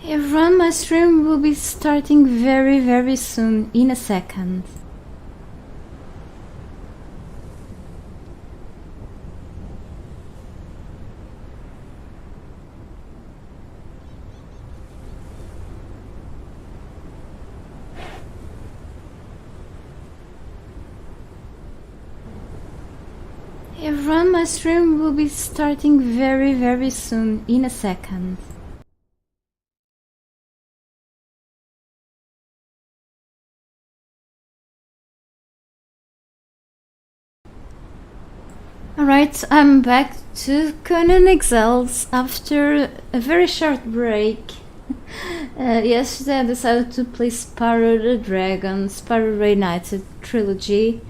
Everyone, my stream will be starting very soon, in a second. Everyone, my stream will be starting very soon, in a second. Alright, I'm back to Conan Exiles after a very short break. Yesterday I decided to play Sparrow the Dragon, Sparrow Reunited trilogy,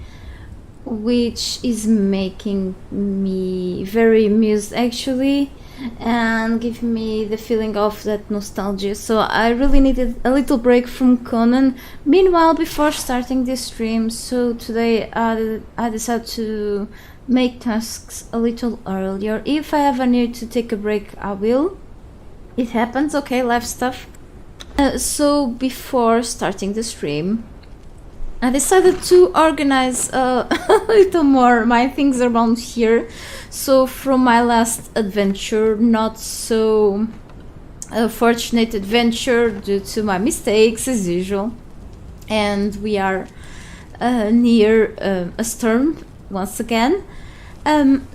which is making me very amused actually, and give me the feeling of that nostalgia. So I really needed a little break from Conan. Meanwhile, before starting this stream, so today I decided to make tasks a little earlier. If I ever need to take a break, I will. It happens, okay, life stuff. So before starting the stream, I decided to organize a little more my things around here. So from my last adventure, not so fortunate adventure due to my mistakes as usual, and we are near a storm once again.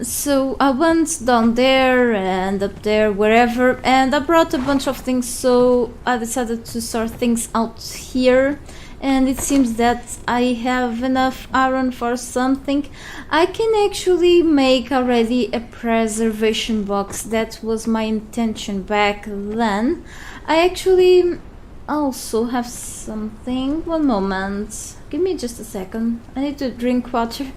So I went down there and up there, wherever, and I brought a bunch of things, so I decided to sort things out here. And it seems that I have enough iron for something. I can actually make already a preservation box. That was my intention back then. I actually also have something. One moment. Give me just a second. I need to drink water.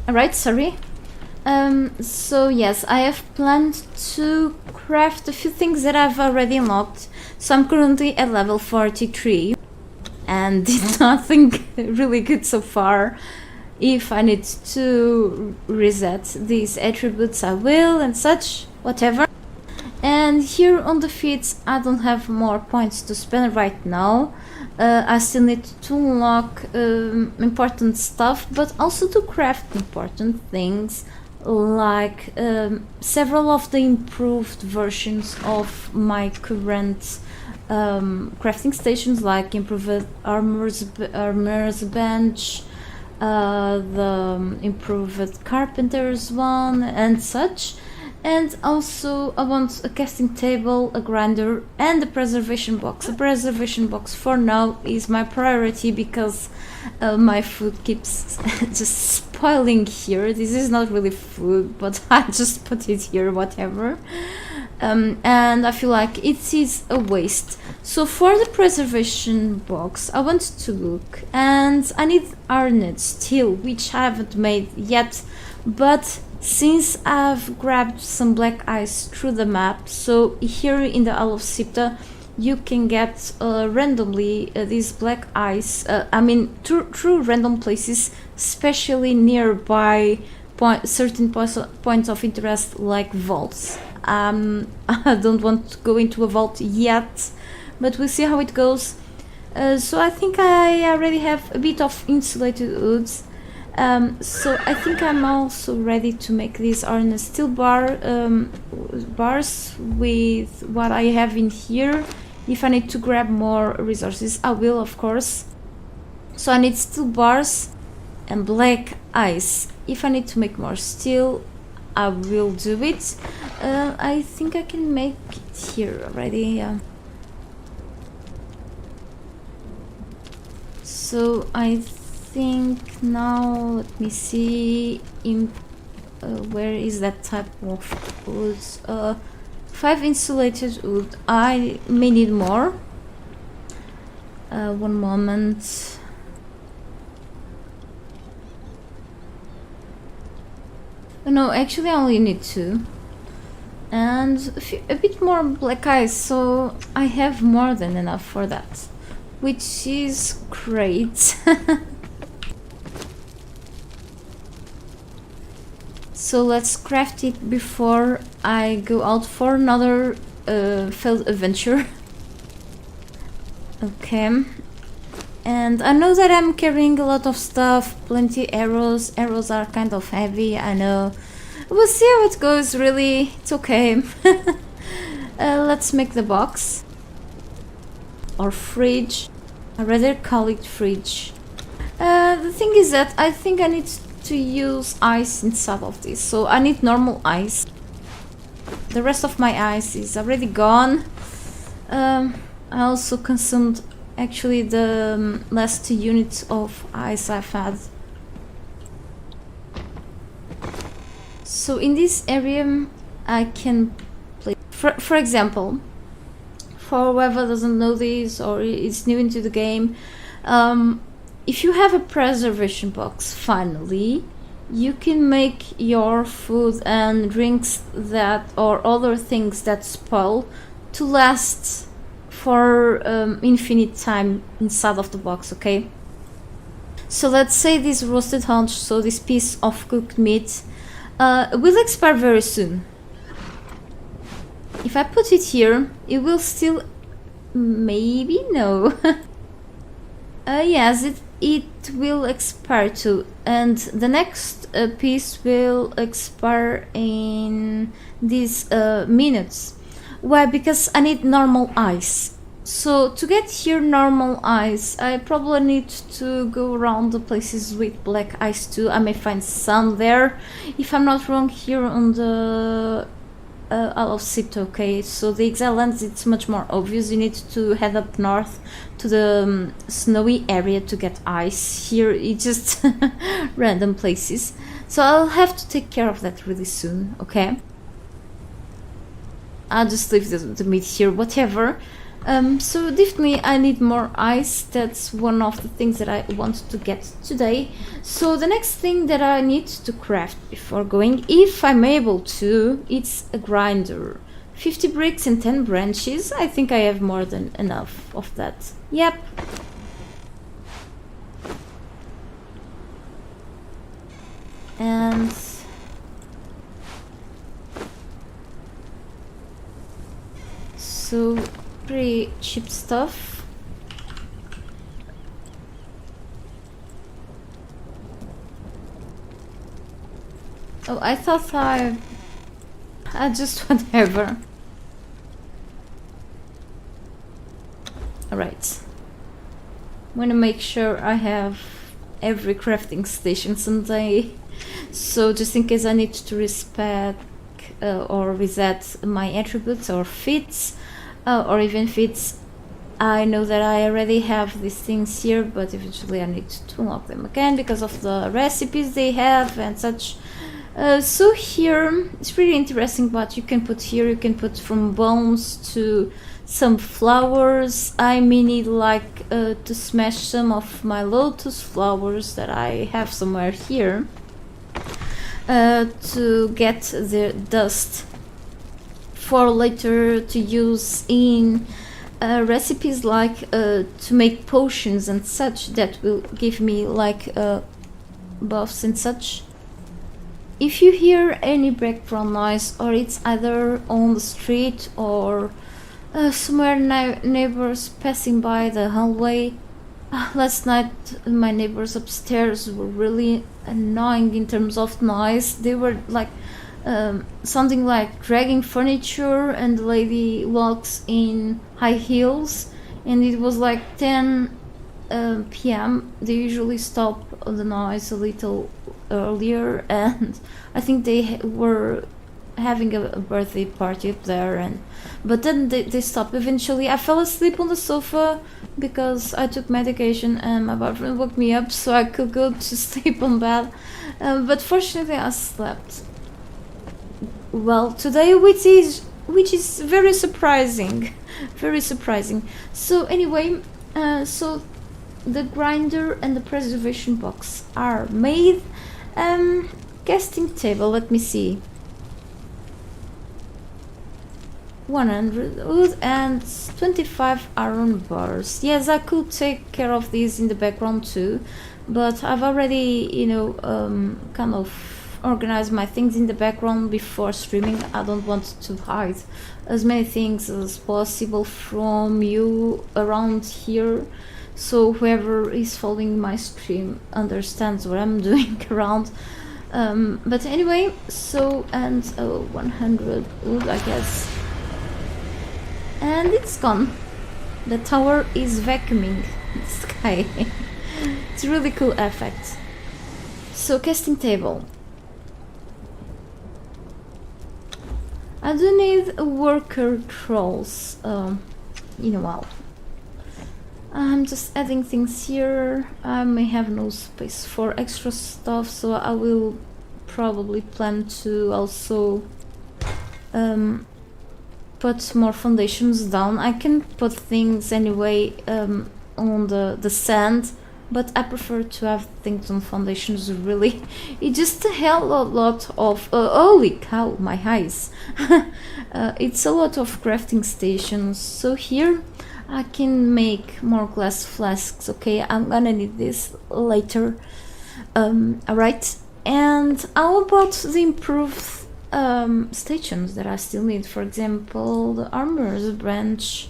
Alright, sorry. So yes, I have planned to craft a few things that I've already unlocked. So I'm currently at level 43 and did nothing really good so far. If I need to reset these attributes, I will, and such, whatever. And here on the feats, I don't have more points to spend right now. I still need to unlock important stuff, but also to craft important things, like several of the improved versions of my current crafting stations, like improved armor's bench, the improved carpenter's one, and such. And also I want a casting table, a grinder, and a preservation box. A preservation box for now is my priority because my food keeps just spoiling here. This is not really food, but I just put it here, whatever. And I feel like it is a waste. So for the preservation box, I want to look, and I need iron steel, which I haven't made yet, but since I've grabbed some black ice through the map, so here in the Isle of Sipta you can get randomly these black ice, through random places, especially nearby certain points of interest like vaults. I don't want to go into a vault yet, but we'll see how it goes. So I think I already have a bit of insulated woods. So I think I'm also ready to make these iron steel bars with what I have in here. If I need to grab more resources, I will, of course. So I need steel bars and black ice. If I need to make more steel, I will do it. I think I can make it here already. So I think now, let me see, where is that type of wood? 5 insulated wood. I may need more. One moment. No, actually I only need 2. And a bit more black ice, so I have more than enough for that, which is great. So let's craft it before I go out for another failed adventure. Okay. And I know that I'm carrying a lot of stuff, plenty arrows. Arrows are kind of heavy, I know. We'll see how it goes, really. It's okay. Let's make the box. Or fridge. I'd rather call it fridge. The thing is that I think I need to use ice inside of this. So I need normal ice. The rest of my ice is already gone. I also consumed actually the last 2 units of ice I've had. So in this area I can play, for example, for whoever doesn't know this or is new into the game, if you have a preservation box, finally, you can make your food and drinks that or other things that spoil to last for infinite time inside of the box, okay? So let's say this roasted haunch, so this piece of cooked meat, will expire very soon. If I put it here, it will still... maybe? No. Yes, it will expire too. And the next piece will expire in these minutes. Why? Because I need normal ice. So to get here normal ice, I probably need to go around the places with black ice too. I may find some there. If I'm not wrong, here on the Isle of Sipto, okay? So the Exile Lands, it's much more obvious. You need to head up north to the snowy area to get ice. Here it's just random places. So I'll have to take care of that really soon, okay? I'll just leave the meat here, whatever. So definitely I need more ice. That's one of the things that I want to get today. So the next thing that I need to craft before going, if I'm able to, it's a grinder. 50 bricks and 10 branches. I think I have more than enough of that. Yep. And so pretty cheap stuff. Oh, I thought I just whatever. Alright. I'm gonna make sure I have every crafting station someday. So just in case I need to respec or reset my attributes or feats, or even feats, I know that I already have these things here, but eventually I need to unlock them again because of the recipes they have and such. So here it's pretty interesting what you can put here. You can put from bones to some flowers. I may need like to smash some of my lotus flowers that I have somewhere here to get the dust for later to use in recipes like to make potions and such that will give me like buffs and such. If you hear any background noise, or it's either on the street or somewhere neighbors passing by the hallway. Last night my neighbors upstairs were really annoying in terms of noise. They were like something like dragging furniture, and the lady walks in high heels, and it was like 10 p.m. They usually stop the noise a little earlier, and I think they were having a birthday party up there, but then they stopped eventually. I fell asleep on the sofa because I took medication and my boyfriend woke me up so I could go to sleep on bed, but fortunately I slept well today, which is very surprising. So anyway, so the grinder and the preservation box are made. casting table, let me see. 100 wood and 25 iron bars. Yes, I could take care of these in the background too, but I've already, you know, kind of organized my things in the background before streaming. I don't want to hide as many things as possible from you around here, so whoever is following my stream understands what I'm doing around. But anyway, so, and 100 wood, I guess. And it's gone. The tower is vacuuming the sky. It's a really cool effect. So, casting table. I do need worker trolls in a while. I'm just adding things here. I may have no space for extra stuff, so I will probably plan to also put more foundations down. I can put things anyway on the sand, but I prefer to have things on foundations, really. It's just a hell of a lot of... holy cow, my eyes! It's a lot of crafting stations. So here I can make more glass flasks. Okay, I'm gonna need this later. Alright, and how about the improved stations that I still need? For example, the armor's branch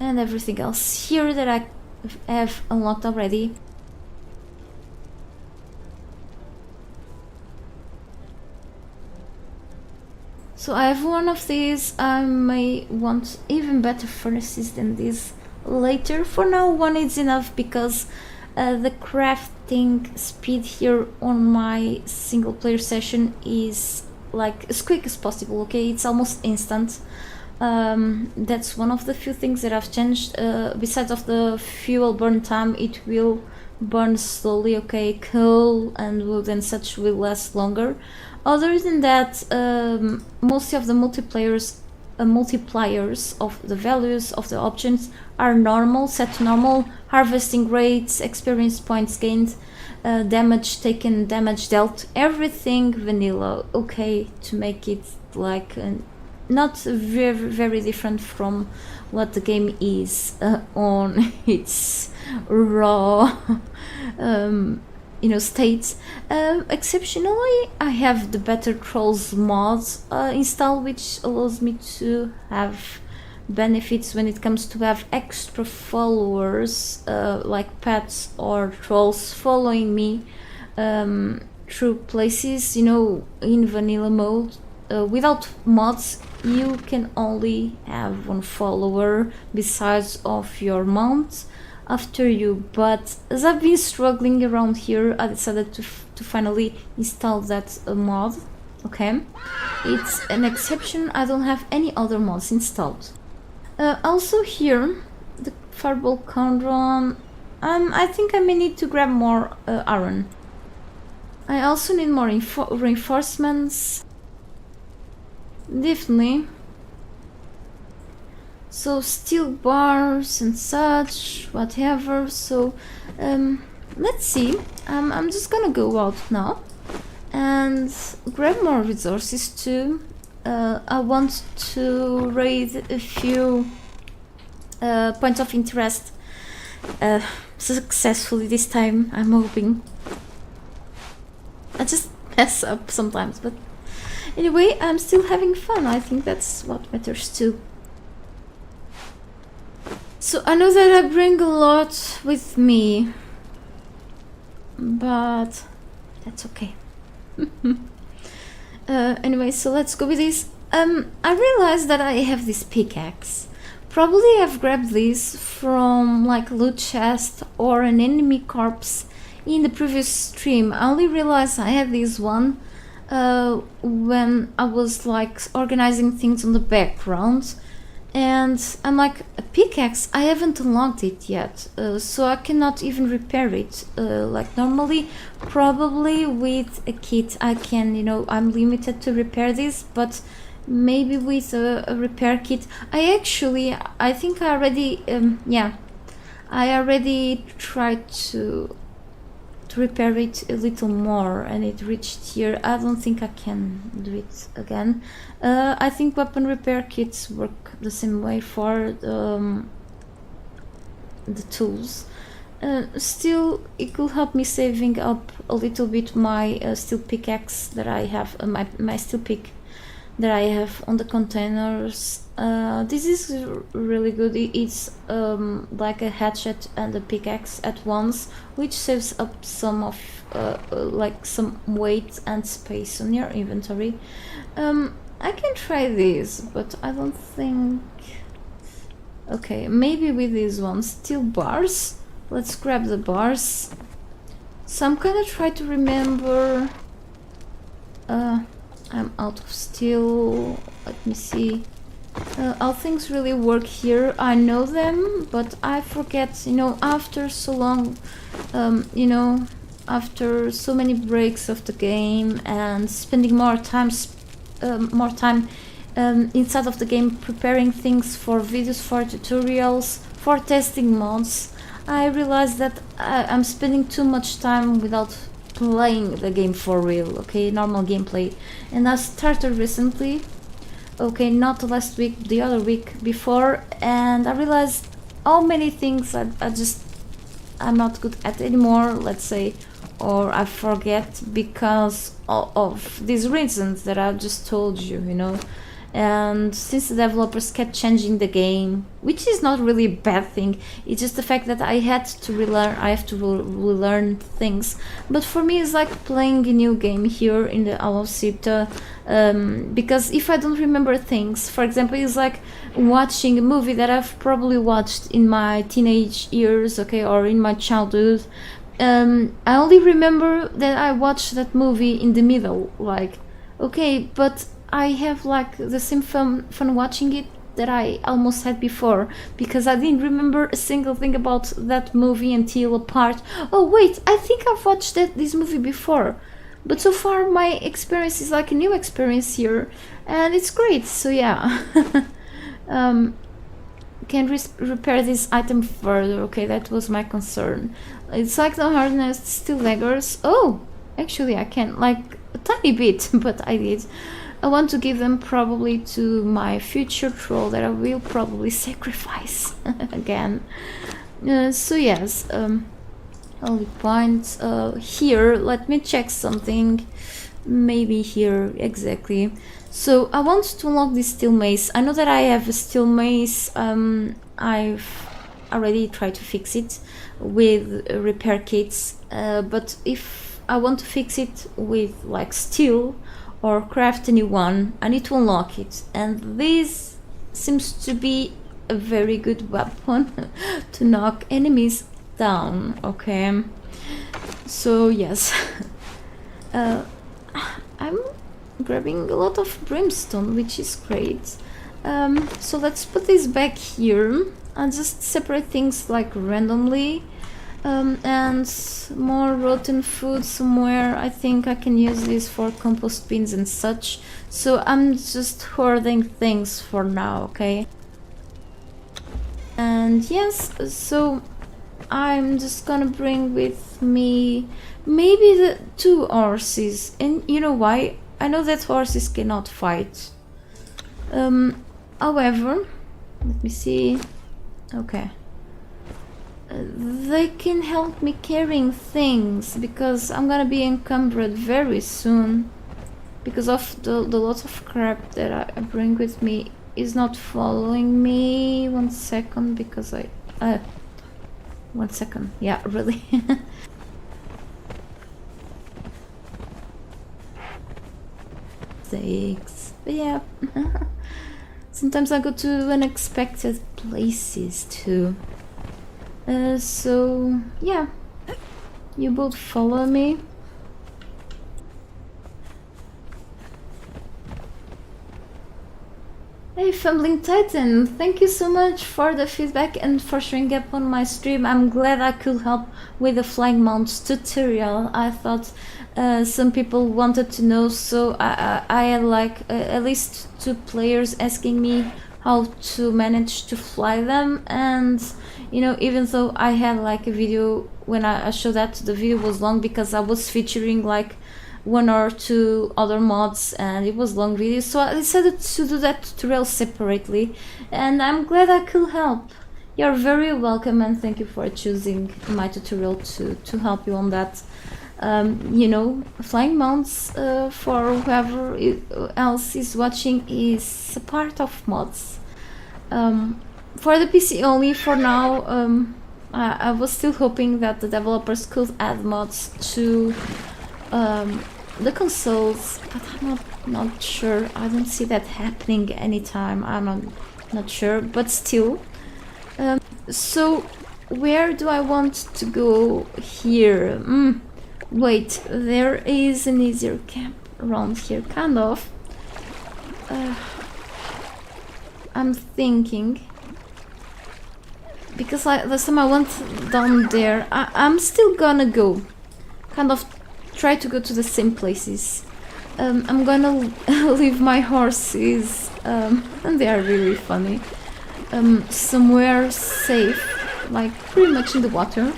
and everything else here that I have unlocked already. So I have one of these. I may want even better furnaces than this later. For now, one is enough because the crafting speed here on my single player session is like as quick as possible. Okay, it's almost instant. That's one of the few things that I've changed. Besides of the fuel burn time, it will burn slowly. Okay, coal and wood and such will last longer. Other than that, most of the multipliers of the values of the options are normal, set to normal. Harvesting rates, experience points gained, damage taken, damage dealt, everything vanilla. Okay, to make it like not very different from what the game is on its raw state. Exceptionally, I have the Better Trolls mods installed, which allows me to have benefits when it comes to have extra followers, like pets or trolls following me through places. In vanilla mode, without mods, you can only have one follower besides of your mount after you, but as I've been struggling around here, I decided to finally install that mod. Okay, it's an exception. I don't have any other mods installed. Also here, the Fireball Condron, I think I may need to grab more iron. I also need more reinforcements, definitely. So steel bars and such, whatever. So let's see. I'm just gonna go out now and grab more resources too. I want to raid a few points of interest successfully this time, I'm hoping. I just mess up sometimes, but anyway, I'm still having fun. I think that's what matters too. So I know that I bring a lot with me, but that's okay. Anyway, so let's go with this. I realized that I have this pickaxe. Probably I've grabbed this from like loot chest or an enemy corpse in the previous stream. I only realized I had this one when I was like organizing things on the background. And I'm like, a pickaxe, I haven't unlocked it yet, so I cannot even repair it. Like normally, probably with a kit I can, I'm limited to repair this, but maybe with a repair kit. I think I already, I already tried to to repair it a little more, and it reached here. I don't think I can do it again. I think weapon repair kits work the same way for the tools. Still, it could help me saving up a little bit my steel pickaxe that I have, my steel pick that I have on the containers. This is really good. It's like a hatchet and a pickaxe at once, which saves up some of like some weight and space on your inventory. I can try this, but I don't think... Okay, maybe with these ones. Steel bars. Let's grab the bars. So I'm gonna try to remember... I'm out of steel. Let me see. How things really work here. I know them, but I forget, you know, after so long, you know, after so many breaks of the game and spending more time inside of the game preparing things for videos, for tutorials, for testing mods, I realized that I'm spending too much time without playing the game for real, okay, normal gameplay. And I started recently, okay, not last week, the other week before, and I realized how many things I'm not good at anymore, let's say, or I forget because of these reasons that I've just told you, you know. And since the developers kept changing the game, which is not really a bad thing, it's just the fact that I have to relearn things. But for me, it's like playing a new game here in the Alocipta, because if I don't remember things, for example, it's like watching a movie that I've probably watched in my teenage years, okay, or in my childhood. I only remember that I watched that movie in the middle, like, okay, but I have like the same fun watching it that I almost had before, because I didn't remember a single thing about that movie until a part. Oh wait, I think I've watched this movie before, but so far my experience is like a new experience here, and it's great. So yeah, can repair this item further. Okay, that was my concern. It's like the hardness steel daggers. Oh, actually I can, like a tiny bit, but I did. I want to give them probably to my future troll that I will probably sacrifice again. So yes, only point here. Let me check something. Maybe here, exactly. So I want to unlock this steel mace. I know that I have a steel mace. I've already tried to fix it with repair kits, but if I want to fix it with like steel or craft a new one, I need to unlock it, and this seems to be a very good weapon to knock enemies down. Okay, so yes, I'm grabbing a lot of brimstone, which is great. So let's put this back here and just separate things like randomly. And more rotten food somewhere. I think I can use this for compost bins and such. So I'm just hoarding things for now, okay? And yes, so I'm just gonna bring with me maybe the 2 horses. And you know why? I know that horses cannot fight. However, let me see. Okay. They can help me carrying things, because I'm gonna be encumbered very soon because of the lot of crap that I bring with me is not following me. 1 second, because 1 second, yeah, really. Thanks. But yeah, sometimes I go to unexpected places too. So yeah, you both follow me. Hey Fumbling Titan, thank you so much for the feedback and for showing up on my stream. I'm glad I could help with the flag mounts tutorial. I thought some people wanted to know, so I had like at least 2 players asking me how to manage to fly them. And you know, even though I had like a video when I showed that, the video was long because I was featuring like one or two other mods and it was long video, so I decided to do that tutorial separately, and I'm glad I could help. You're very welcome, and thank you for choosing my tutorial to help you on that. You know, flying mounts, for whoever else is watching, is a part of mods. For the PC only for now. I was still hoping that the developers could add mods to the consoles, but I'm not sure. I don't see that happening anytime. I'm not sure, but still. So where do I want to go here? Wait, there is an easier camp around here, kind of. I'm thinking, because last time I went down there, I'm still gonna go, kind of try to go to the same places. I'm gonna leave my horses, and they are really funny, somewhere safe, like pretty much in the water.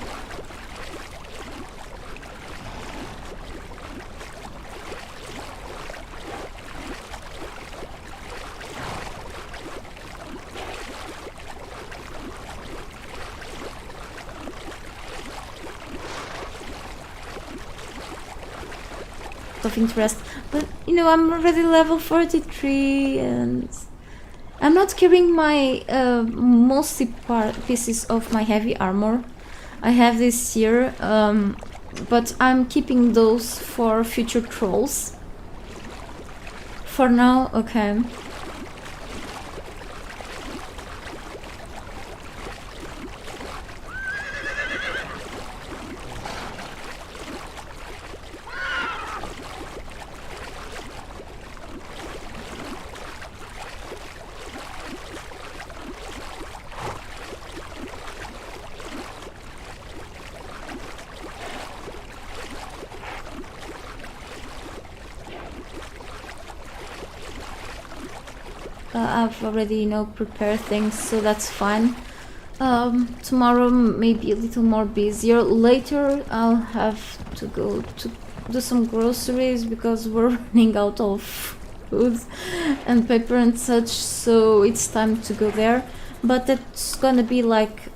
Of interest, but you know, I'm already level 43 and I'm not carrying my mostly pieces of my heavy armor. I have this here, but I'm keeping those for future trolls. For now, okay. I've already, you know, prepared things, so that's fine. Tomorrow maybe a little more busier. Later I'll have to go to do some groceries because we're running out of food and paper and such, so it's time to go there. But that's gonna be like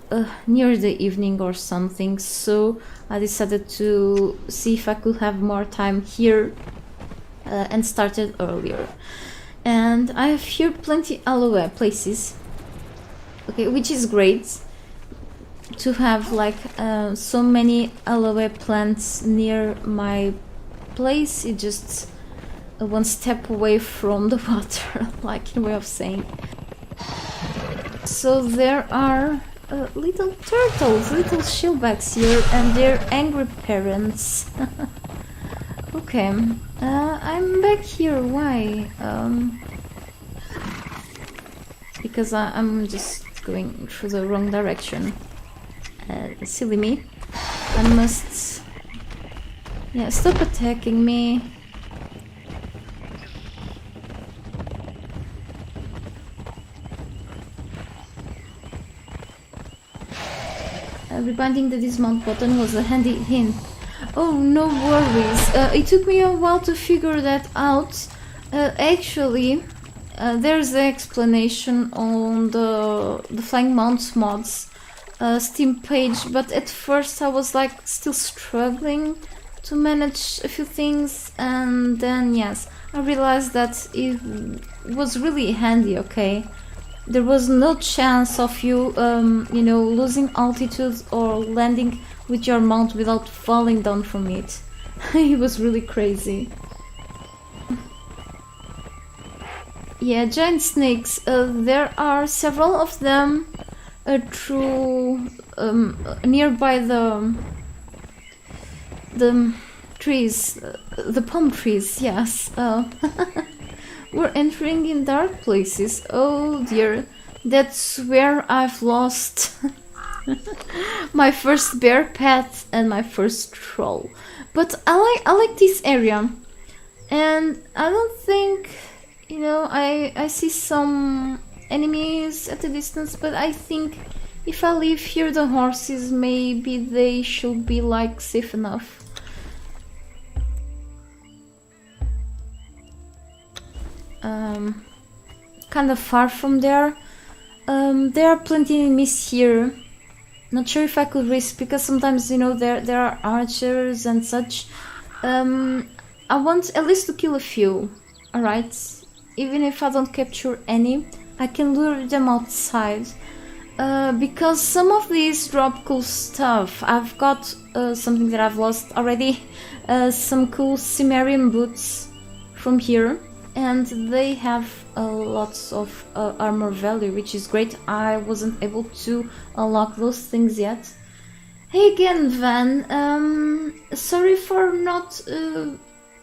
near the evening or something, so I decided to see if I could have more time here and started earlier. And I have here plenty aloe places, okay, which is great to have like so many aloe plants near my place. It's just one step away from the water, like in way of saying. So there are little turtles, little shellbacks here, and their angry parents. Okay, I'm back here. Why? Because I'm just going through the wrong direction. Silly me. I must... Yeah, stop attacking me. Rebinding the dismount button was a handy hint. Oh, no worries. It took me a while to figure that out. Actually, there's the explanation on the Flying Mounts mods Steam page, but at first I was like still struggling to manage a few things, and then yes, I realized that it was really handy, okay? There was no chance of you, you know, losing altitude or landing with your mount without falling down from it. It was really crazy. Yeah, giant snakes. There are several of them through nearby the trees, the palm trees. Yes. We're entering in dark places. Oh dear, that's where I've lost my first bear pet and my first troll. But I like this area, and I don't think, you know, I see some enemies at a distance, but I think if I leave here the horses, maybe they should be like safe enough. Kind of far from there. There are plenty of enemies here. Not sure if I could risk, because sometimes, you know, there are archers and such. I want at least to kill a few, alright? Even if I don't capture any, I can lure them outside. Because some of these drop cool stuff. I've got something that I've lost already. Some cool Cimmerian boots from here. And they have lots of armor value, which is great. I wasn't able to unlock those things yet. Hey again, Van. Sorry for not, you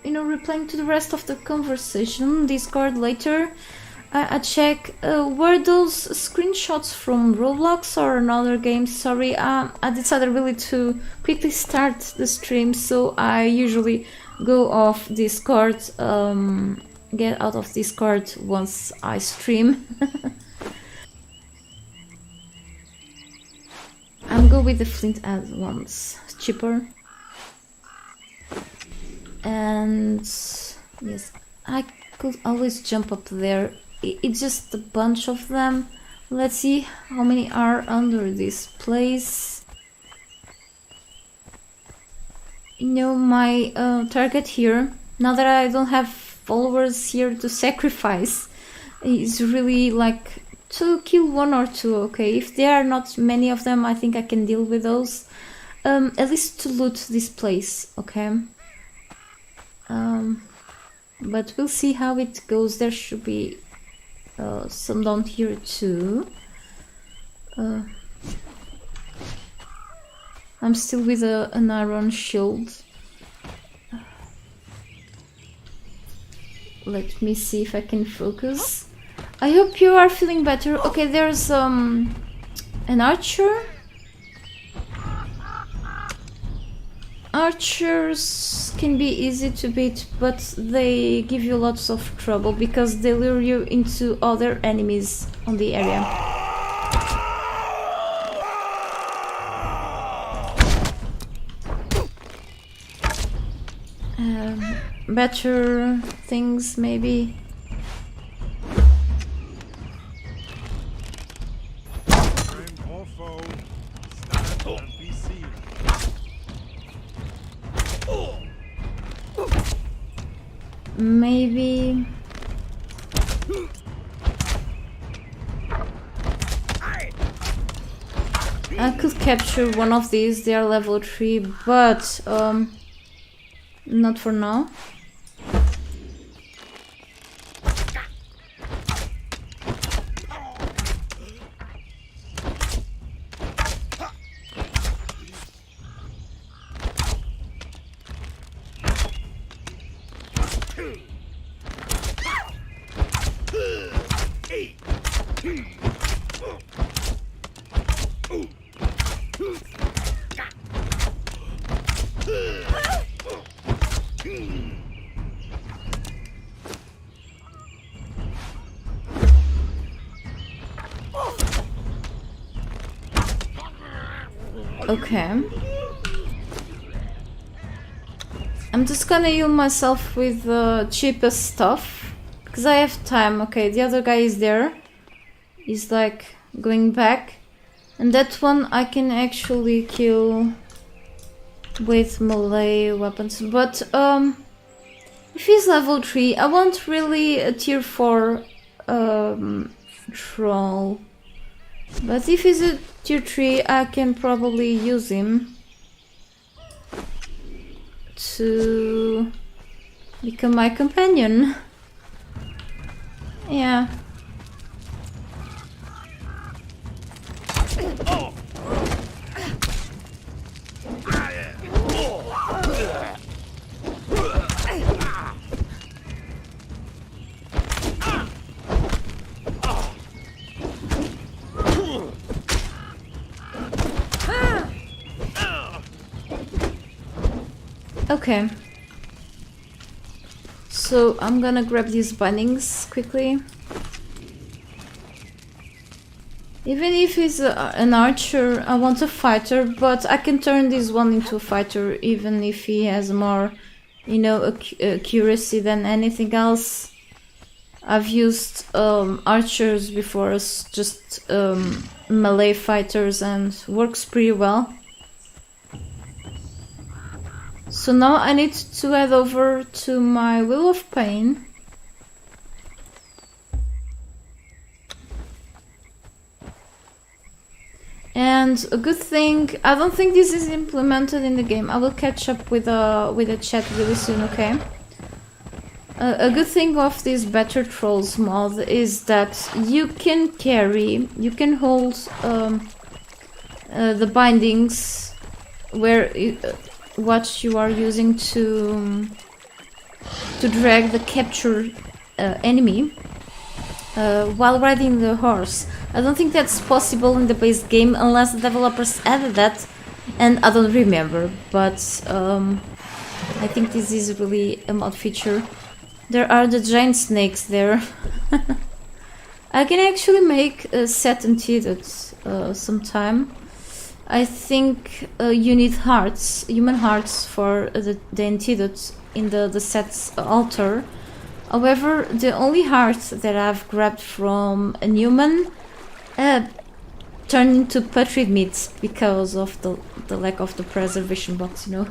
know, replying to the rest of the conversation. Discord later. I check. Were those screenshots from Roblox or another game? Sorry, I decided really to quickly start the stream, so I usually go off Discord. Get out of Discord once I stream. I'm go with the flint at once. Cheaper. And yes, I could always jump up there. It's just a bunch of them. Let's see how many are under this place. You know, my target here, now that I don't have followers here to sacrifice, is really like to kill one or two. Okay, if there are not many of them, I think I can deal with those. At least to loot this place, okay? But we'll see how it goes. There should be some down here too. I'm still with an iron shield. Let me see if I can focus. I hope you are feeling better. Okay, there's an archer. Archers can be easy to beat, but they give you lots of trouble because they lure you into other enemies on the area. Better things, maybe. Maybe I could capture one of these. They are level 3, but not for now. Okay. I'm just gonna heal myself with the cheapest stuff because I have time. Okay, the other guy is there. He's like going back, and that one I can actually kill with melee weapons. But if he's level 3, I want really a tier 4 troll. But if he's a tier 3, I can probably use him to become my companion. Yeah. Okay. So I'm gonna grab these bindings quickly. Even if he's an archer, I want a fighter, but I can turn this one into a fighter even if he has more, you know, accuracy than anything else. I've used archers before as just melee fighters and works pretty well. So now I need to head over to my Wheel of Pain. And a good thing, I don't think this is implemented in the game. I will catch up with the chat really soon, okay? A good thing of this Better Trolls mod is that you can hold the bindings where what you are using to drag the captured enemy while riding the horse. I don't think that's possible in the base game unless the developers added that, and I don't remember, but I think this is really a mod feature. There are the giant snakes there. I can actually make a set antidote sometime. I think you need hearts, human hearts, for the antidote in the set's altar. However, the only heart that I've grabbed from a human turned into putrid meat because of the lack of the preservation box, you know.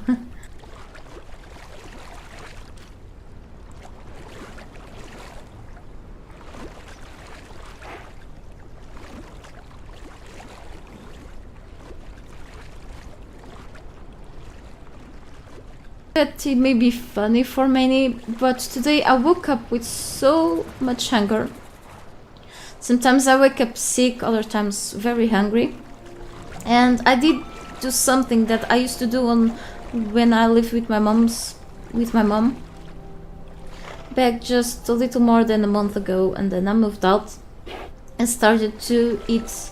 That it may be funny for many, but today I woke up with so much hunger. Sometimes I wake up sick, other times very hungry. And I did do something that I used to do when I lived with my mom back just a little more than a month ago, and then I moved out and started to eat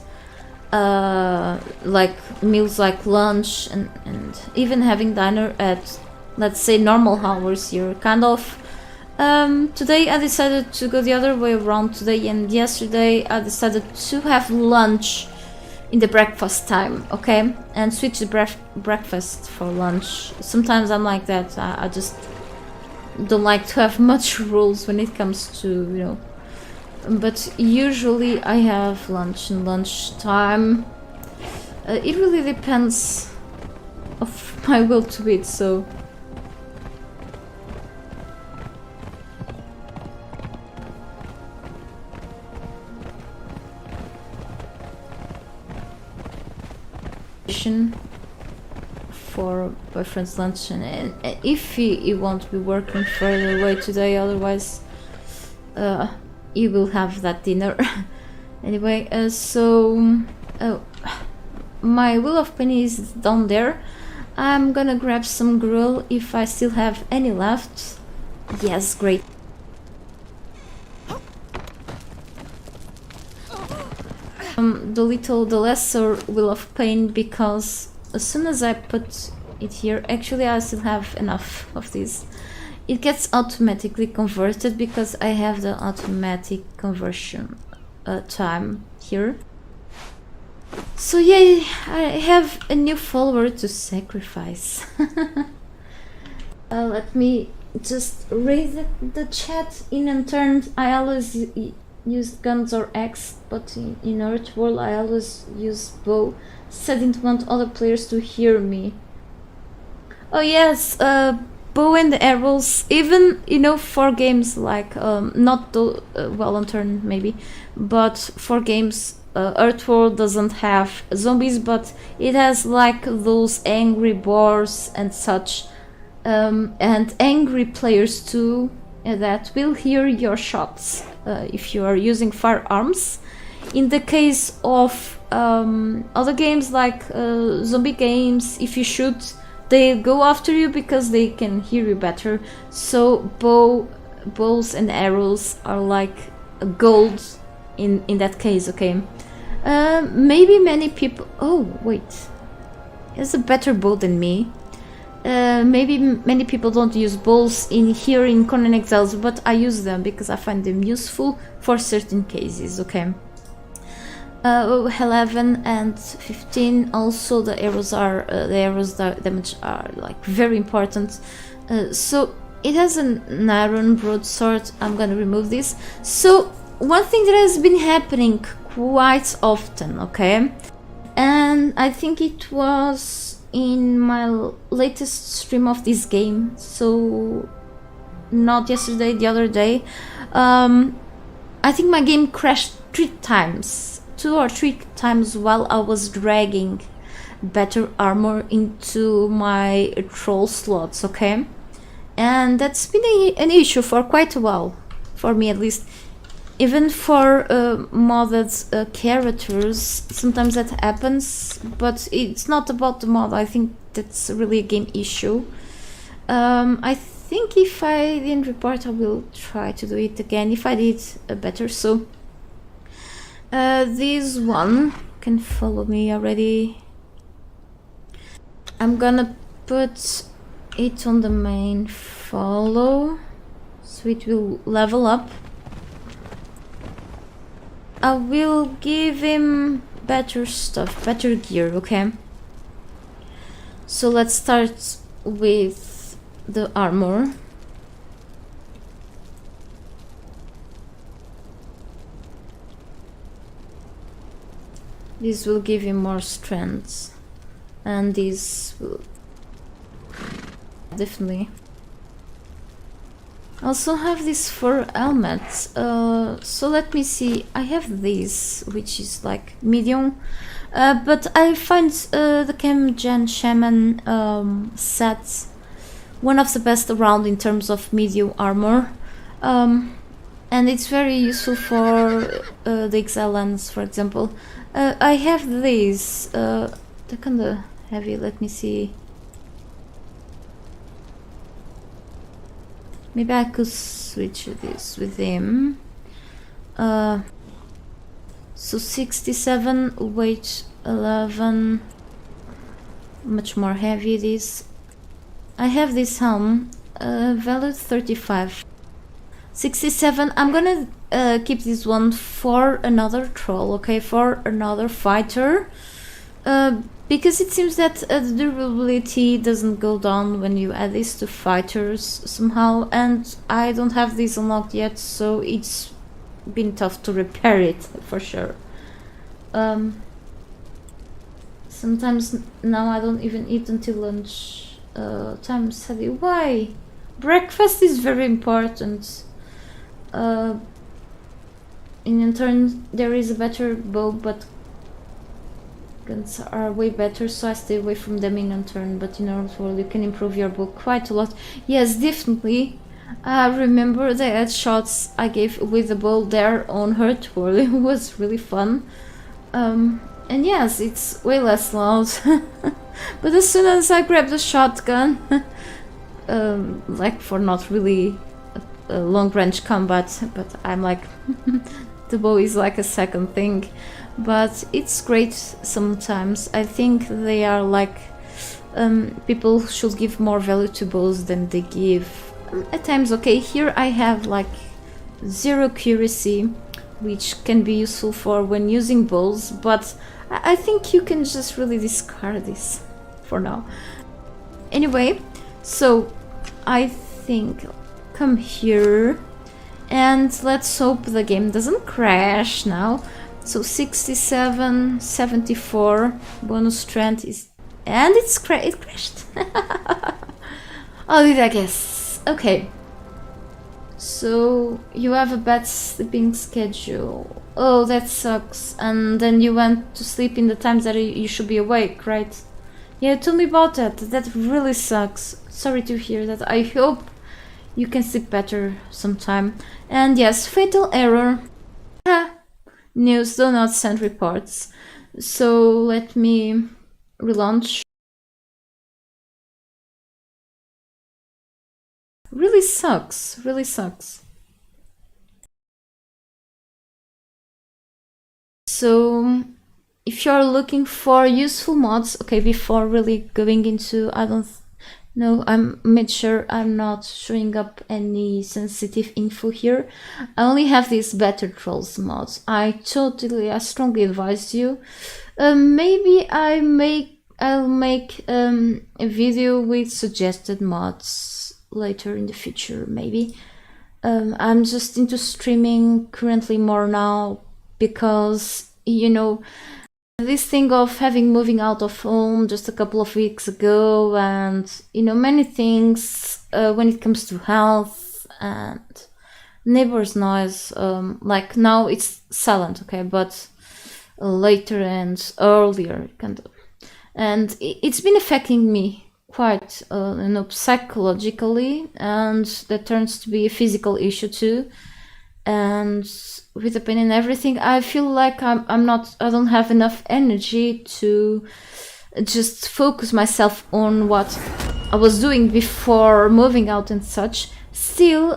like meals like lunch and even having dinner at, let's say, normal hours here, kind of. Today I decided to go the other way around today, and yesterday I decided to have lunch in the breakfast time, okay? And switch the breakfast for lunch. Sometimes I'm like that. I just don't like to have much rules when it comes to, you know. But usually I have lunch in lunchtime. It really depends of my will to eat, so... for boyfriend's lunch, and if he won't be working further away today, otherwise he will have that dinner. Anyway, so my Wheel of Pain is down there. I'm gonna grab some gruel if I still have any left. Yes, great. The lesser Wheel of Pain, because as soon as I put it here, actually I still have enough of this. It gets automatically converted because I have the automatic conversion time here. So yeah, I have a new follower to sacrifice. Let me just raise the chat in and turn. I always use guns or axe, but in Earth World I always use bow, so I didn't want other players to hear me. Oh yes, bow and arrows, even, you know, for games like, not the well on turn maybe, but for games, Earth World doesn't have zombies, but it has like those angry boars and such, and angry players too, that will hear your shots if you are using firearms. In the case of other games like zombie games, if you shoot, they go after you because they can hear you better. So bows and arrows are like gold in that case, okay? Maybe many people... Oh, wait. He has a better bow than me. Maybe many people don't use bows in Conan Exiles, but I use them because I find them useful for certain cases, okay? 11 and 15. Also, the arrows are damage are like very important. So it has an iron broadsword. I'm gonna remove this. So one thing that has been happening quite often, okay, and I think it was in my latest stream of this game, so not yesterday, the other day, I think my game crashed 2 or 3 times while I was dragging better armor into my troll slots, okay? And that's been an issue for quite a while, for me at least. Even for modded characters, sometimes that happens, but it's not about the mod. I think that's really a game issue. I think if I didn't report, I will try to do it again if I did better. So this one can follow me already. I'm gonna put it on the main follow, so it will level up. I will give him better stuff, better gear, okay? So let's start with the armor. This will give him more strength, and this will definitely. Also have this fur helmet, so let me see. I have this, which is like medium, but I find the Chem-Gen Shaman set one of the best around in terms of medium armor, and it's very useful for the Exile lands, for example. I have this, they're kinda heavy, let me see. Maybe I could switch this with him. So 67, weight 11, much more heavy it is. I have this helm, value 35. 67, I'm gonna keep this one for another troll, okay, for another fighter. Because it seems that the durability doesn't go down when you add this to fighters somehow, and I don't have this unlocked yet, so it's been tough to repair it for sure. Sometimes now I don't even eat until lunch time. Sadly, why? Breakfast is very important. In turn, there is a better bow, but guns are way better, so I stay away from them in turn. But in our world, you can improve your bow quite a lot. Yes, definitely. I remember the headshots I gave with the bow there on Hurt World. It was really fun. And yes, it's way less loud. But as soon as I grab the shotgun, like for not really a long range combat, but I'm like, the bow is like a second thing. But it's great sometimes. I think they are like, people should give more value to bows than they give at times. Okay, here I have like 0 accuracy, which can be useful for when using bows, but I think you can just really discard this for now. Anyway, so I think come here and let's hope the game doesn't crash now. So 67, 74 bonus strength is, and it crashed. Oh, did I guess? Okay. So you have a bad sleeping schedule. Oh, that sucks. And then you went to sleep in the times that you should be awake, right? Yeah, tell me about that. That really sucks. Sorry to hear that. I hope you can sleep better sometime. And yes, fatal error. News, do not send reports. So let me relaunch. Really sucks, really sucks. So if you're looking for useful mods, okay, before really going into, I don't No, I'm made sure I'm not showing up any sensitive info here. I only have these Better Trolls mods. I strongly advise you. Maybe I'll make a video with suggested mods later in the future, maybe. I'm just into streaming currently more now because, you know, this thing of moving out of home just a couple of weeks ago, and you know, many things when it comes to health and neighbors noise, like now it's silent, okay, but later and earlier kind of, and it's been affecting me quite you know, psychologically, and that turns to be a physical issue too. And with the pain and everything, I feel like I don't have enough energy to just focus myself on what I was doing before moving out and such. Still,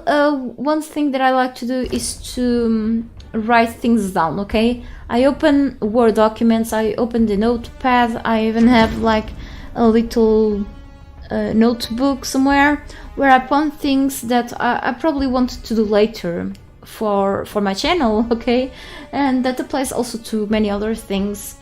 one thing that I like to do is to write things down, okay? I open Word documents, I open the notepad, I even have like a little notebook somewhere where I point things that I probably want to do later for my channel, okay? And that applies also to many other things,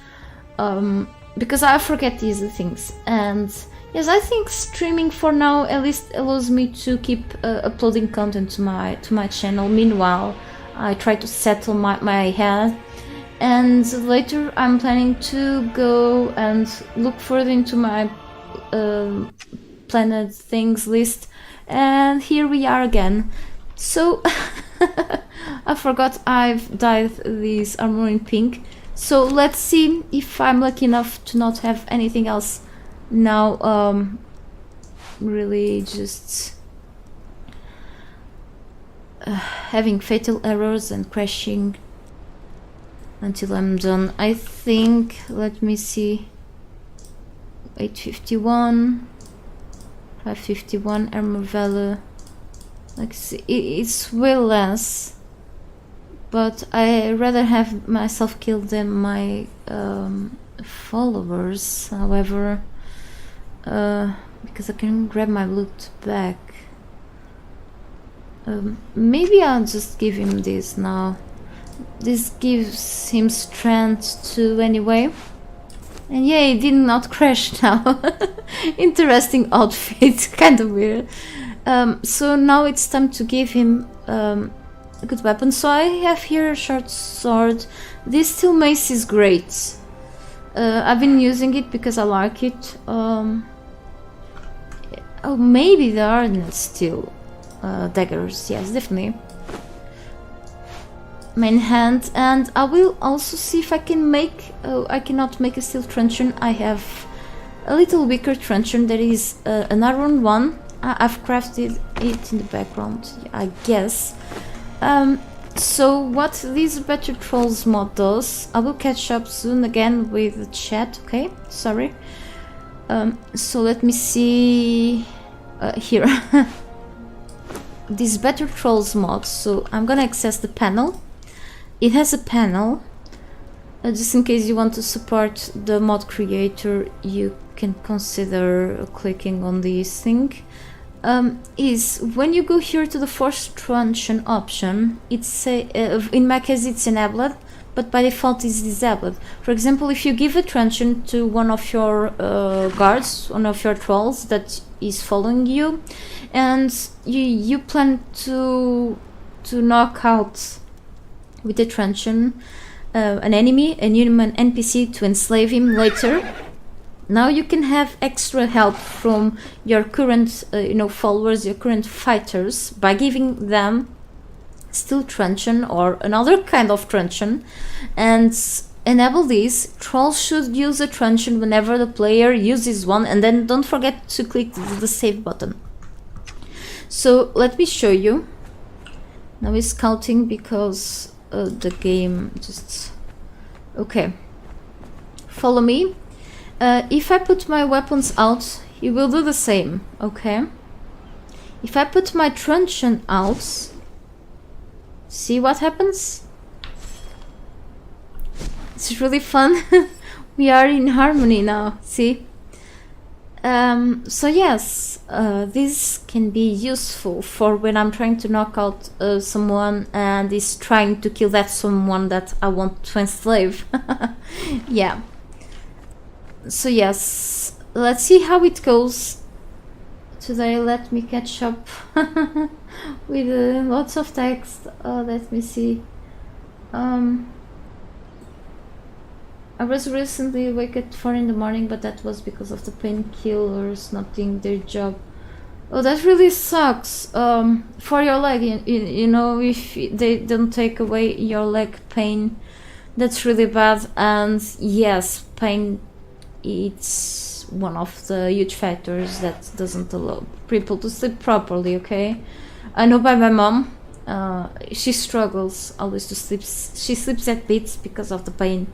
because I forget these things. And yes, I think streaming for now at least allows me to keep uploading content to my channel. Meanwhile, I try to settle my head, and later I'm planning to go and look further into my planned things list, and here we are again. So I forgot I've dyed this armor in pink, so let's see if I'm lucky enough to not have anything else now. Really just having fatal errors and crashing until I'm done. I think, let me see, 851, 551 armor value. Like, see, it's way less, but I rather have myself killed than my followers. However, because I can grab my loot back. Maybe I'll just give him this now. This gives him strength too, anyway. And yeah, it did not crash now. Interesting outfit, kind of weird. So now it's time to give him a good weapon. So I have here a short sword. This steel mace is great. I've been using it because I like it. Oh, maybe there are not steel daggers. Yes, definitely. Main hand, and I will also see if I can make. Oh, I cannot make a steel truncheon. I have a little weaker truncheon that is an iron one. I've crafted it in the background, I guess. So what this Better Trolls mod does, I will catch up soon again with the chat, okay? Sorry. So let me see here. This Better Trolls mod, so I'm gonna access the panel. It has a panel, just in case you want to support the mod creator, you can consider clicking on this thing. Is when you go here to the force truncheon option, it's in my case it's enabled, but by default it's disabled. For example, if you give a truncheon to one of your guards, one of your trolls that is following you, and you plan to knock out with the truncheon an enemy, a human NPC, to enslave him later. Now you can have extra help from your current followers, your current fighters, by giving them steel truncheon or another kind of truncheon, and enable this. Trolls should use a truncheon whenever the player uses one, and then don't forget to click the save button. So let me show you. Now he's scouting because the game just... Okay, follow me. If I put my weapons out, he will do the same, okay? If I put my truncheon out, see what happens? It's really fun. We are in harmony now, see? So yes, this can be useful for when I'm trying to knock out someone and is trying to kill that someone that I want to enslave. Yeah. So yes, let's see how it goes today. Let me catch up with lots of text. Let me see. I was recently awake at 4 in the morning, but that was because of the painkillers not doing their job. Oh, that really sucks. For your leg, you know, if they don't take away your leg pain, that's really bad. And yes, pain, it's one of the huge factors that doesn't allow people to sleep properly, okay? I know by my mom, she struggles always to sleep. She sleeps at bits because of the pain.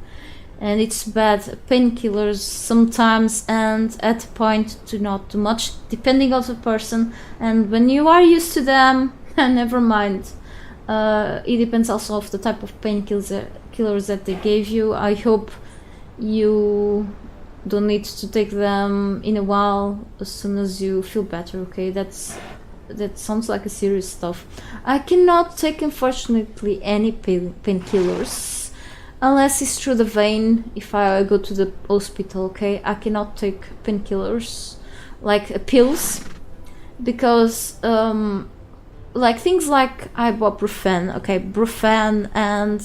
And it's bad. Painkillers sometimes, and at a point to not too much, depending on the person. And when you are used to them, never mind. It depends also of the type of painkillers that they gave you. I hope you don't need to take them in a while as soon as you feel better, okay? That sounds like a serious stuff. I cannot take, unfortunately, any painkillers unless it's through the vein. If I go to the hospital, okay, I cannot take painkillers like pills, because like things like ibuprofen, okay, brufen, and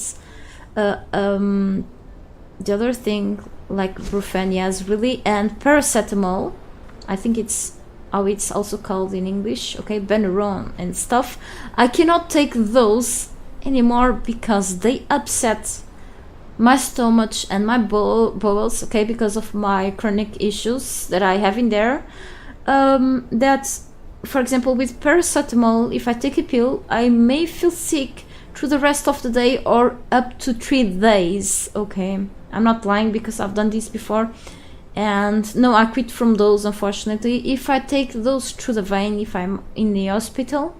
the other thing like brufen, yes, really, and paracetamol, I think it's how it's also called in English, okay, Benuron and stuff. I cannot take those anymore because they upset my stomach and my bowels, okay, because of my chronic issues that I have in there. That, for example, with paracetamol, if I take a pill, I may feel sick through the rest of the day or up to 3 days, okay? I'm not lying because I've done this before. And no, I quit from those, unfortunately. If I take those through the vein, if I'm in the hospital,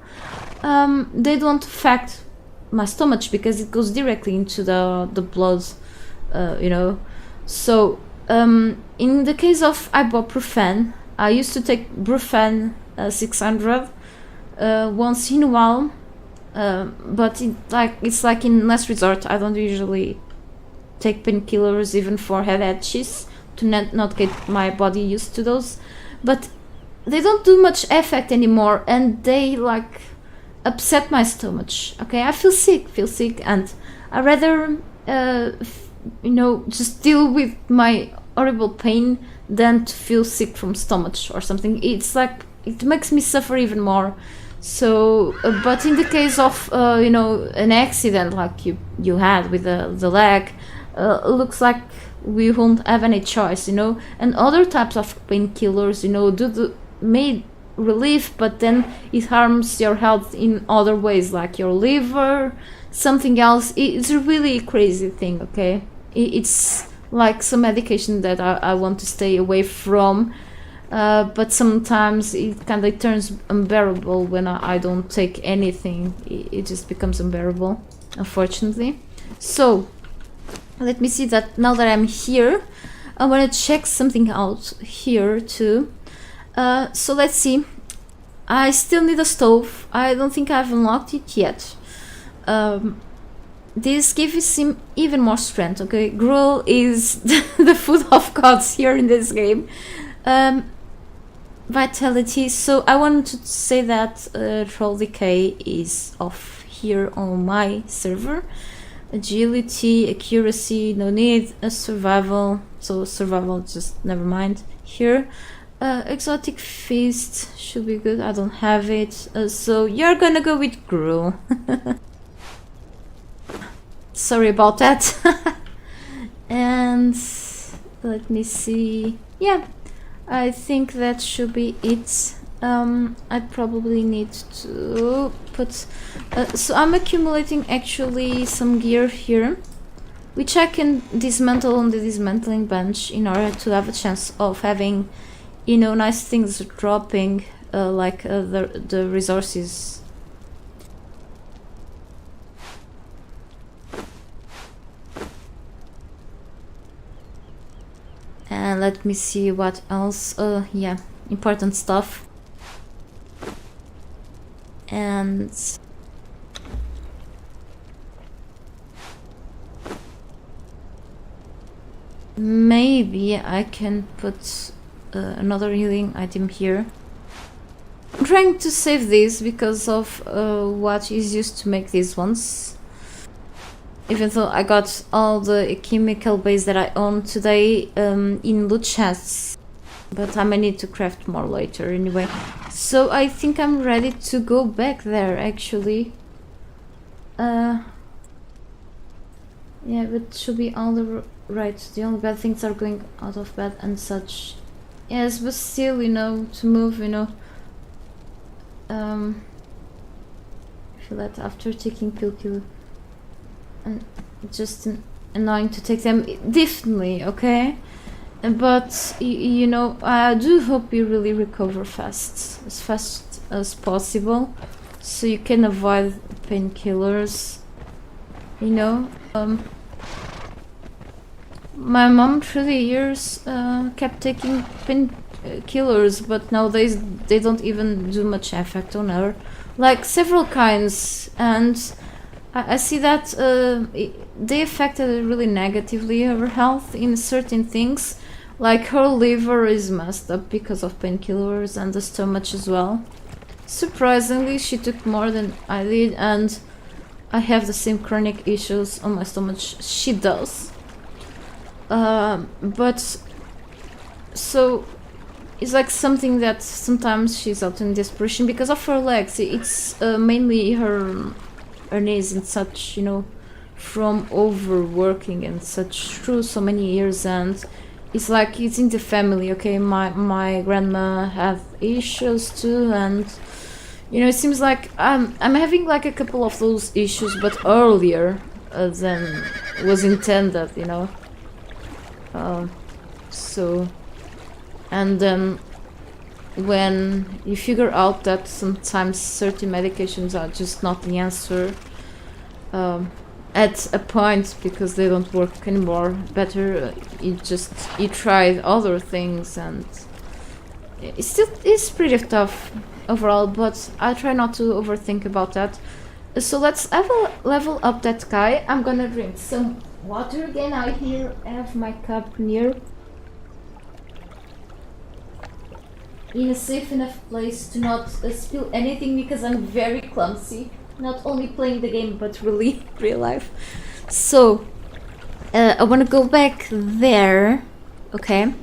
they don't affect my stomach because it goes directly into the blood, you know. So in the case of ibuprofen, I used to take brufen 600 once in a while, but it's like in last resort. I don't usually take painkillers even for headaches to not get my body used to those, but they don't do much effect anymore, and they like upset my stomach, okay? I feel sick, and I rather you know, just deal with my horrible pain than to feel sick from stomach or something. It's like it makes me suffer even more. So but in the case of you know, an accident like you had with the leg, looks like we won't have any choice, you know. And other types of painkillers, you know, may relief, but then it harms your health in other ways, like your liver, something else. It's a really crazy thing, okay? It's like some medication that I want to stay away from, but sometimes it kind of turns unbearable when I don't take anything. It just becomes unbearable, unfortunately. So let me see that now that I'm here, I want to check something out here too. So let's see. I still need a stove. I don't think I've unlocked it yet. This gives him even more strength, okay? Gruel is the food of gods here in this game. Vitality. So I wanted to say that Troll Decay is off here on my server. Agility, accuracy, no need. Survival. So survival, just never mind. Here. Exotic Feast should be good. I don't have it. So you're gonna go with Gruel. Sorry about that. And let me see. Yeah, I think that should be it. I probably need to put... so I'm accumulating actually some gear here, which I can dismantle on the dismantling bench in order to have a chance of having, you know, nice things dropping, like the resources. And let me see what else. Yeah, important stuff. And maybe I can put another healing item here. I'm trying to save this because of what is used to make these ones. Even though I got all the chemical base that I own today in loot chests. But I may need to craft more later anyway. So I think I'm ready to go back there actually. Yeah, but it should be all the right. The only bad things are going out of bed and such. Yes, but still, you know, to move, you know. I feel that after taking pill, and just annoying to take them, definitely, okay? But you know, I do hope you really recover fast as possible, so you can avoid painkillers. You know, my mom through the years kept taking painkillers, but nowadays they don't even do much effect on her, like several kinds, and I see that they affected really negatively her health in certain things. Like her liver is messed up because of painkillers, and the stomach as well. Surprisingly, she took more than I did, and I have the same chronic issues on my stomach she does. But so it's like something that sometimes she's out in desperation because of her legs. It's mainly her knees and such, you know, from overworking and such through so many years, and it's like it's in the family, okay? My grandma have issues too, and you know, it seems like I'm having like a couple of those issues, but earlier than was intended, you know. So, and then when you figure out that sometimes certain medications are just not the answer at a point because they don't work anymore, better you try other things, and it's pretty tough overall, but I try not to overthink about that. So let's level up that guy. I'm gonna drink some water again. I have my cup near, in a safe enough place to not spill anything because I'm very clumsy. Not only playing the game, but really real life. So, I want to go back there, okay?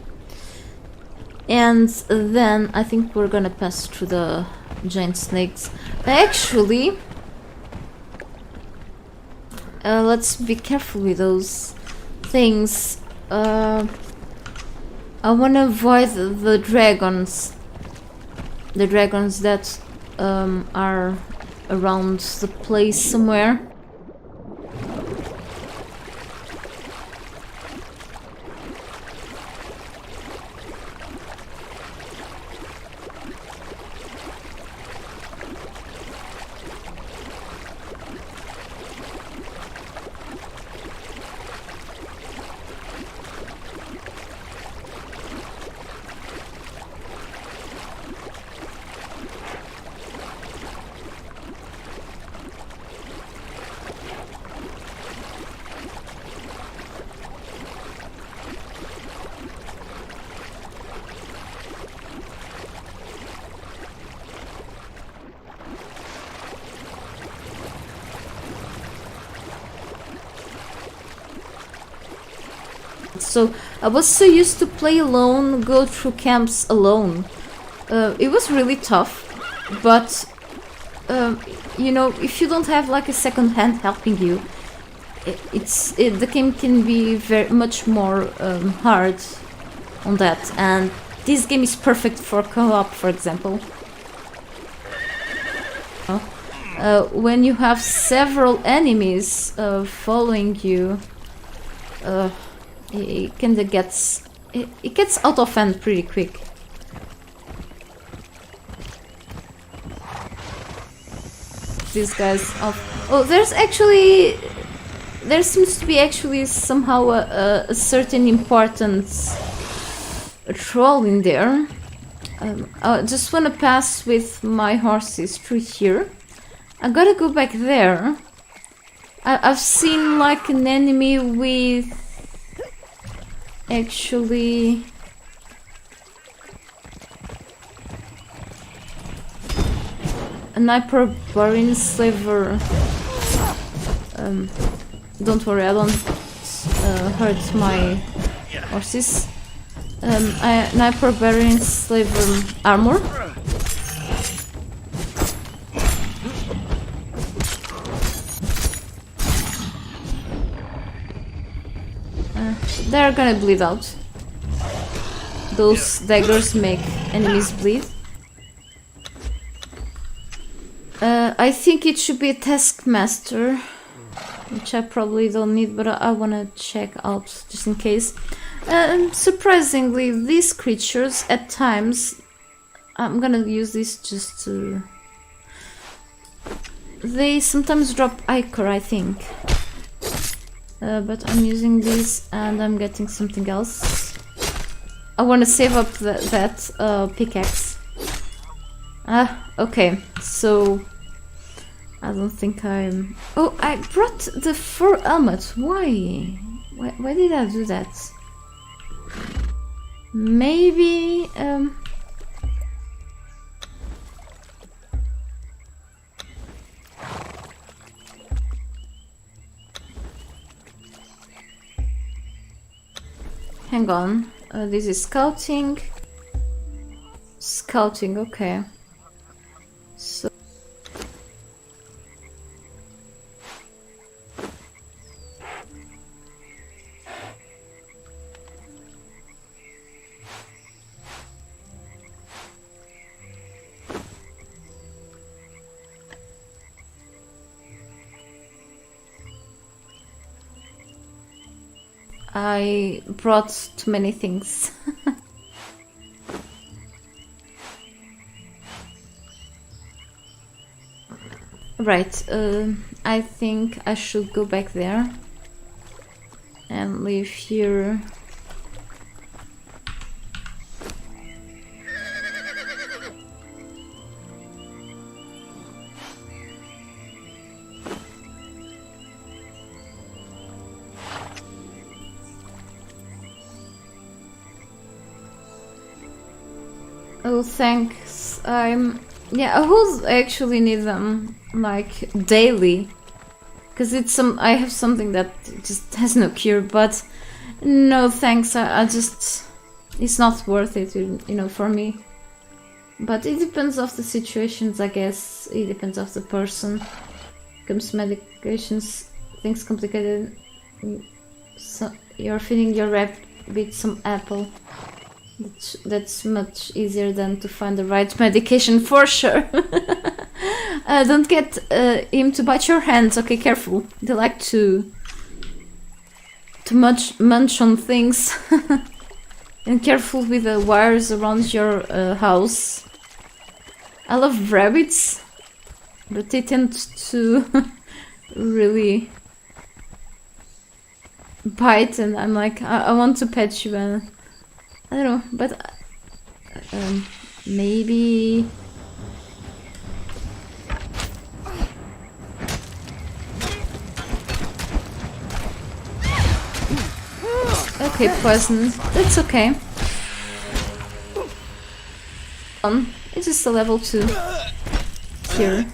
And then I think we're gonna pass through the giant snakes. Actually, let's be careful with those things. I want to avoid the dragons. The dragons that are around the place somewhere. So I was so used to play alone, go through camps alone. It was really tough, but you know, if you don't have like a second hand helping you, the game can be very much more hard on that. And this game is perfect for co-op, for example. When you have several enemies following you, it kinda gets it gets out of hand pretty quick. These guys oh, there seems to be actually somehow a certain importance a troll in there. I just want to pass with my horses through here. I gotta go back there. I've seen like an enemy with actually an hyperbarian slaver. Don't worry, I don't hurt my horses. An hyperbarian slaver armor. They're gonna bleed out. Those daggers make enemies bleed. I think it should be a taskmaster, which I probably don't need, but I wanna check out just in case. Surprisingly, these creatures at times, I'm gonna use this just to... They sometimes drop ichor, I think. But I'm using this and I'm getting something else. I want to save up that pickaxe. Okay, so I don't think I'm... Oh, I brought the fur helmet. Why? Why did I do that? Maybe... Hang on, this is scouting. Scouting, okay. So I brought too many things. Right, I think I should go back there and leave here. Oh, thanks. Yeah, I will actually need them like daily, because it's I have something that just has no cure. But no, thanks. I just it's not worth it, you know, for me. But it depends of the situations, I guess. It depends of the person. Comes medications, things complicated. So you're feeding your rabbit some apple. That's much easier than to find the right medication, for sure. Don't get him to bite your hands, okay? Careful. They like to munch on things. And careful with the wires around your house. I love rabbits, but they tend to really bite, and I'm like, I want to pet you, and I don't know, but maybe... Okay, poison. That's okay. It's just a level 2 here.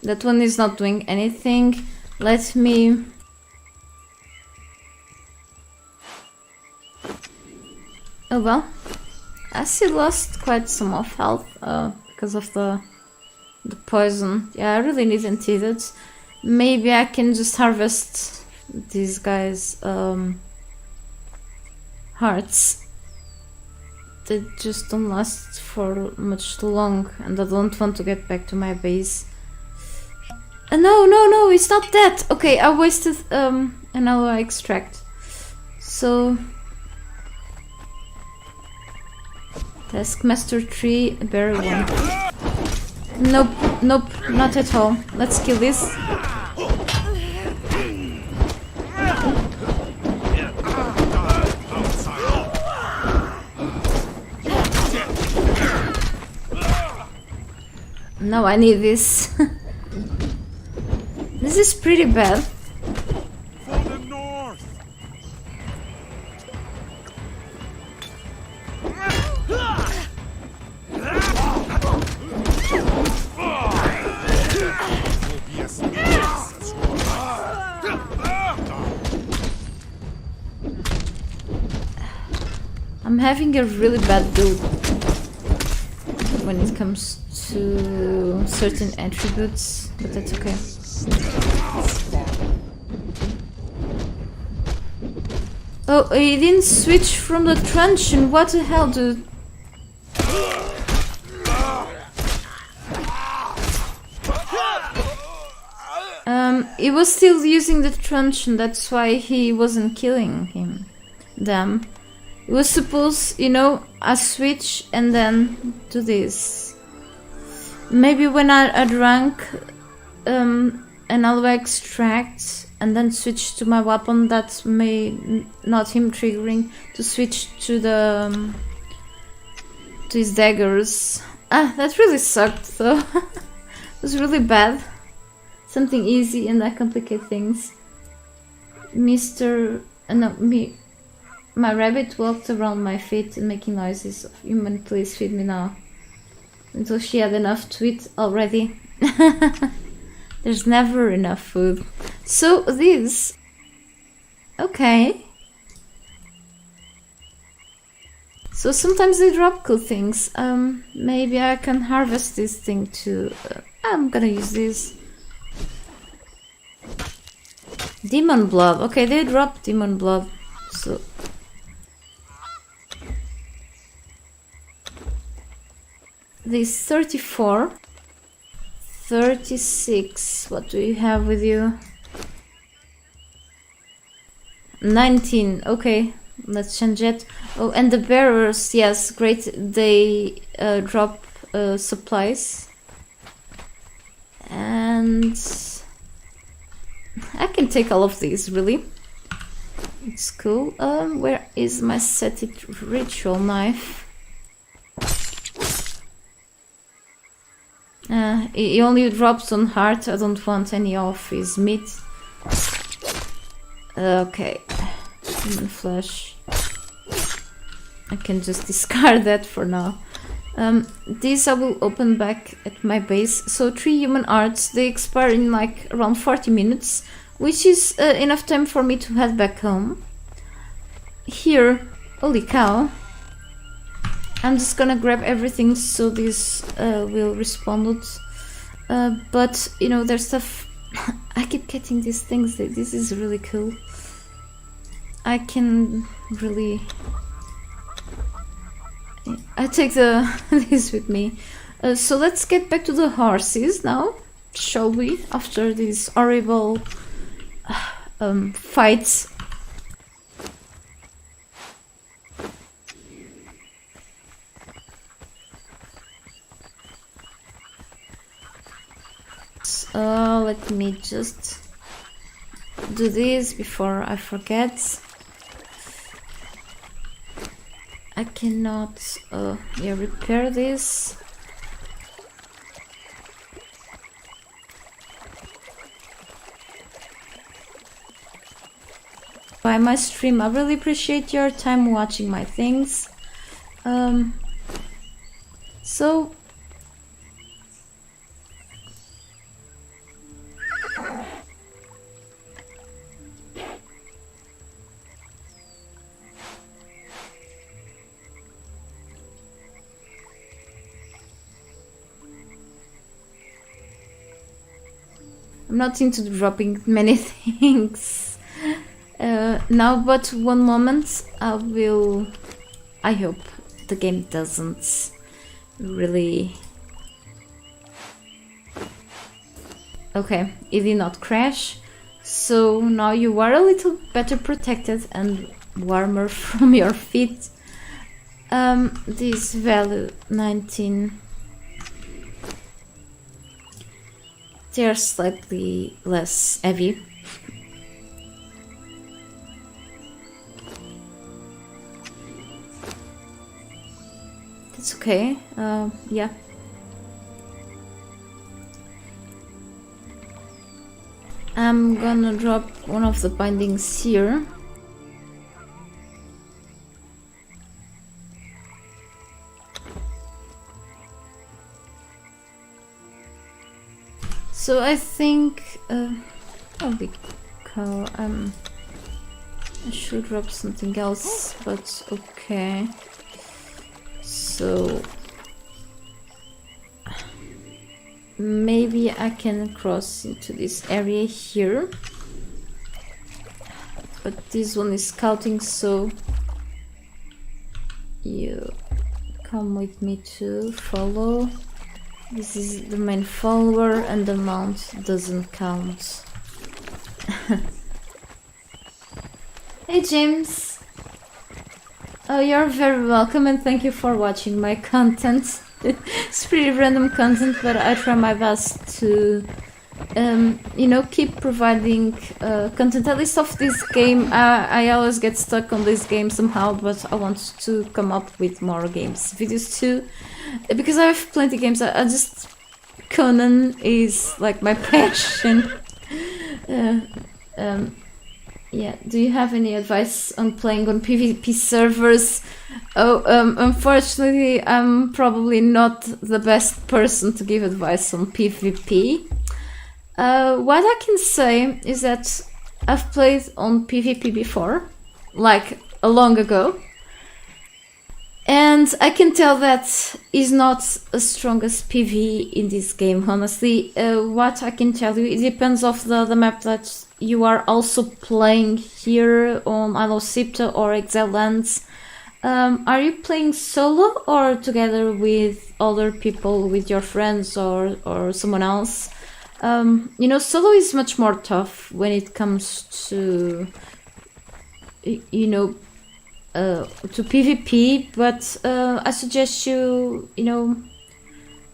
That one is not doing anything. Let me... Oh well. I still lost quite some of health because of the poison. Yeah, I really need antidotes. Maybe I can just harvest these guys' hearts. They just don't last for much too long, and I don't want to get back to my base. No, it's not that! Okay, I wasted another extract. So... Taskmaster 3, berry 1. Nope, nope, not at all. Let's kill this. No, I need this. This is pretty bad. For the north. I'm having a really bad build when it comes to certain attributes, but that's okay. Oh, he didn't switch from the truncheon. What the hell, dude? He was still using the truncheon, that's why he wasn't killing them. It was supposed, you know, I switch and then do this. Maybe when I drank an aloe extract and then switch to my weapon, that may not him triggering to switch to the to his daggers. Ah, that really sucked though. It was really bad. Something easy and I complicate things. My rabbit walked around my feet and making noises. Human, please feed me now. Until she had enough to eat already. There's never enough food. So this... Okay. So sometimes they drop cool things. Maybe I can harvest this thing too. I'm gonna use this. Demon blood. Okay, they drop demon blood. So... This 34. 36. What do you have with you? 19. Okay, let's change it. Oh, and the bearers. Yes, great. They drop supplies. And... I can take all of these, really. It's cool. Where is my Sethit ritual knife? He only drops on heart. I don't want any of his meat. Okay. Human flesh. I can just discard that for now. These I will open back at my base. So 3 human arts. They expire in like around 40 minutes. Which is enough time for me to head back home. Here. Holy cow. I'm just gonna grab everything so this will respond. But you know, there's stuff. I keep getting these things. This is really cool. I can really. I take this with me. So let's get back to the horses now, shall we? After these horrible fights. Let me just do this before I forget. I cannot repair this. By my stream, I really appreciate your time watching my things. So I'm not into dropping many things now, but one moment I hope the game doesn't really... Okay, it did not crash, so now you are a little better protected and warmer from your feet. This value 19. they are slightly less heavy. That's okay. Yeah. I'm gonna drop one of the bindings here. So I think I should drop something else, but okay. So maybe I can cross into this area here, but this one is scouting, so you come with me to follow. This is the main follower and the mount doesn't count. Hey James! Oh, you're very welcome and thank you for watching my content. It's pretty random content, but I try my best to you know, keep providing content, at least of this game. I always get stuck on this game somehow, but I want to come up with more games videos too, because I have plenty of games. I just, Conan is like my passion. Yeah, do you have any advice on playing on PvP servers? Oh, unfortunately, I'm probably not the best person to give advice on PvP. What I can say is that I've played on PvP before, like a long ago, and I can tell that is not as strong as PvE in this game, honestly. What I can tell you, it depends of the map that you are also playing here on Isle of Sipta or Exile Lands. Are you playing solo or together with other people, with your friends or someone else? You know, solo is much more tough when it comes to, you know, to PvP, but I suggest you, you know,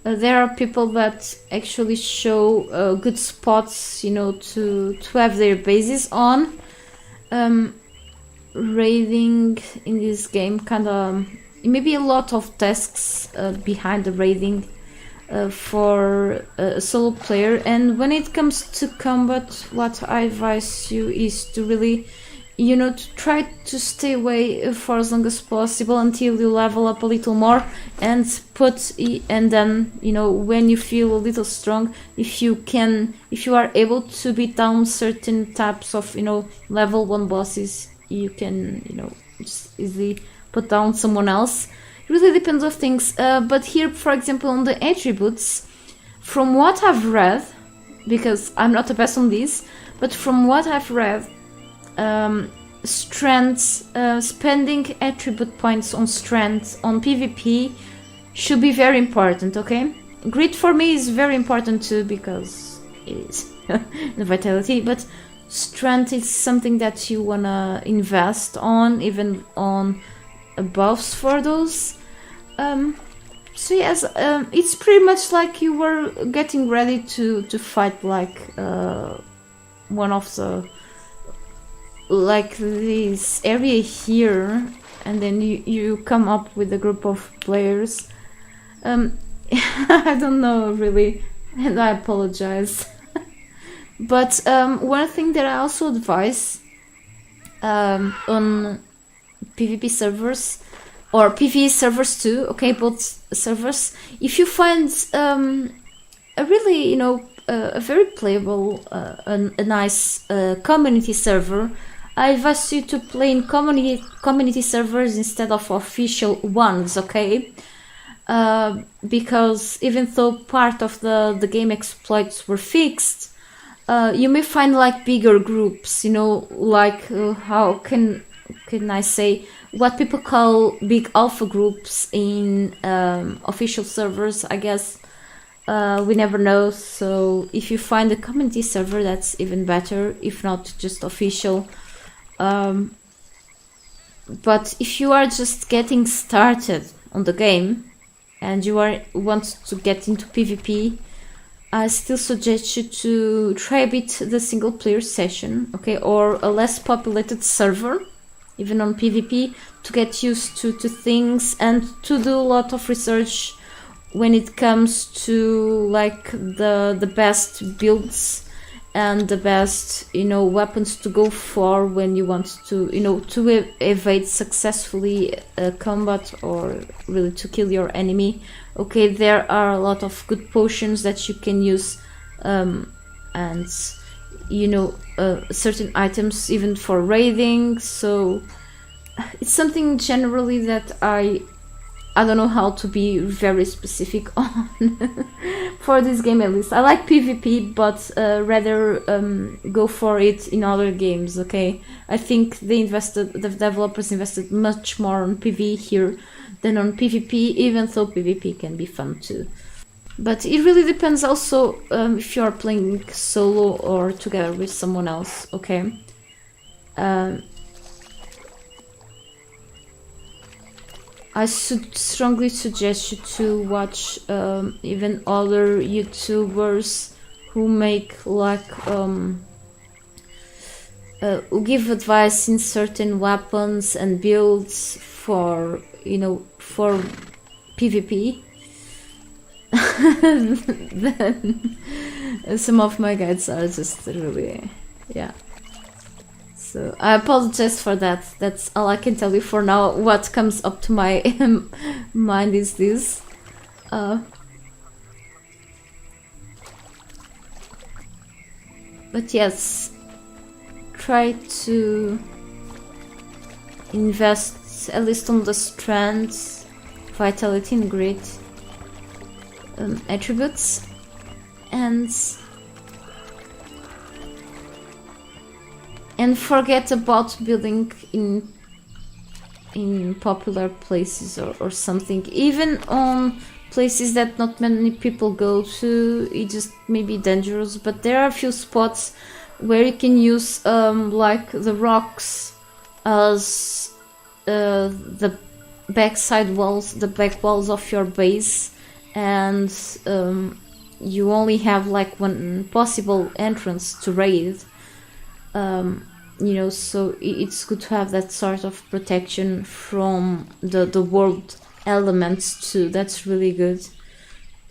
there are people that actually show good spots, you know, to have their bases on. Raiding in this game kinda, maybe a lot of tasks behind the raiding for a solo player, and when it comes to combat, what I advise you is to really, you know, to try to stay away for as long as possible until you level up a little more, and then, you know, when you feel a little strong, if you are able to beat down certain types of, you know, level 1 bosses, you can, you know, just easily put down someone else. It really depends on things, but here, for example, on the attributes, from what I've read, because I'm not the best on this, but from what I've read, strengths, spending attribute points on strength on PvP should be very important, okay? Grit for me is very important too, because it is the vitality, but strength is something that you wanna invest on, even on buffs for those. So yes, it's pretty much like you were getting ready to fight like one of the, like this area here, and then you come up with a group of players. I don't know really, and I apologize. But one thing that I also advise on PvP servers or PvE servers too, okay, both servers, if you find a really, you know, a very playable, a nice community server, I advise you to play in community servers instead of official ones, okay? Because even though part of the game exploits were fixed, you may find like bigger groups, you know, like how can I say, what people call big alpha groups in official servers, I guess. We never know, so if you find a community server, that's even better, if not just official. But if you are just getting started on the game and you want to get into PvP, I still suggest you to try a bit the single player session, okay, or a less populated server, even on PvP, to get used to things and to do a lot of research when it comes to like the best builds and the best, you know, weapons to go for when you want to, you know, to evade successfully combat or really to kill your enemy. Okay, there are a lot of good potions that you can use, and you know, certain items even for raiding. So it's something generally that I don't know how to be very specific on for this game. At least I like PvP, but rather go for it in other games. Okay, I think the developers invested much more on PvE here than on PvP, even though PvP can be fun too. But it really depends also if you are playing solo or together with someone else. Okay. I strongly suggest you to watch even other YouTubers who make like who give advice in certain weapons and builds for, you know, for PvP. Then some of my guides are just really, yeah. So I apologize for that. That's all I can tell you for now. What comes up to my mind is this. But yes, try to invest at least on the strength, vitality, and grit attributes, and forget about building in popular places or something. Even on places that not many people go to, it just may be dangerous, but there are a few spots where you can use like the rocks as the backside walls, the back walls of your base, and you only have like one possible entrance to raid. You know, so it's good to have that sort of protection from the world elements too. That's really good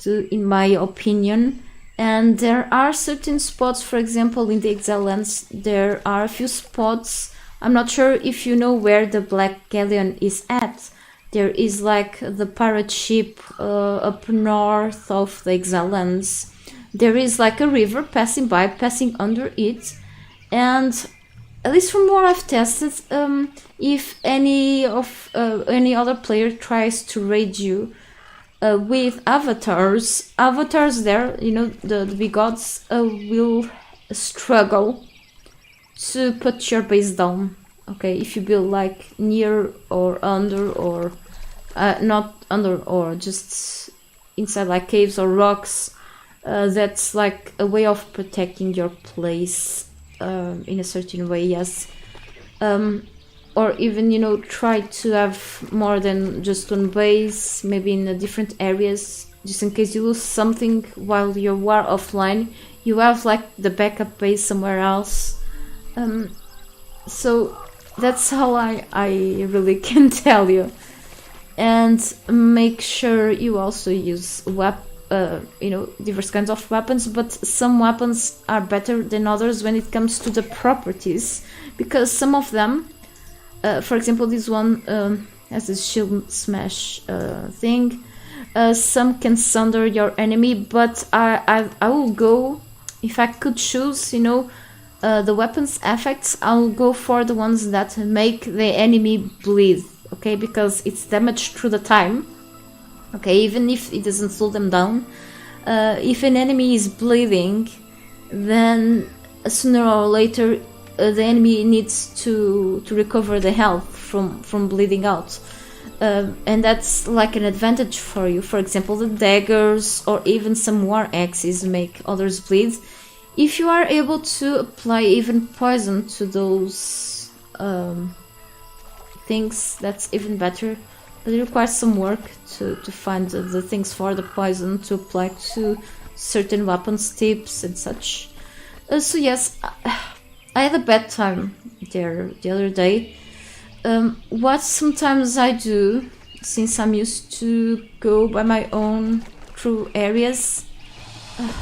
too, in my opinion. And there are certain spots, for example, in the Exile lands, there are a few spots. I'm not sure if you know where the Black Galleon is at. There is like the pirate ship up north of the Exile lands. There is like a river passing by, passing under it. And at least from what I've tested, if any other player tries to raid you with avatars there, you know, the big gods will struggle to put your base down. Okay, if you build like near or under, or not under, or just inside like caves or rocks, that's like a way of protecting your place. In a certain way, yes. Or even, you know, try to have more than just one base, maybe in different areas, just in case you lose something while you are offline, you have like the backup base somewhere else. So that's how I really can tell you. And make sure you also use you know, diverse kinds of weapons, but some weapons are better than others when it comes to the properties, because some of them, for example, this one has this shield smash thing. Some can sunder your enemy, but I will go, if I could choose, you know, the weapons effects, I'll go for the ones that make the enemy bleed, okay, because it's damage through the time. Okay, even if it doesn't slow them down, if an enemy is bleeding, then sooner or later the enemy needs to recover the health from bleeding out, and that's like an advantage for you. For example, the daggers or even some war axes make others bleed. If you are able to apply even poison to those things, that's even better. But it requires some work to find the things for the poison to apply to certain weapons tips and such. So yes, I had a bad time there the other day. What sometimes I do, since I'm used to go by my own through areas,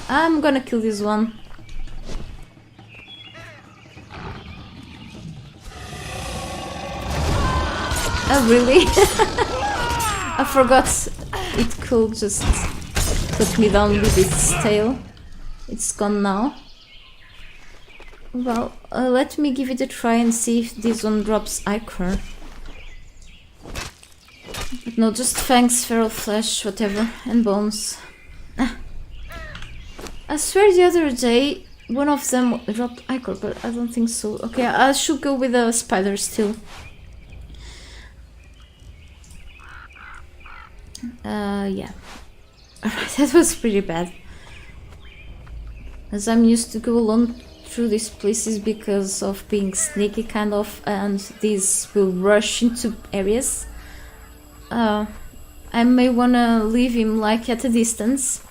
I'm gonna kill this one. Oh really? I forgot it could just put me down with its tail. It's gone now. Well, let me give it a try and see if this one drops ichor. But no, just fangs, feral flesh, whatever, and bones. I swear the other day one of them dropped ichor, but I don't think so. Okay, I should go with a spider still. Yeah. Alright, that was pretty bad. As I'm used to go alone through these places because of being sneaky kind of, and these will rush into areas. I may wanna leave him like at a distance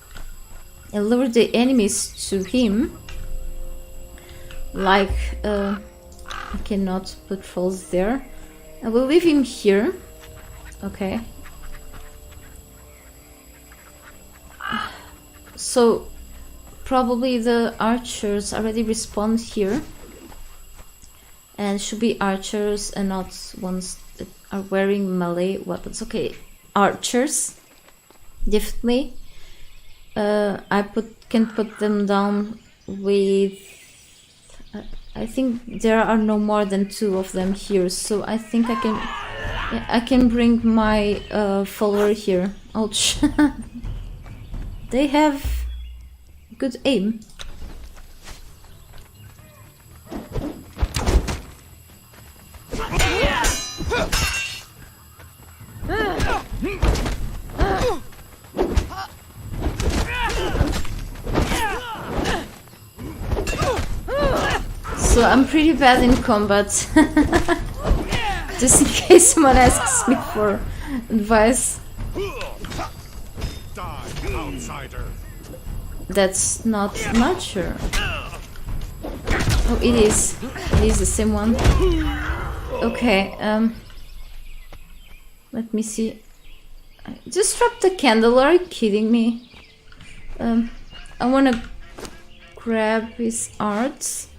and lure the enemies to him. Like, I cannot put trolls there. I will leave him here. Okay. So probably the archers already respawned here, and should be archers and not ones that are wearing melee weapons. Okay, archers, definitely. I can put them down with. I think there are no more than 2 of them here, so I think I can. Yeah, I can bring my follower here. Ouch. They have good aim. So I'm pretty bad in combat. Just in case someone asks me for advice. Outsider. That's not mature. Oh, it is. It is the same one. Okay, let me see. I just dropped the candle, are you kidding me? I wanna grab his arts.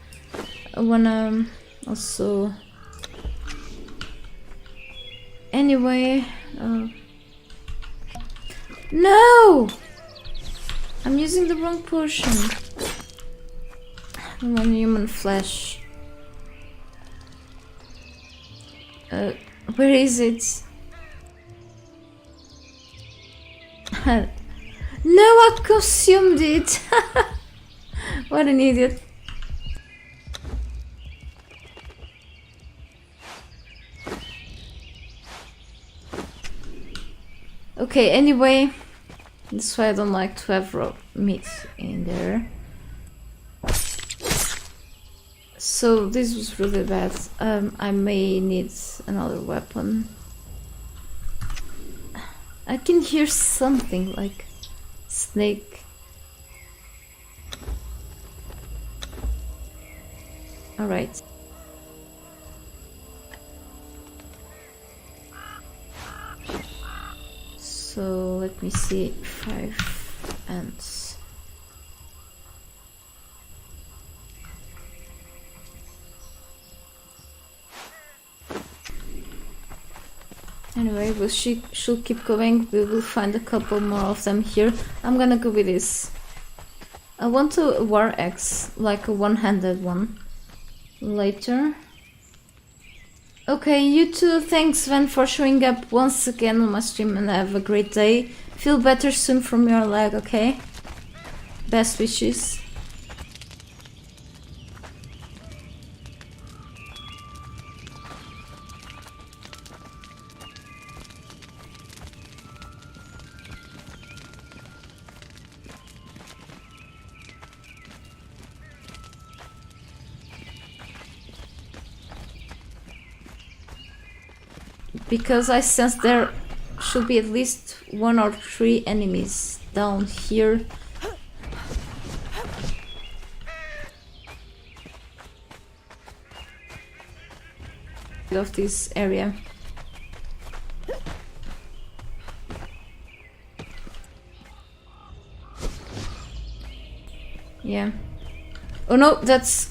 I wanna also... Anyway, no! I'm using the wrong potion. I want human flesh. Where is it? No, I consumed it! What an idiot. Okay, anyway, that's why I don't like to have raw meat in there. So this was really bad. I may need another weapon. I can hear something like snake. All right. So let me see, 5 ants. Anyway, we should keep going. We will find a couple more of them here. I'm gonna go with this. I want a war axe, like a one-handed one. Later. Okay, you too. Thanks, Van, for showing up once again on my stream, and have a great day. Feel better soon from your leg, okay? Best wishes. Because I sense there should be at least 1 or 3 enemies down here. of this area. Yeah. Oh no, that's...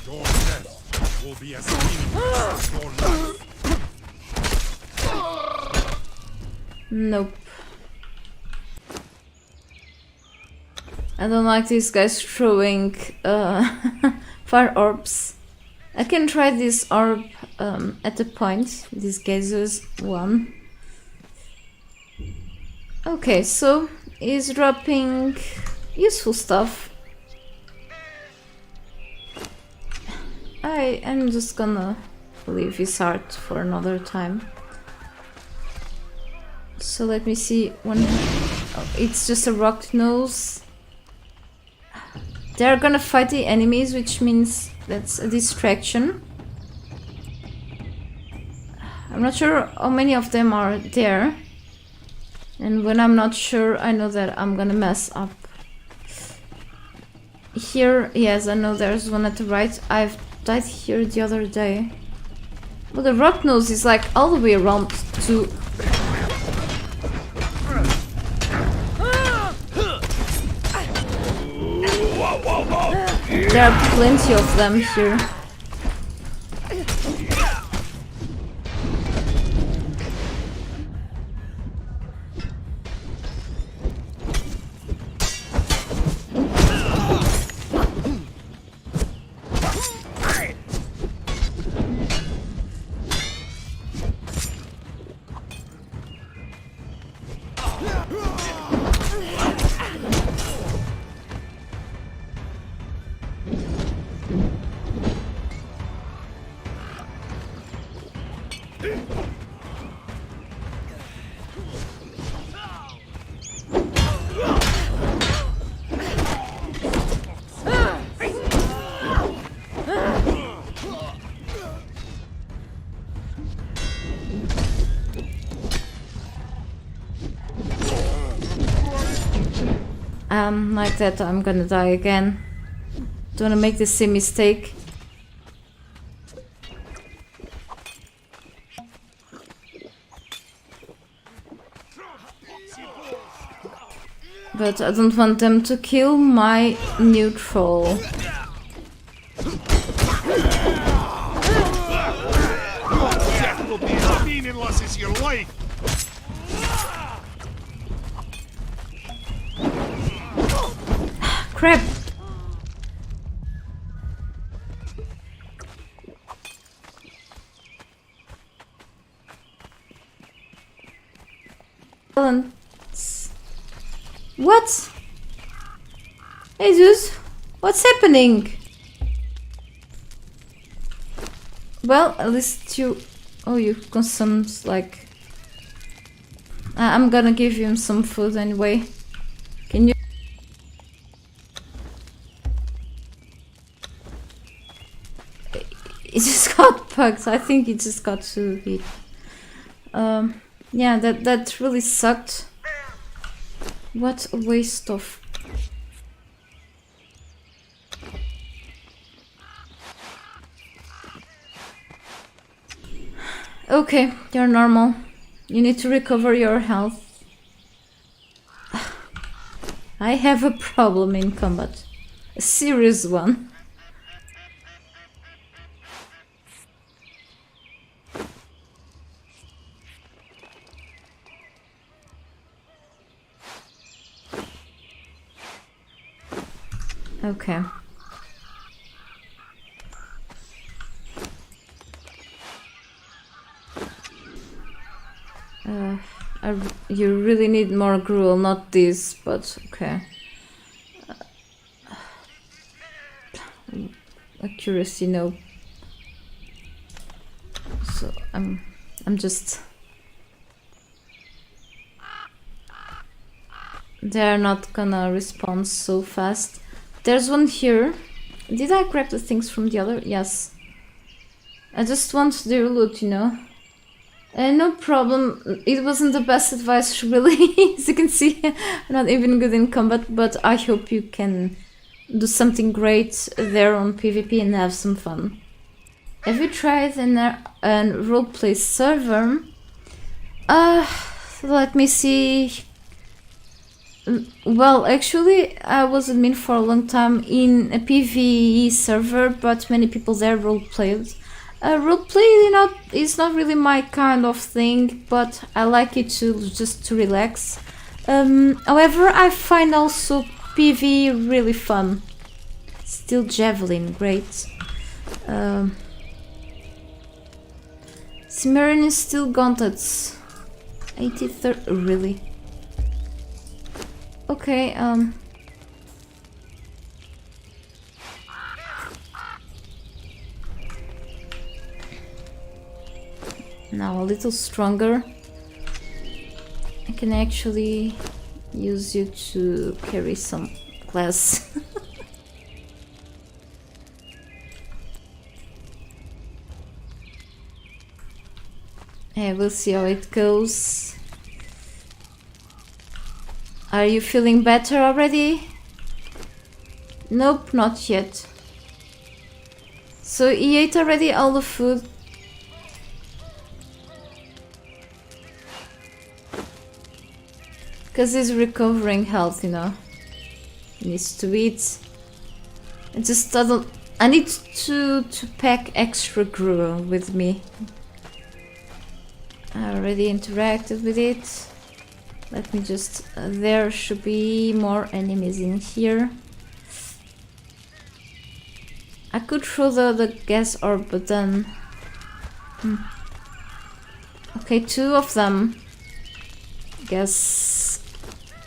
Your death will be as meaningless as your life. Nope. I don't like these guys throwing fire orbs. I can try this orb at a point. This gaseous one. Okay, so he's dropping useful stuff. I'm just gonna leave his heart for another time. So let me see when... Oh, it's just a rock nose. They're gonna fight the enemies, which means that's a distraction. I'm not sure how many of them are there. And when I'm not sure, I know that I'm gonna mess up. Here, yes, I know there's one at the right. I've died here the other day. But the rock nose is like all the way around to... There are plenty of them here. Like that, I'm gonna die again. Don't wanna make the same mistake. But I don't want them to kill my neutral. Death will be as meaningless as your life. Crap! What? Hey dude, what's happening? Well, at least you... Oh, you consumed like... I'm gonna give him some food anyway. Can you... It just got bugged. I think it just got too hit. Yeah, that really sucked. What a waste of... Okay, you're normal. You need to recover your health. I have a problem in combat. A serious one. Okay. You really need more gruel, not this, but okay. Accuracy, no. So I'm just... They're not gonna respond so fast. There's one here. Did I grab the things from the other? Yes. I just want their loot, you know. No problem. It wasn't the best advice, really. As you can see, I'm not even good in combat, but I hope you can do something great there on PvP and have some fun. Have you tried a roleplay server? Let me see. Well, actually, I was admin for a long time in a PvE server, but many people there roleplayed. Roleplay, is not really my kind of thing, but I like it just to relax. However, I find also PvE really fun. Still javelin, great. Cimmerian is still gauntlets. 83, really? Okay, now a little stronger. I can actually use you to carry some glass. Yeah, we'll see how it goes. Are you feeling better already? Nope, not yet. So he ate already all the food. Because he's recovering health, He needs to eat. I just doesn't... I need to pack extra gruel with me. I already interacted with it. Let me just... there should be more enemies in here. I could throw the gas orb, but then... Okay, 2 of them. Guess...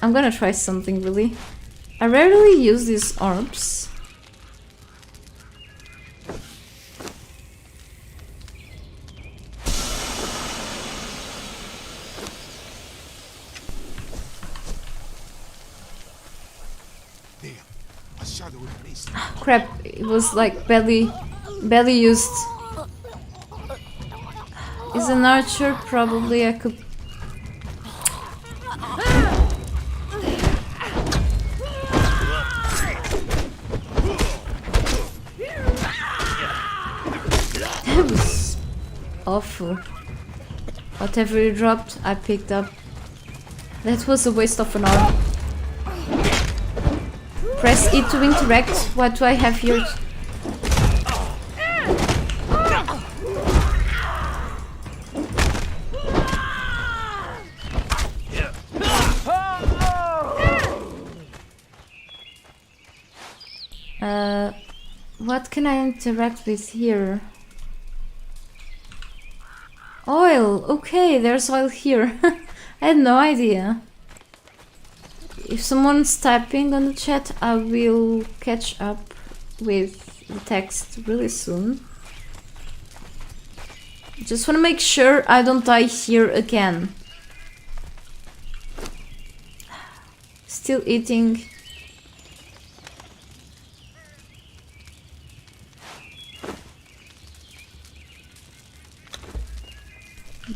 I'm gonna try something, really. I rarely use these orbs. Crap, it was like barely used. Is an archer? Probably I could... That was awful. Whatever you dropped, I picked up. That was a waste of an orb. Press E to interact. What do I have here? What can I interact with here? Oil! Okay, there's oil here. I had no idea. If someone's typing on the chat, I will catch up with the text really soon. Just want to make sure I don't die here again. Still eating.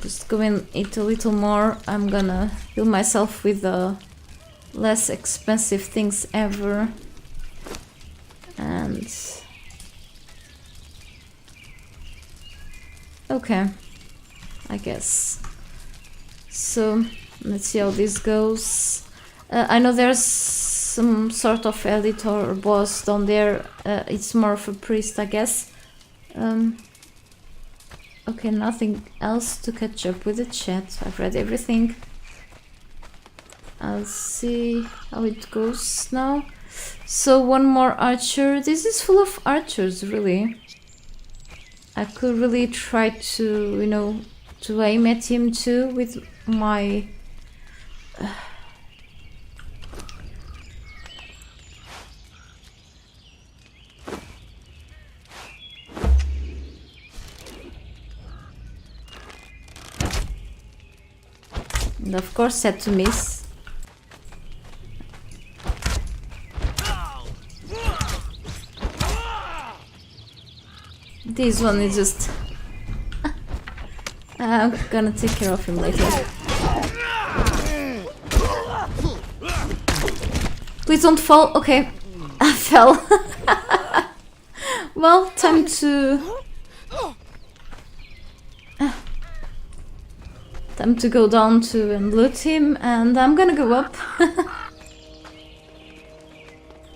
Just go and eat a little more. I'm gonna heal myself with the less expensive things ever. And okay, I guess. So let's see how this goes. I know there's some sort of editor or boss down there. It's more of a priest, I guess. Okay, nothing else to catch up with the chat. I've read everything. I'll see how it goes now. So one more archer. This is full of archers, really. I could really try to, to aim at him too with my... And of course had to miss. This one is just... I'm gonna take care of him later. Please don't fall. Okay, I fell. Well, time to go down to and loot him, and I'm gonna go up.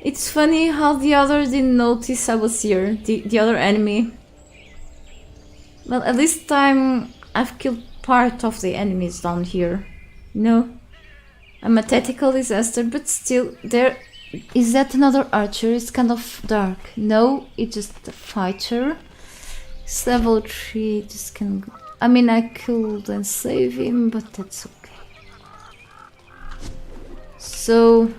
It's funny how the other didn't notice I was here, the other enemy. Well, at least I've killed part of the enemies down here. No, I'm a tactical disaster, but still, there is that another archer. It's kind of dark. No, it's just a fighter. It's level 3. This can go. I mean, I could and save him, but that's okay. So,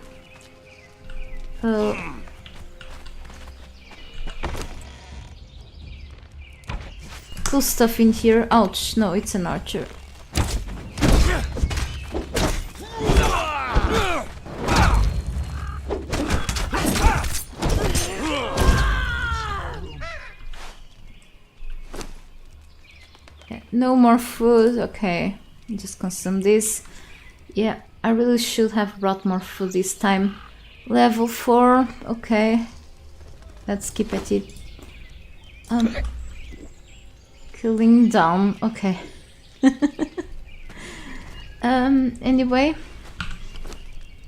cool stuff in here. Ouch! No, it's an archer. No more food, okay. Just consume this. Yeah, I really should have brought more food this time. Level 4, okay. Let's keep at it. Killing down, okay. Anyway.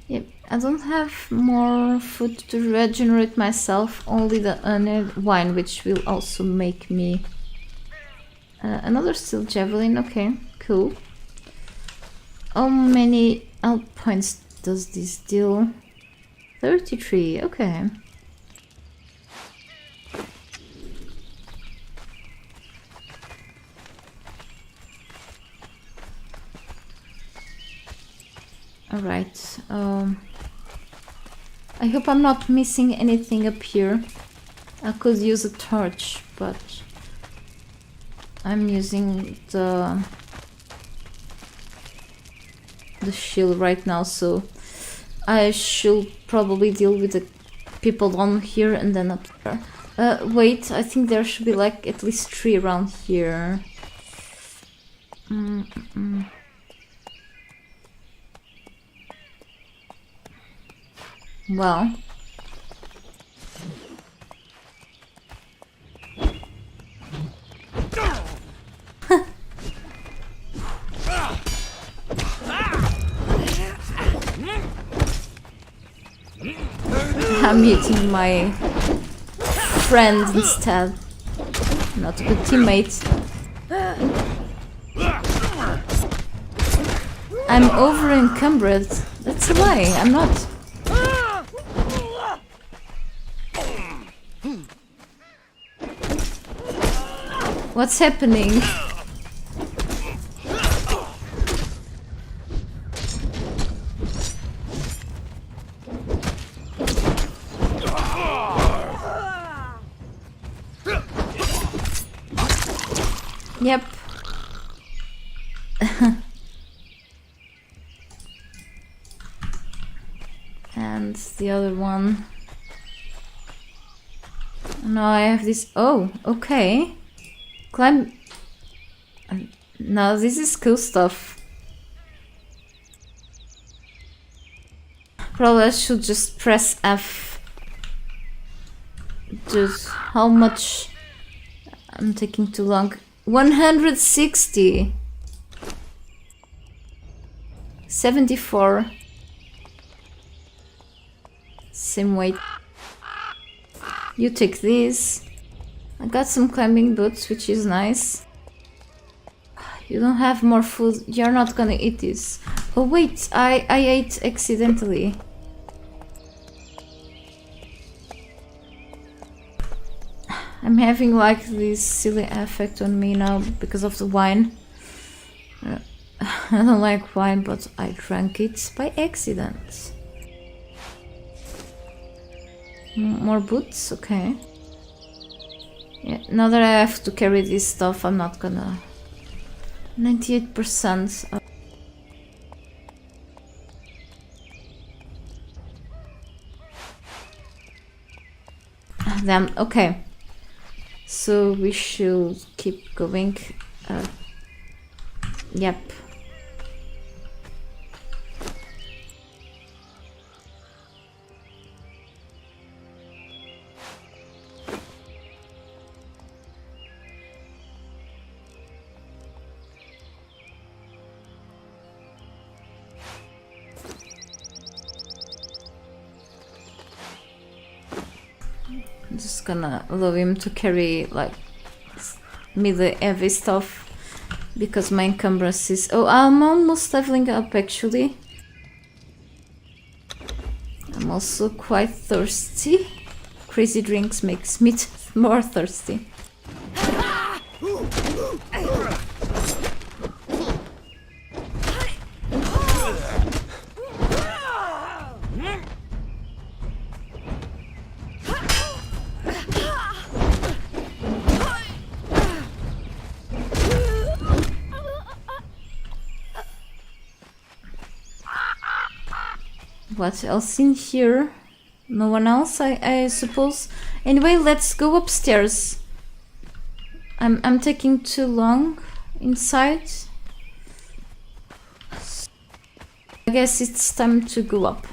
Yep, I don't have more food to regenerate myself, only the unnamed wine, which will also make me another steel javelin. Okay, cool. How many health points does this deal? 33, okay. Alright, I hope I'm not missing anything up here. I could use a torch, but I'm using the shield right now, so I should probably deal with the people down here and then up there. Wait, I think there should be like at least 3 around here. Well, I'm eating my friend instead. Not a good teammate. I'm over encumbered. That's a lie, I'm not. What's happening? Yep. And the other one. Now I have this. Oh, okay. Climb. Now this is cool stuff. Probably I should just press F. Just how much? I'm taking too long. 160. 74. Same weight. You take this. I got some climbing boots, which is nice. You don't have more food. You're not gonna eat this. Oh wait, I ate accidentally. I'm having like this silly effect on me now because of the wine. I don't like wine, but I drank it by accident. More boots, okay. Yeah, now that I have to carry this stuff, I'm not gonna... 98%. Damn, okay. So we should keep going. Yep. I'm just gonna allow him to carry like me the heavy stuff because my encumbrance is... Oh, I'm almost leveling up actually. I'm also quite thirsty. Crazy drinks makes me more thirsty. What else in here? No one else, I suppose. Anyway, let's go upstairs. I'm taking too long inside. I guess it's time to go up.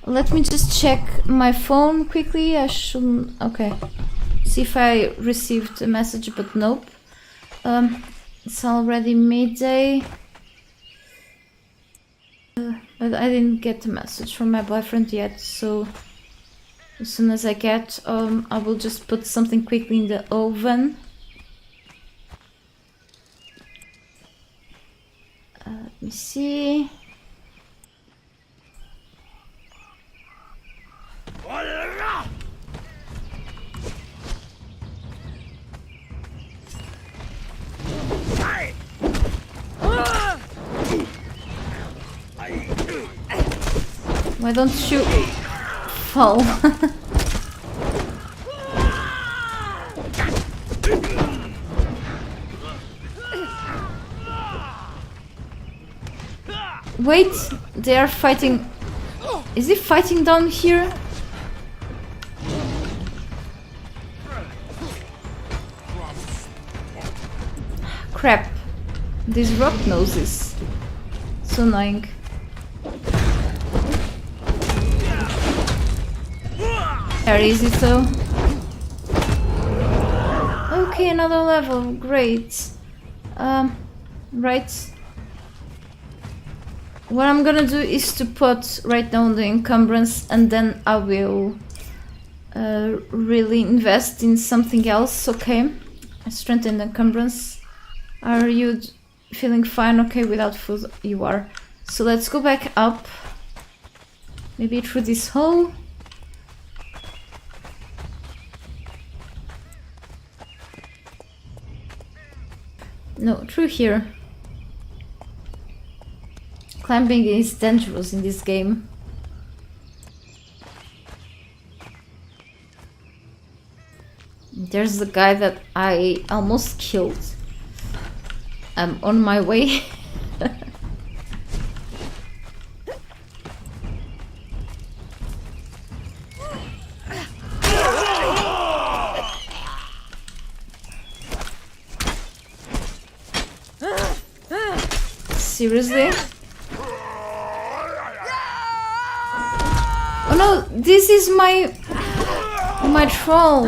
Let me just check my phone quickly. I shouldn't... Okay. See if I received a message, but nope. It's already midday. But I didn't get a message from my boyfriend yet, so as soon as I get, I will just put something quickly in the oven. Let me see. Why don't you fall? Wait, they are fighting. Is he fighting down here? Crap. This rock knows this. So annoying. Very easy though. Okay, another level. Great. Right. What I'm gonna do is to put right down the encumbrance, and then I will really invest in something else. Okay. Strengthen the encumbrance. Are you feeling fine? Okay, without food you are. So let's go back up. Maybe through this hole. No, through here. Climbing is dangerous in this game. There's the guy that I almost killed. I'm on my way. Seriously? Oh no, this is my troll.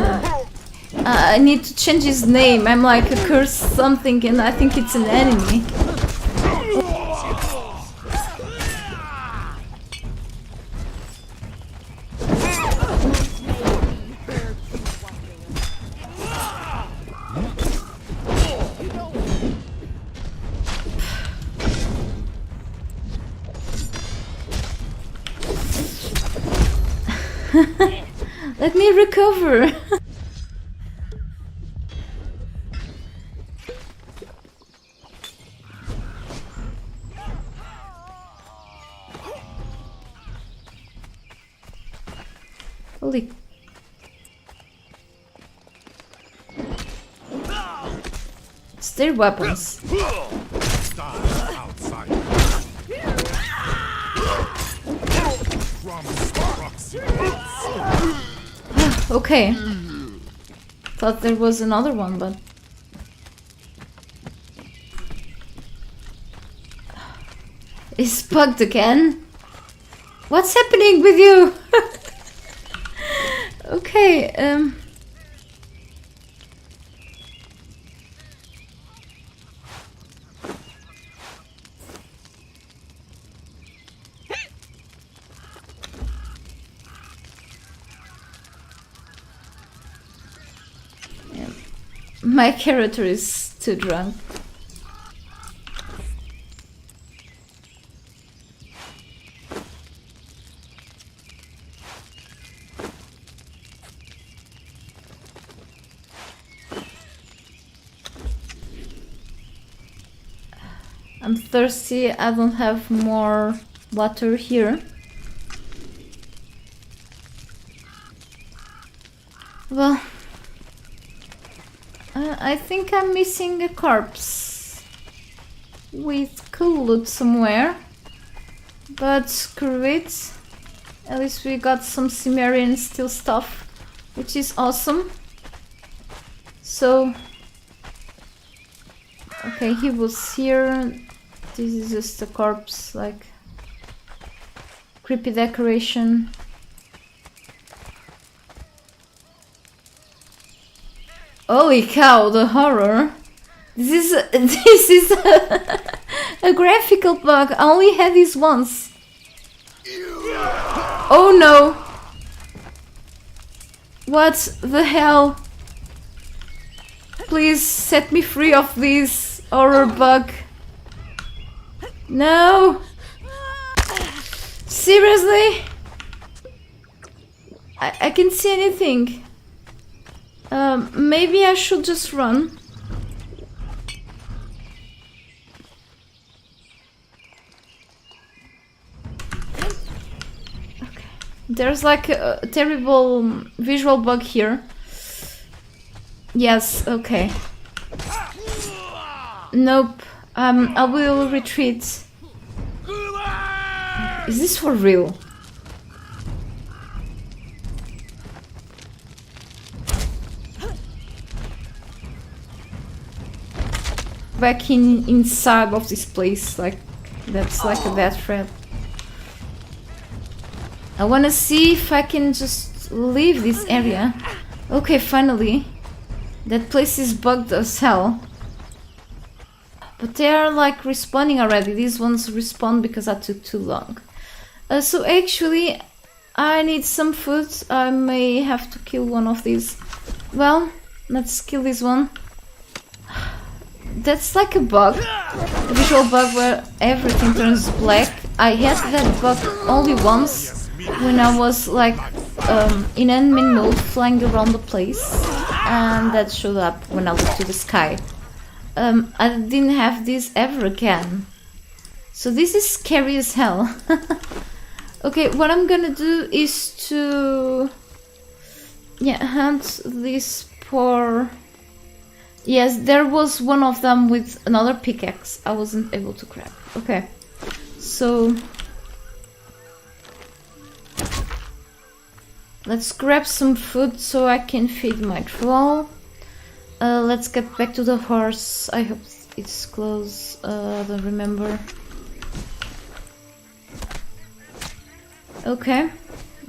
I need to change his name. I'm like a curse something and I think it's an enemy. Let me recover. Holy. It's their weapons. Okay. Thought there was another one, but It's bugged again. What's happening with you? Okay, yeah. My character is too drunk. I'm thirsty, I don't have more water here. Well, I think I'm missing a corpse with cool loot somewhere, but screw it. At least we got some Cimmerian steel stuff, which is awesome. So, okay, he was here. This is just a corpse, like creepy decoration. Holy cow, the horror! This is a graphical bug. I only had this once. Oh no! What the hell? Please set me free of this horror bug. No! Seriously? I can't see anything. Maybe I should just run. Okay. There's like a terrible visual bug here. Yes, okay. Nope. I will retreat. Is this for real? Back inside of this place, like that's like a death threat. I wanna see if I can just leave this area. Okay, finally. That place is bugged as hell. But they are like respawning already. These ones respawn because I took too long. So actually, I need some food. I may have to kill one of these. Well, let's kill this one. That's like a bug. A visual bug where everything turns black. I had that bug only once when I was like in admin mode flying around the place. And that showed up when I looked to the sky. I didn't have this ever again. So this is scary as hell. Okay, what I'm gonna do is to... yeah, hunt this poor... Yes, there was one of them with another pickaxe. I wasn't able to grab. Okay, so... let's grab some food so I can feed my troll. Let's get back to the horse. I hope it's close. I don't remember. Okay.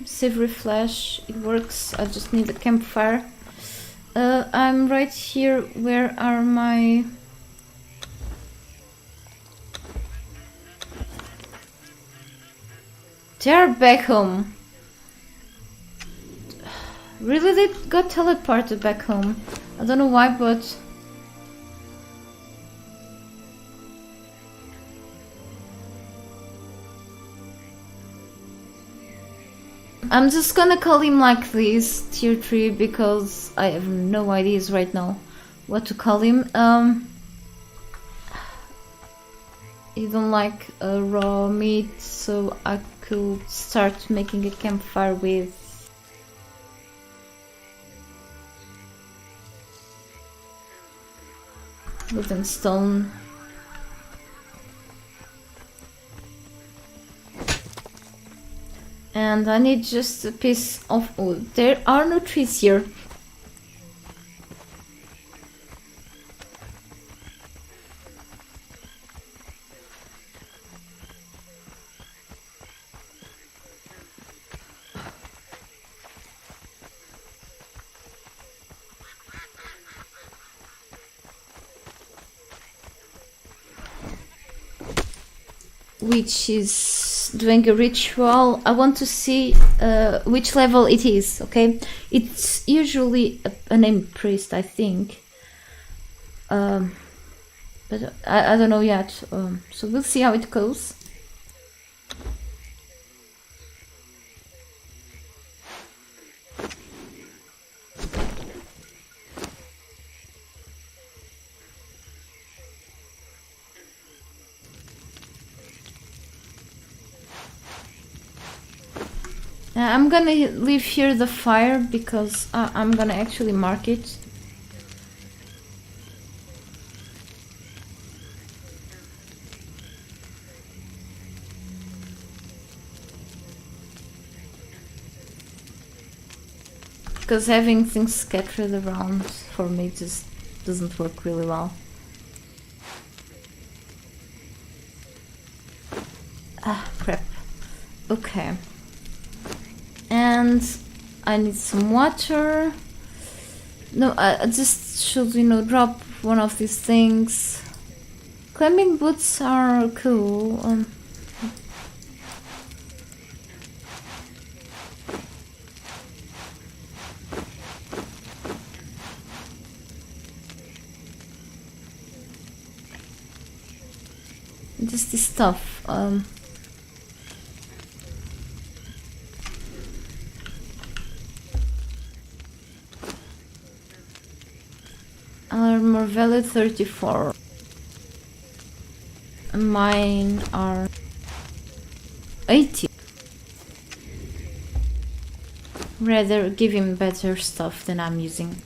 Savory flash. It works. I just need a campfire. I'm right here. Where are my... they're back home. Really, they got teleported back home. I don't know why, but... I'm just gonna call him like this, tier 3, because I have no ideas right now what to call him. He don't like raw meat, so I could start making a campfire with wood and stone. And I need just a piece of wood. There are no trees here. which is doing a ritual. I want to see which level it is, okay? It's usually a named priest, I think. But I don't know yet, so we'll see how it goes. I'm gonna leave here the fire because I'm gonna actually mark it. Because having things scattered around for me just doesn't work really well. Ah, crap. Okay. And I need some water. No, I just should, you know, drop one of these things. Climbing boots are cool. Just this stuff. Armor value 34. Mine are 80. Rather give him better stuff than I'm using.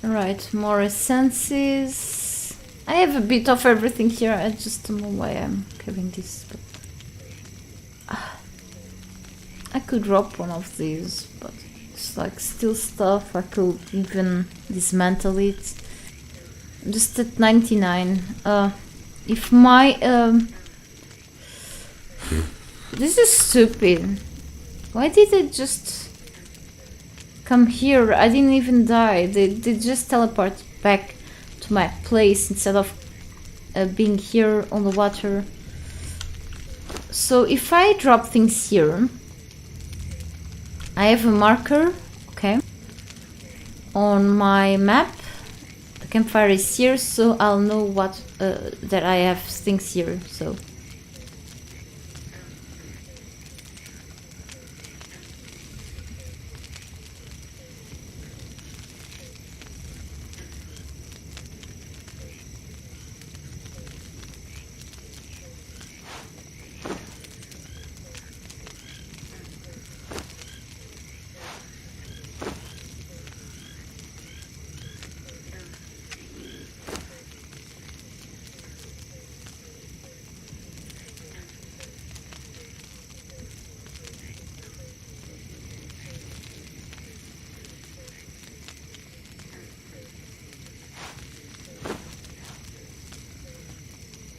Right, more essences. I have a bit of everything here. I just don't know why I'm having this. But I could drop one of these, but it's like still stuff. I could even dismantle it. Just at 99. If my this is stupid. Why did it just come here? I didn't even die. They just teleport back to my place instead of being here on the water. So if I drop things here, I have a marker, okay, on my map. The campfire is here, so I'll know what that I have things here. So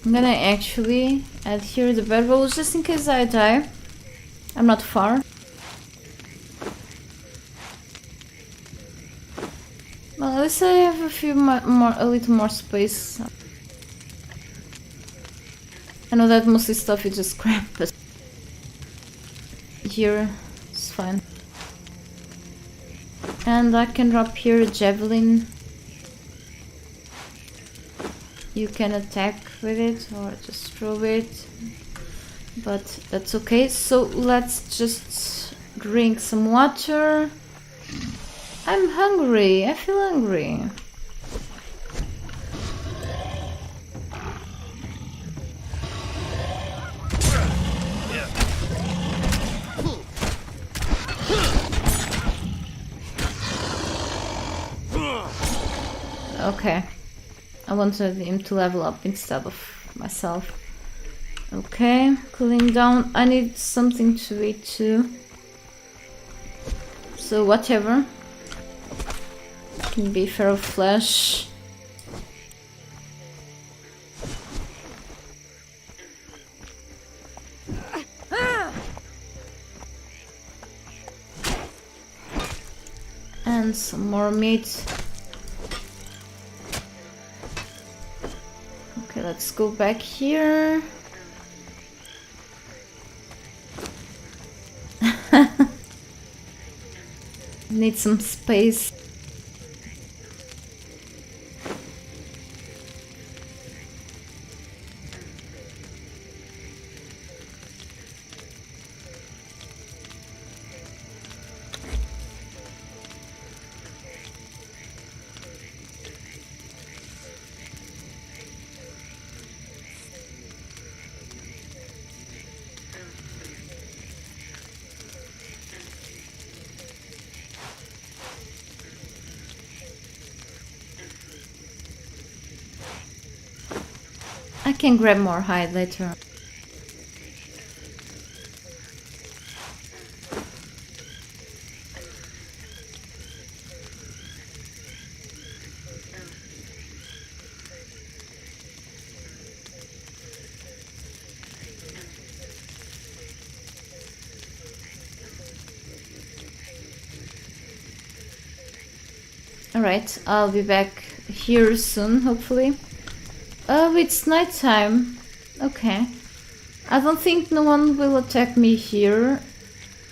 I'm gonna actually add here the bedrolls just in case I die. I'm not far. Well, at least I have a few a little more space. I know that mostly stuff is just crap, but here it's fine. And I can drop here a javelin. You can attack with it or just throw it, but that's okay. So let's just drink some water. I'm hungry. I feel hungry. Okay. I wanted him to level up instead of myself. Okay, cooling down. I need something to eat too. So whatever. Can be feral flesh. some more meat. Okay, let's go back here. Need some space. I can grab more hide later. Alright, I'll be back here soon, hopefully. Oh, it's nighttime. Okay. I don't think no one will attack me here.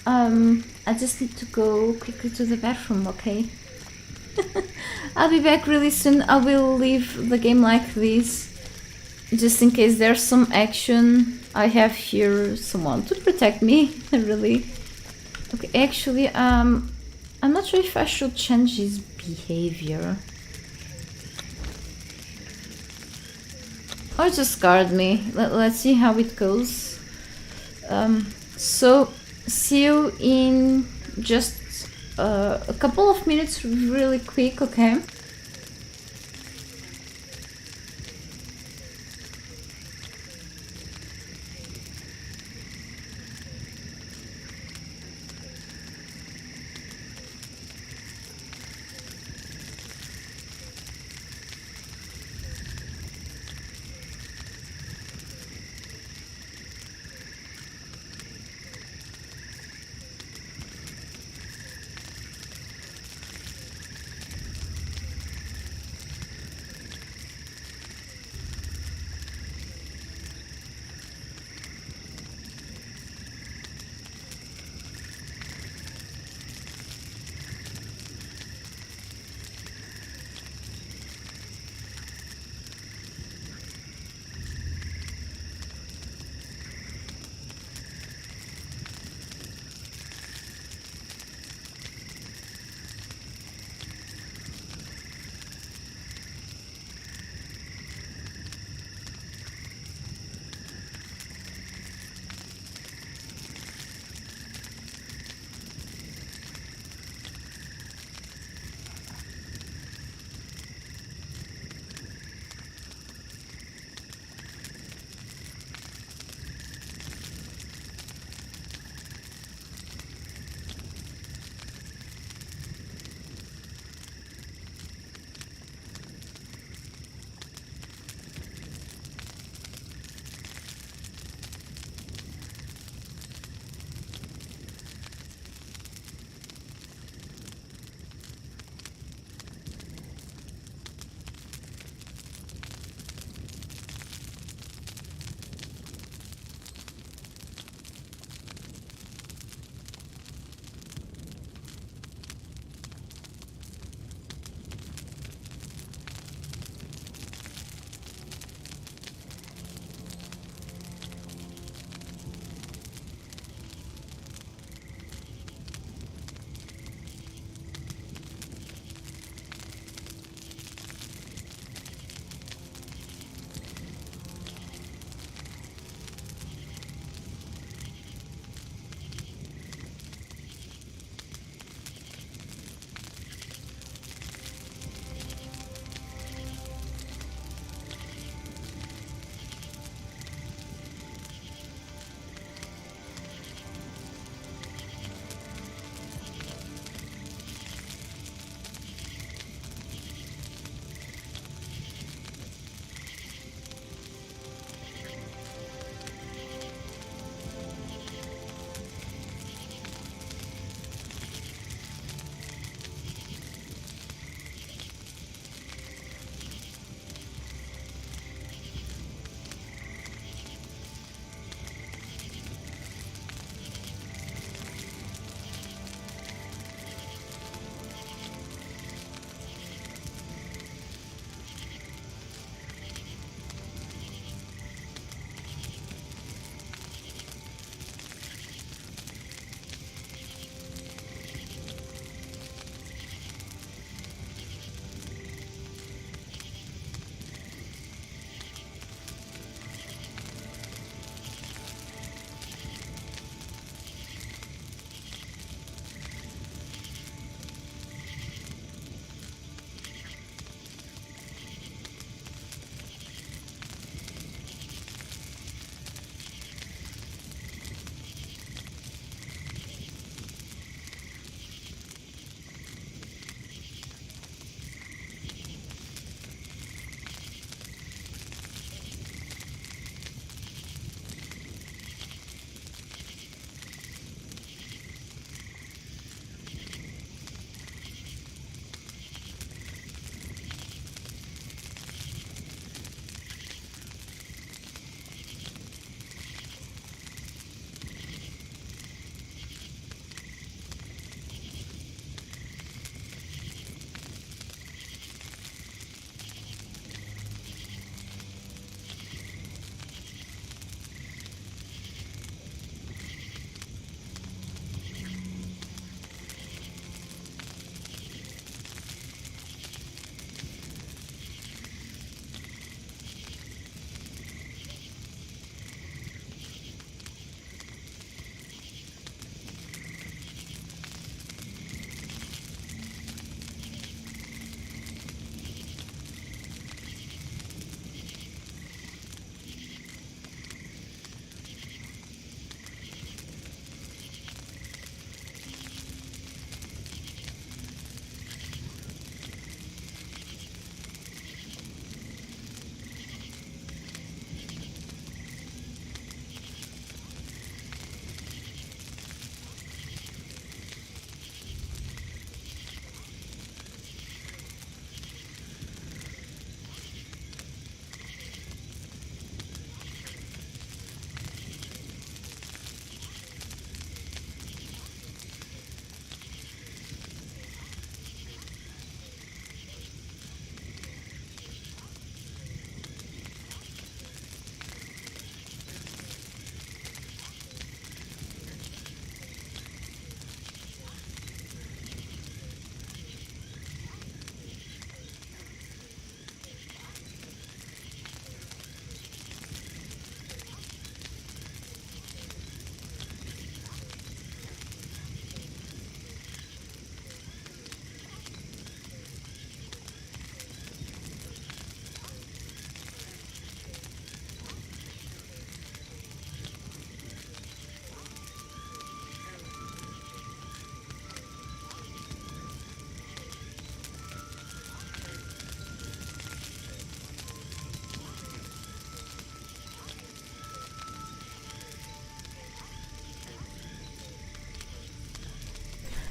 I just need to go quickly to the bathroom, okay? I'll be back really soon. I will leave the game like this, just in case there's some action. I have here someone to protect me, really. Okay, actually, I'm not sure if I should change his behavior. Or just guard me. Let's see how it goes. So, see you in just a couple of minutes, really quick, okay?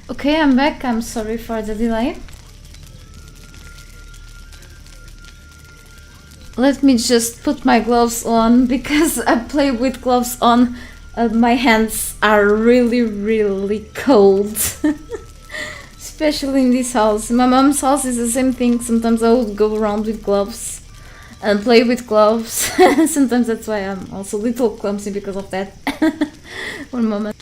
Okay, I'm back. I'm sorry for the delay. Let me just put my gloves on because I play with gloves on. My hands are really cold. Especially in this house. My mom's house is the same thing. Sometimes I would go around with gloves and play with gloves. Sometimes that's why I'm also a little clumsy because of that. One moment.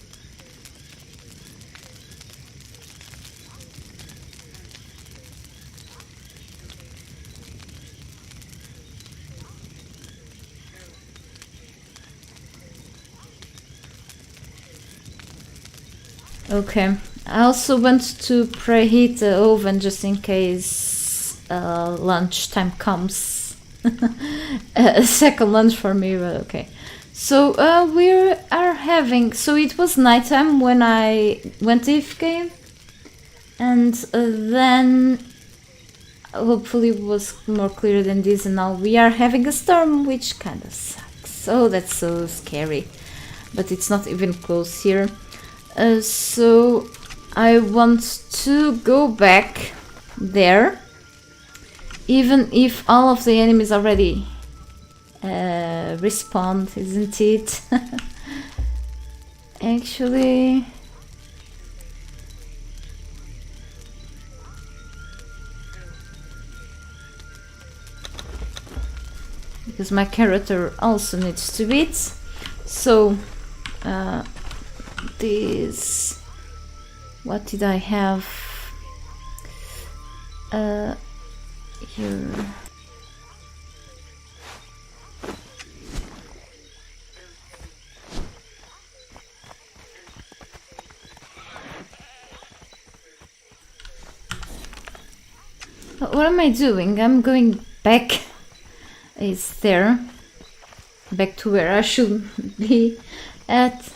Okay, I also want to preheat the oven just in case lunchtime comes. A second lunch for me, but okay. So we are having. So it was nighttime when I went AFK, and then hopefully it was more clear than this. And now we are having a storm, which kind of sucks. Oh, that's so scary, but it's not even close here. So I want to go back there, even if all of the enemies already respawned, isn't it? Actually, because my character also needs to beat. So this, what did I have here? What am I doing? I'm going back. It's there, back to where I should be at.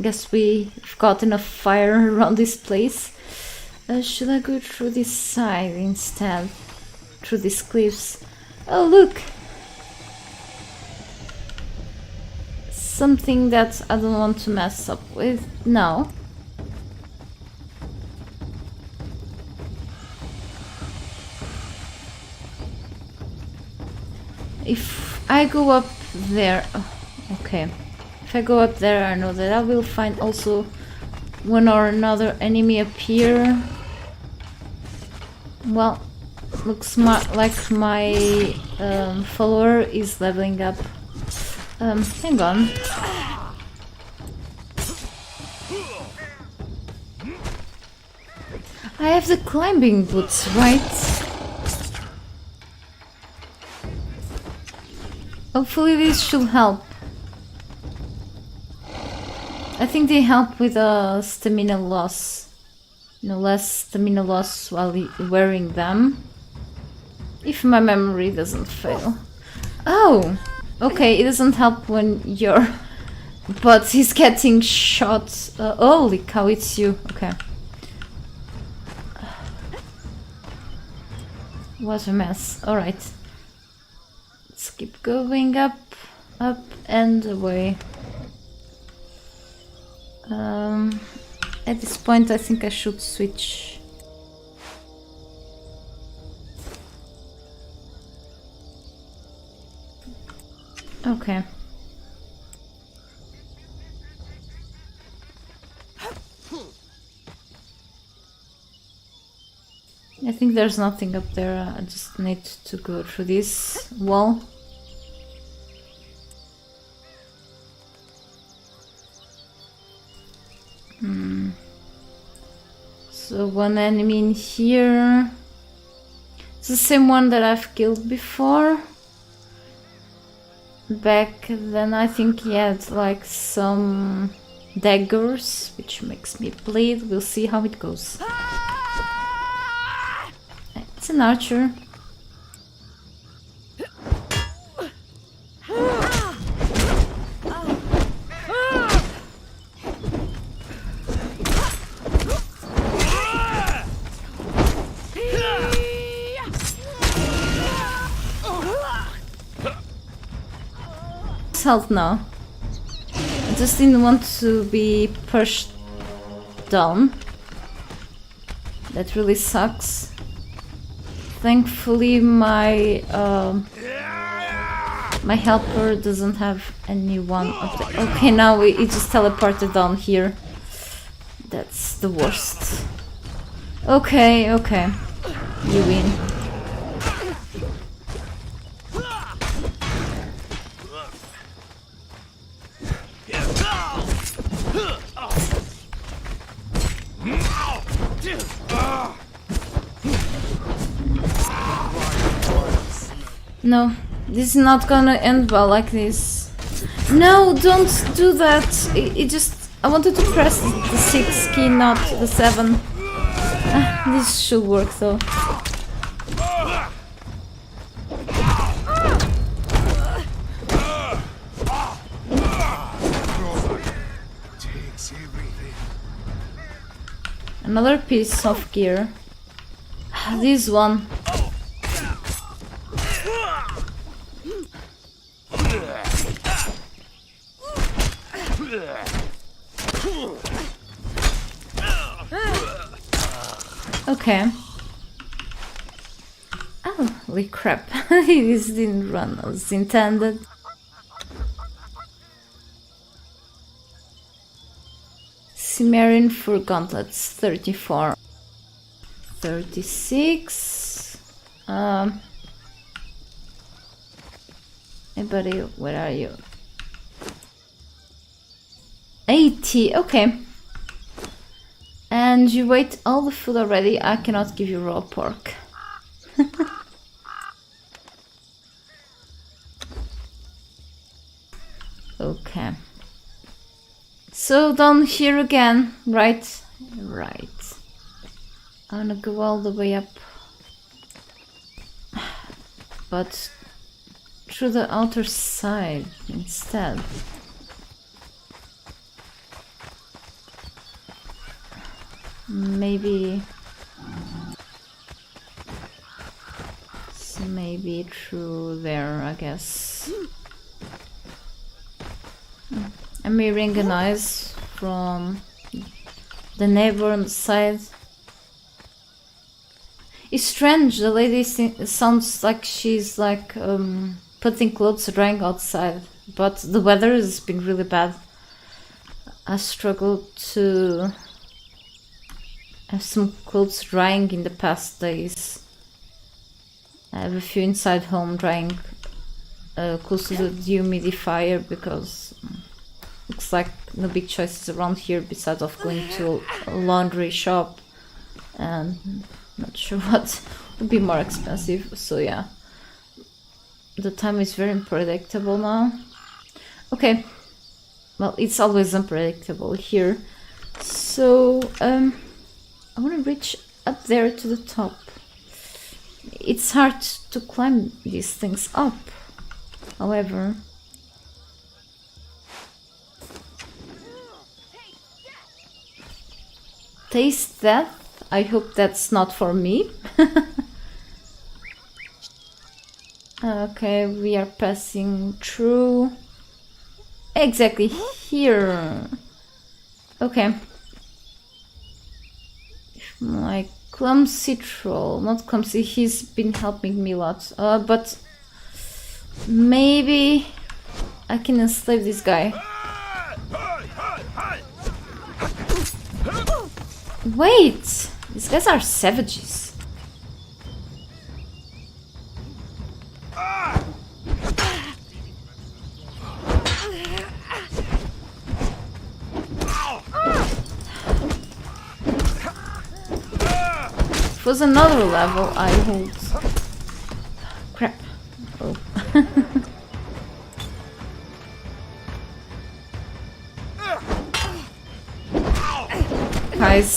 Guess we've got enough fire around this place. Should I go through this side instead? Through these cliffs? Oh, look! Something that I don't want to mess up with now. If I go up there... Oh, okay. If I go up there, I know that I will find also one or another enemy up here. Well, looks like my follower is leveling up. Hang on. I have the climbing boots, right? Hopefully this should help. I think they help with stamina loss. You know, less stamina loss while wearing them. If my memory doesn't fail. Oh! Okay, it doesn't help when your butt is getting shot. Holy cow, it's you. Okay. What a mess. Alright. Let's keep going up, up and away. At this point, I think I should switch. Okay. I think there's nothing up there. I just need to go through this wall. So one enemy in here. It's the same one that I've killed before. Back then I think he had like some daggers, which makes me bleed. We'll see how it goes. It's an archer. health now. I just didn't want to be pushed down. That really sucks. Thankfully my my helper doesn't have anyone of the— okay, now it just teleported down here. That's the worst. Okay, okay. You win. No, this is not gonna end well like this. No, don't do that. It just— I wanted to press the 6 key, not the 7. This should work though. Another piece of gear. This one. Okay. Oh, holy crap. This didn't run as intended. Cimmerian fur gauntlets, 34. 36. Hey buddy, where are you? 80, okay. And you ate all the food already. I cannot give you raw pork. Okay. So down here again, right? Right. I wanna go all the way up. But through the outer side instead. Maybe through there, I guess. I'm hearing a noise from the neighbor on the side. It's strange, the lady sounds like she's like putting clothes drying outside, but the weather has been really bad. I struggled to have some clothes drying in the past days. I have a few inside home drying close to the dehumidifier because looks like no big choices around here besides of going to a laundry shop, and not sure what would be more expensive. So yeah, the time is very unpredictable now. Okay, well, it's always unpredictable here. So I want to reach up there to the top. It's hard to climb these things up, however. Taste death? I hope that's not for me. Okay, we are passing through exactly here. Okay. My clumsy troll, not clumsy, he's been helping me a lot. But maybe I can enslave this guy. Wait! These guys are savages. It was another level, I hold. Crap. Oh. Guy's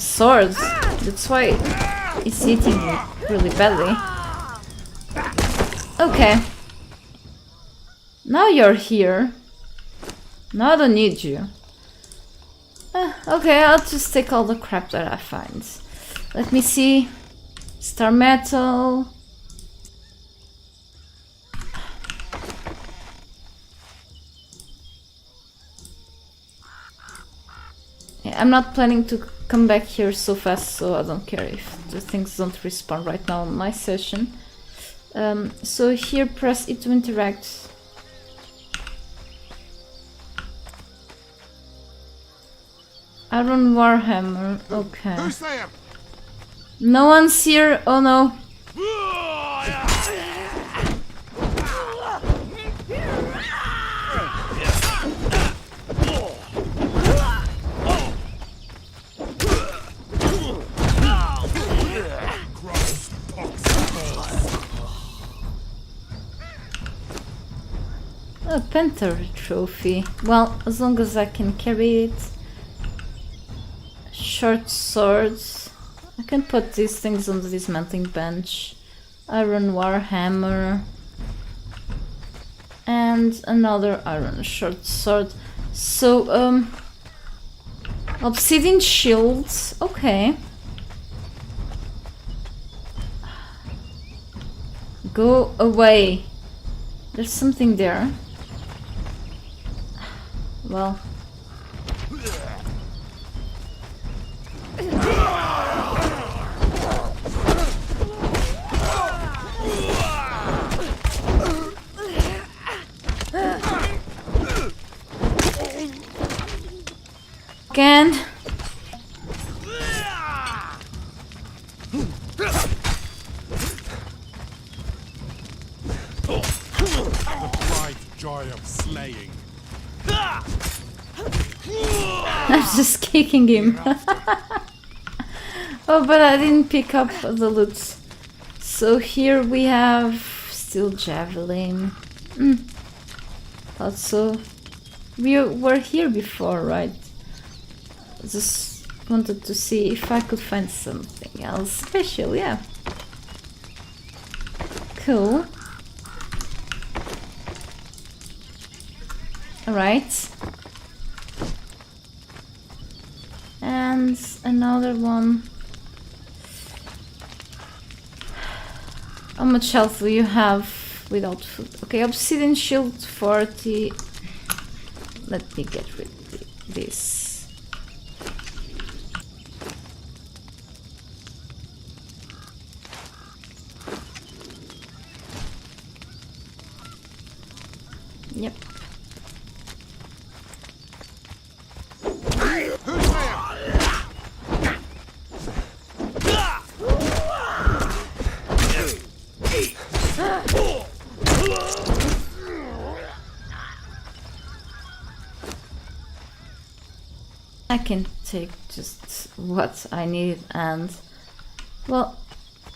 sword. That's why it's hitting me really badly. Okay. Now you're here. Now I don't need you. Okay, I'll just take all the crap that I find. Let me see. Star metal. 。I'm not planning to come back here so fast, so I don't care if the things don't respawn right now in my session. So here press E to interact. Iron Warhammer, okay. Who's there? No one's here, oh no. A Panther trophy. Well, as long as I can carry it. Short swords. I can put these things on the dismantling bench. Iron Warhammer. And another iron short sword. So, obsidian shields. Okay. Go away. There's something there. Well. Again. The bright joy of slaying. I'm just kicking him. Oh, but I didn't pick up the loot. So here we have steel javelin. Thought so. We were here before, right? Just wanted to see if I could find something else special, yeah. Cool. Alright. And another one. How much health do you have without food? Okay, obsidian shield 40. Let me get rid of this. Yep. I can take just what I need, and well,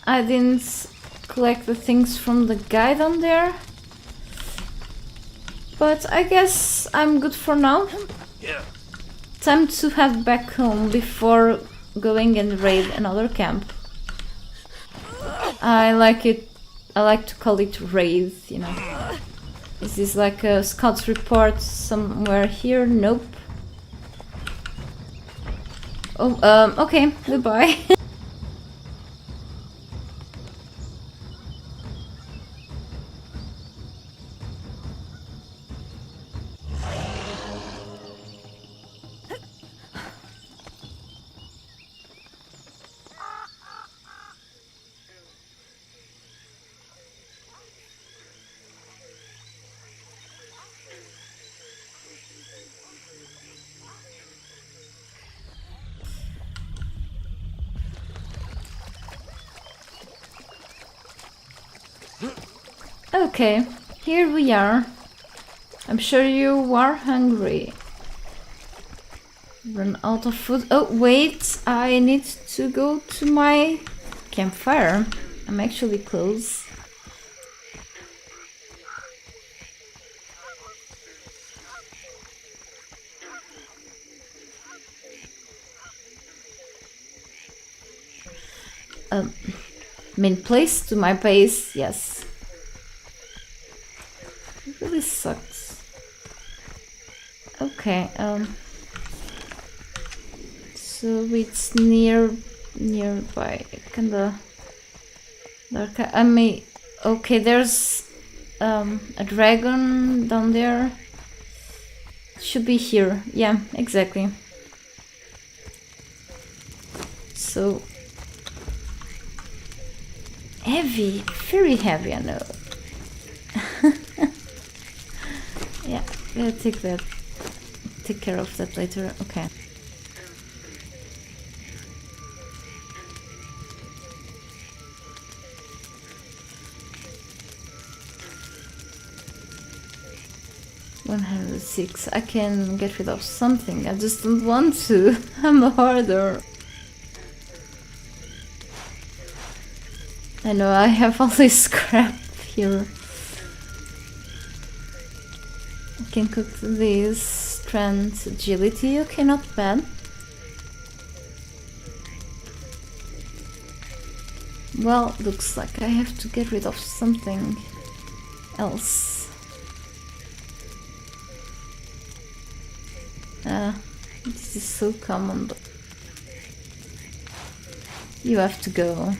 I didn't collect the things from the guide on there, but I guess I'm good for now. Time to head back home before going and raid another camp. I like to call it raid, you know. Is this like a scout's report somewhere here? Nope. Oh, okay, goodbye. Okay, here we are. I'm sure you are hungry. Run out of food. Oh, wait, I need to go to my campfire. I'm actually close. Main place to my base, yes. It really sucks. Okay, so it's nearby, kinda dark. I mean, okay, there's a dragon down there. Should be here. Yeah, exactly. so heavy, very heavy, I know. Yeah, gotta take care of that later. Okay. $106. I can get rid of something. I just don't want to. I'm a hoarder. I know I have all this scrap here. I can cook this. Strength, agility. Okay, not bad. Well, looks like I have to get rid of something else. This is so common, but you have to go.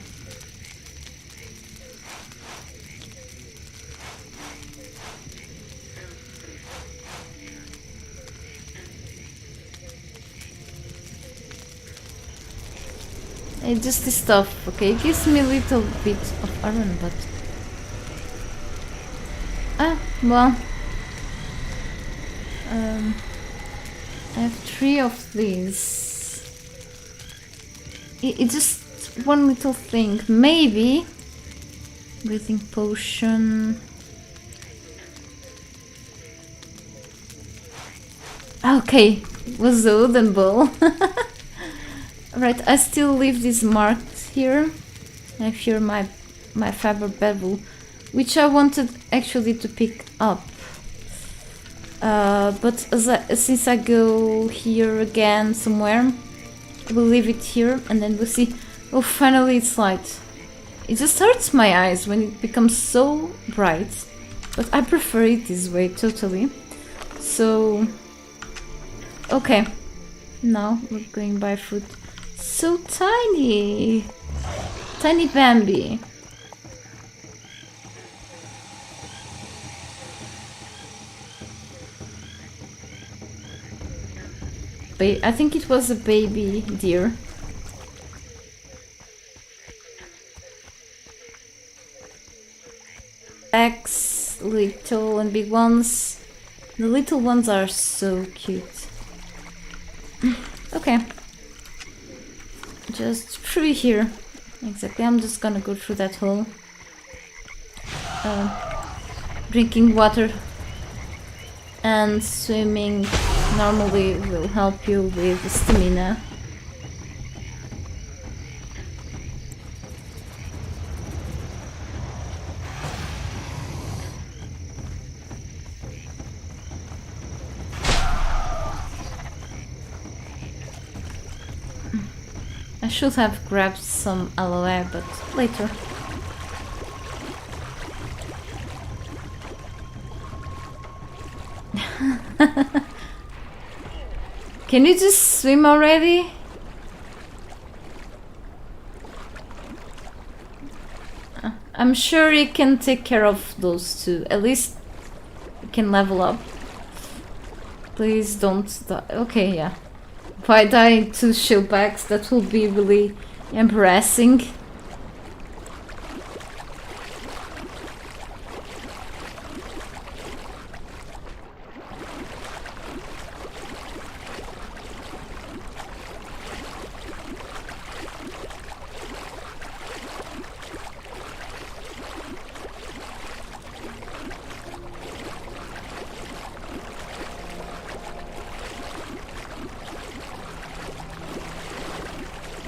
It's just this stuff, okay? It gives me a little bit of iron, but... well... I have 3 of these. It's just one little thing. Maybe... breathing potion... Okay, was the wooden bowl. Right, I still leave this marked here. I have here my fiber bevel, which I wanted actually to pick up. But since I go here again somewhere, we'll leave it here and then we'll see. Oh, finally it's light. It just hurts my eyes when it becomes so bright, but I prefer it this way totally. So, okay, now we're going by foot. So tiny! Tiny Bambi. I think it was a baby deer. X, little and big ones. The little ones are so cute. Okay. Just through here. Exactly, I'm just gonna go through that hole. Drinking water and swimming normally will help you with stamina. I should have grabbed some aloe, but later. Can you just swim already? I'm sure you can take care of those two. At least you can level up. Please don't die. Okay, yeah. If I die to shield packs, that will be really embarrassing.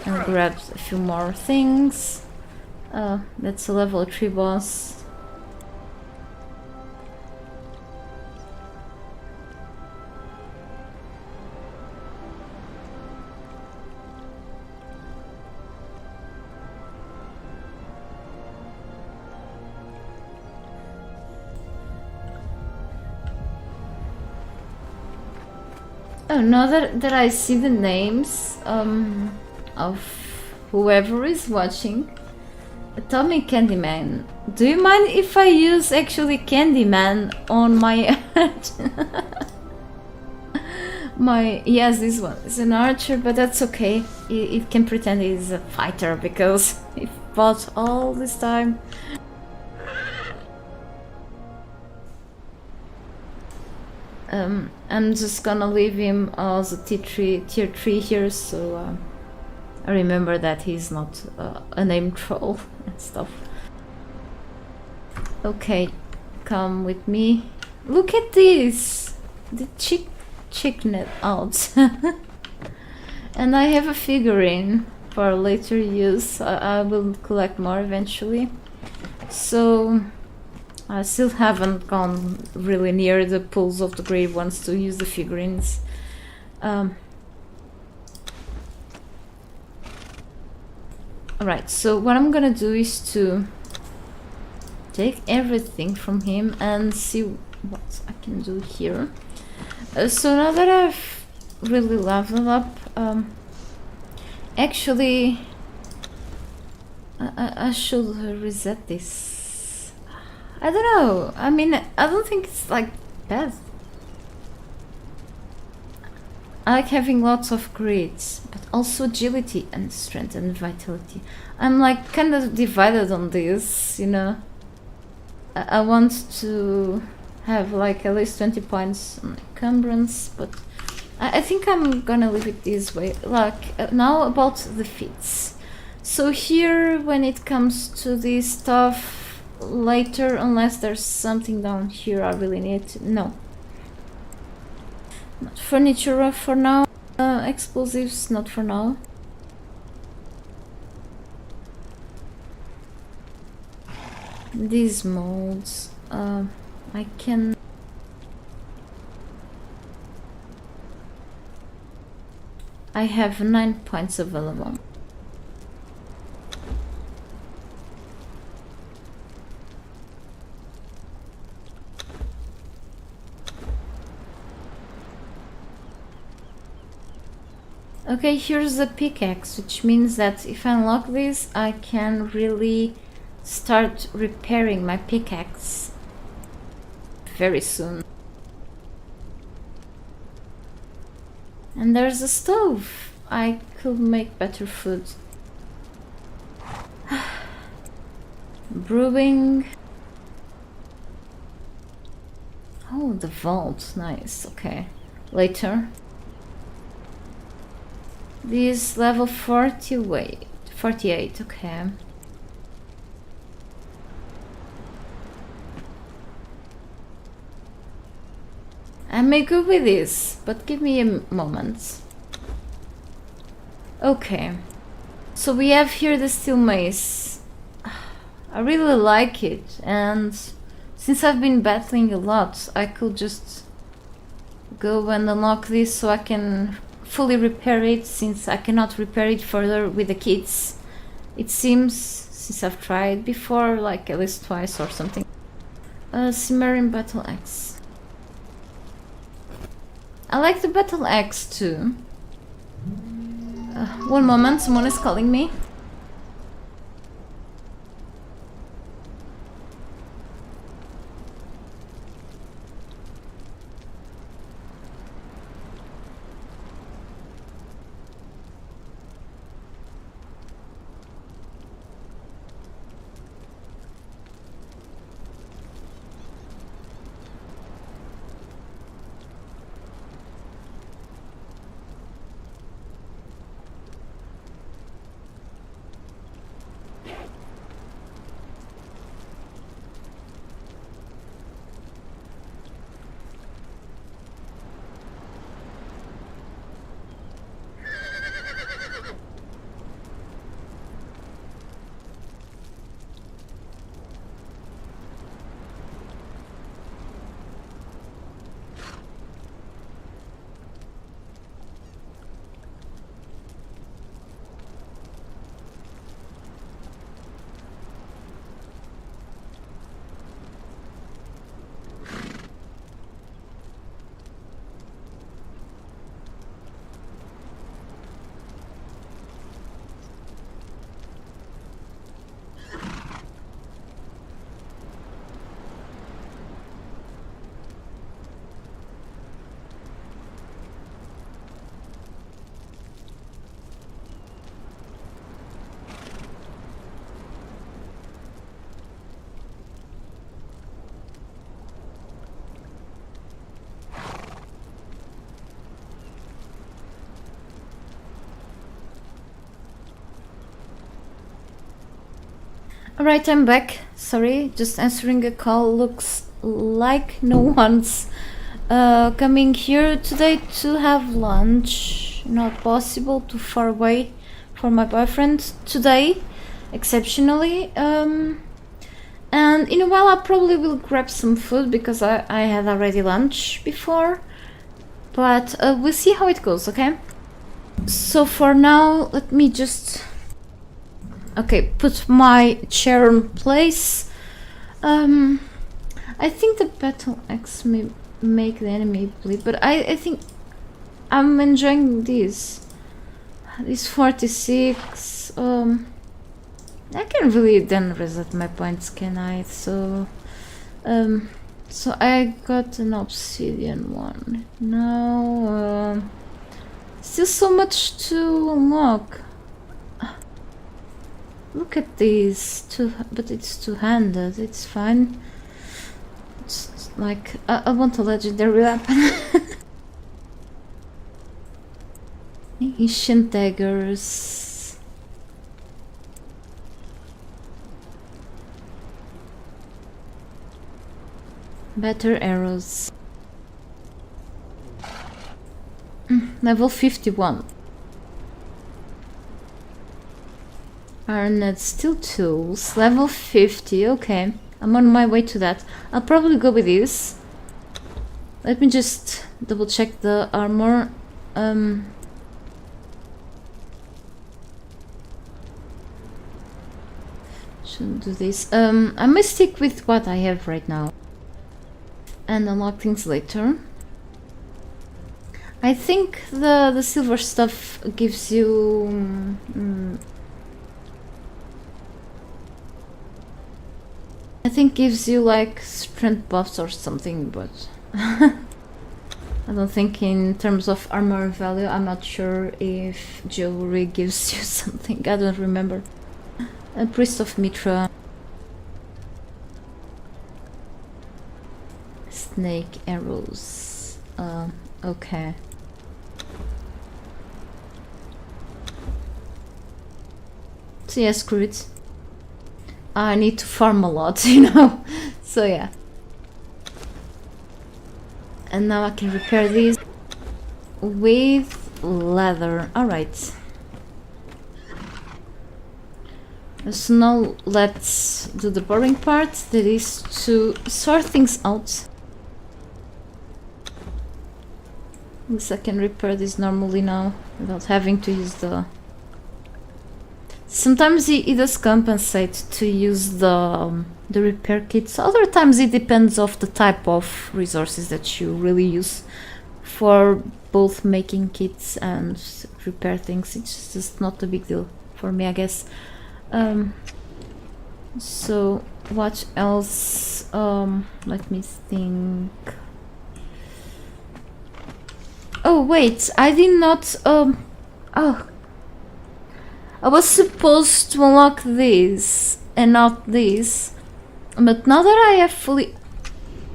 And grab a few more things. That's a level 3 boss. Oh, now that I see the names of whoever is watching, tell me, Candyman, do you mind if I use actually Candyman on my Yes, this one is an archer, but that's okay. It can pretend he's a fighter because he fought all this time. I'm just gonna leave him as a tier 3 here, so I remember that he's not a name troll and stuff. Okay, come with me. Look at this! The chicknet out. And I have a figurine for later use. I will collect more eventually. So I still haven't gone really near the pools of the grave ones to use the figurines. Alright, so what I'm gonna do is to take everything from him and see what I can do here. So now that I've really leveled up, actually I should reset this. I don't know, I mean, I don't think it's like bad. I like having lots of grades, but also agility and strength and vitality. I'm like kind of divided on this, you know. I want to have like at least 20 points on encumbrance, but I think I'm gonna leave it this way. Like, now about the feats. So here, when it comes to this stuff, later, unless there's something down here I really need to... No. Not furniture for now. Explosives, not for now. These molds, I can... I have 9 points available. Okay, here's the pickaxe, which means that if I unlock this, I can really start repairing my pickaxe very soon. And there's a stove. I could make better food. Brewing. Oh, the vault. Nice. Okay. Later. This level 40, wait, 48, okay. I may go with this, but give me a moment. Okay, so we have here the steel mace. I really like it, and since I've been battling a lot, I could just go and unlock this so I can fully repair it, since I cannot repair it further with the kits. It seems, since I've tried before, like at least twice or something. Cimmerian battle axe. I like the battle axe too. One moment, someone is calling me. Alright, I'm back. Sorry, just answering a call. Looks like no one's coming here today to have lunch. Not possible, too far away for my boyfriend today, exceptionally. And in a while I probably will grab some food because I had already lunch before. But we'll see how it goes, okay? So for now, let me just... Okay, put my chair in place. I think the battle axe may make the enemy bleed, but I think I'm enjoying this. This 46. I can really then reset my points, can I? So I got an obsidian one. Now, still so much to unlock. Look at these, but it's two-handed, it's fine. It's like, I want a legendary weapon. Ancient daggers. Better arrows. Level 51. Iron steel tools, level 50, okay. I'm on my way to that. I'll probably go with this. Let me just double check the armor. Shouldn't do this. I may stick with what I have right now and unlock things later. I think the silver stuff gives you I think gives you like strength buffs or something, but I don't think in terms of armor value. I'm not sure if jewelry gives you something. I don't remember. A priest of Mitra. Snake arrows. Okay. So yeah, screw it. I need to farm a lot, you know. So yeah. And now I can repair these with leather. Alright. So now let's do the boring part, that is to sort things out. At least I can repair this normally now without having to use the... Sometimes it does compensate to use the repair kits. Other times it depends of the type of resources that you really use for both making kits and repair things. It's just not a big deal for me, I guess. So what else? Let me think. Oh wait, I did not. Oh. I was supposed to unlock this and not this, but now that I have fully,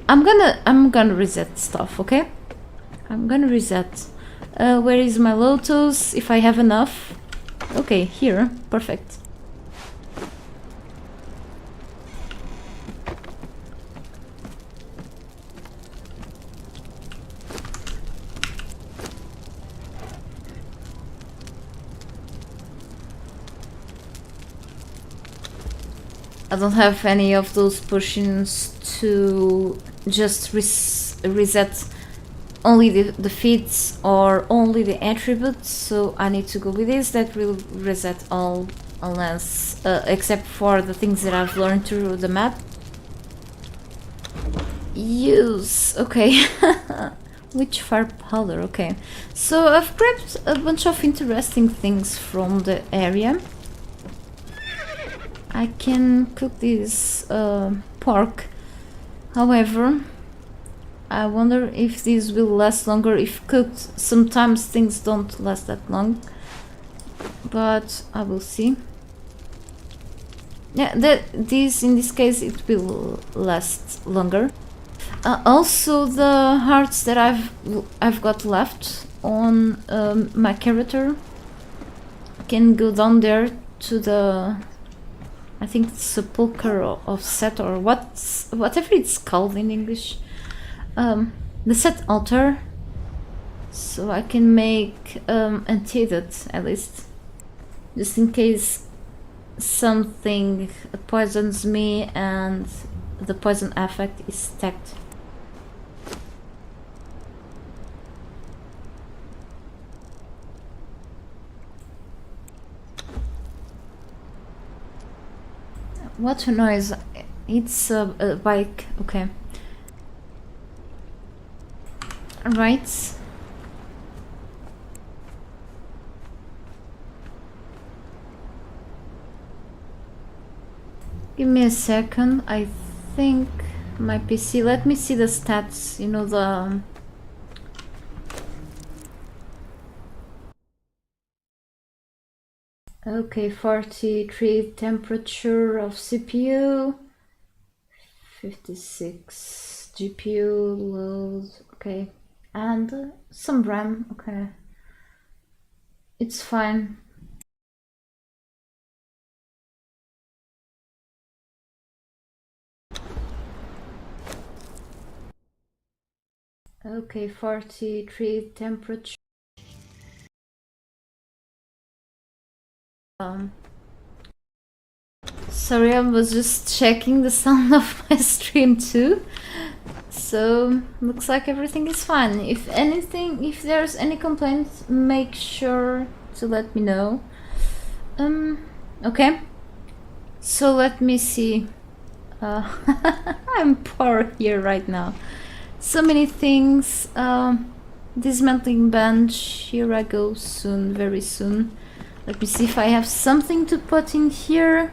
I'm gonna reset stuff, okay? I'm gonna reset. Where is my lotus? If I have enough. Okay, here, perfect. I don't have any of those potions to just reset only the feats or only the attributes, so I need to go with this that will reset all, unless except for the things that I've learned through the map. Use, okay. Witch fire powder, okay. So I've grabbed a bunch of interesting things from the area. I can cook this pork. However, I wonder if this will last longer if cooked. Sometimes things don't last that long, but I will see. Yeah, this in this case it will last longer. Also, the hearts that I've got left on my character can go down there to the I think it's sepulchre of Set, or whatever it's called in English. The Set altar, so I can make antidote at least, just in case something poisons me and the poison effect is stacked. What noise? It's a bike. Okay. Right. Give me a second. I think my PC. Let me see the stats. You know, the okay, 43 temperature of CPU, 56 GPU load, okay, and some RAM, okay, it's fine. Okay, 43 temperature. Sorry, I was just checking the sound of my stream too. So looks like everything is fine. If anything, if there's any complaints, make sure to let me know. Okay. So let me see. I'm poor here right now. So many things. Dismantling bench. Here I go soon, very soon. Let me see if I have something to put in here.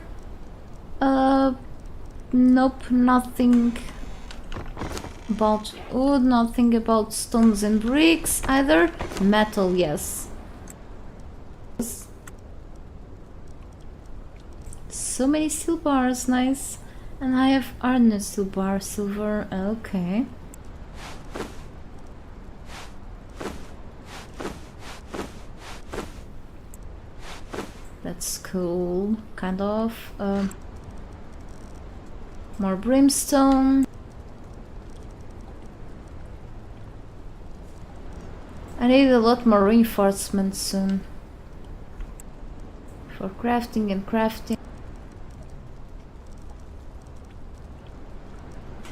Nope, nothing about wood, nothing about stones and bricks either. Metal, yes. So many steel bars, nice. And I have iron steel bar, silver, okay. That's cool, kind of. More brimstone. I need a lot more reinforcements soon. For crafting and crafting.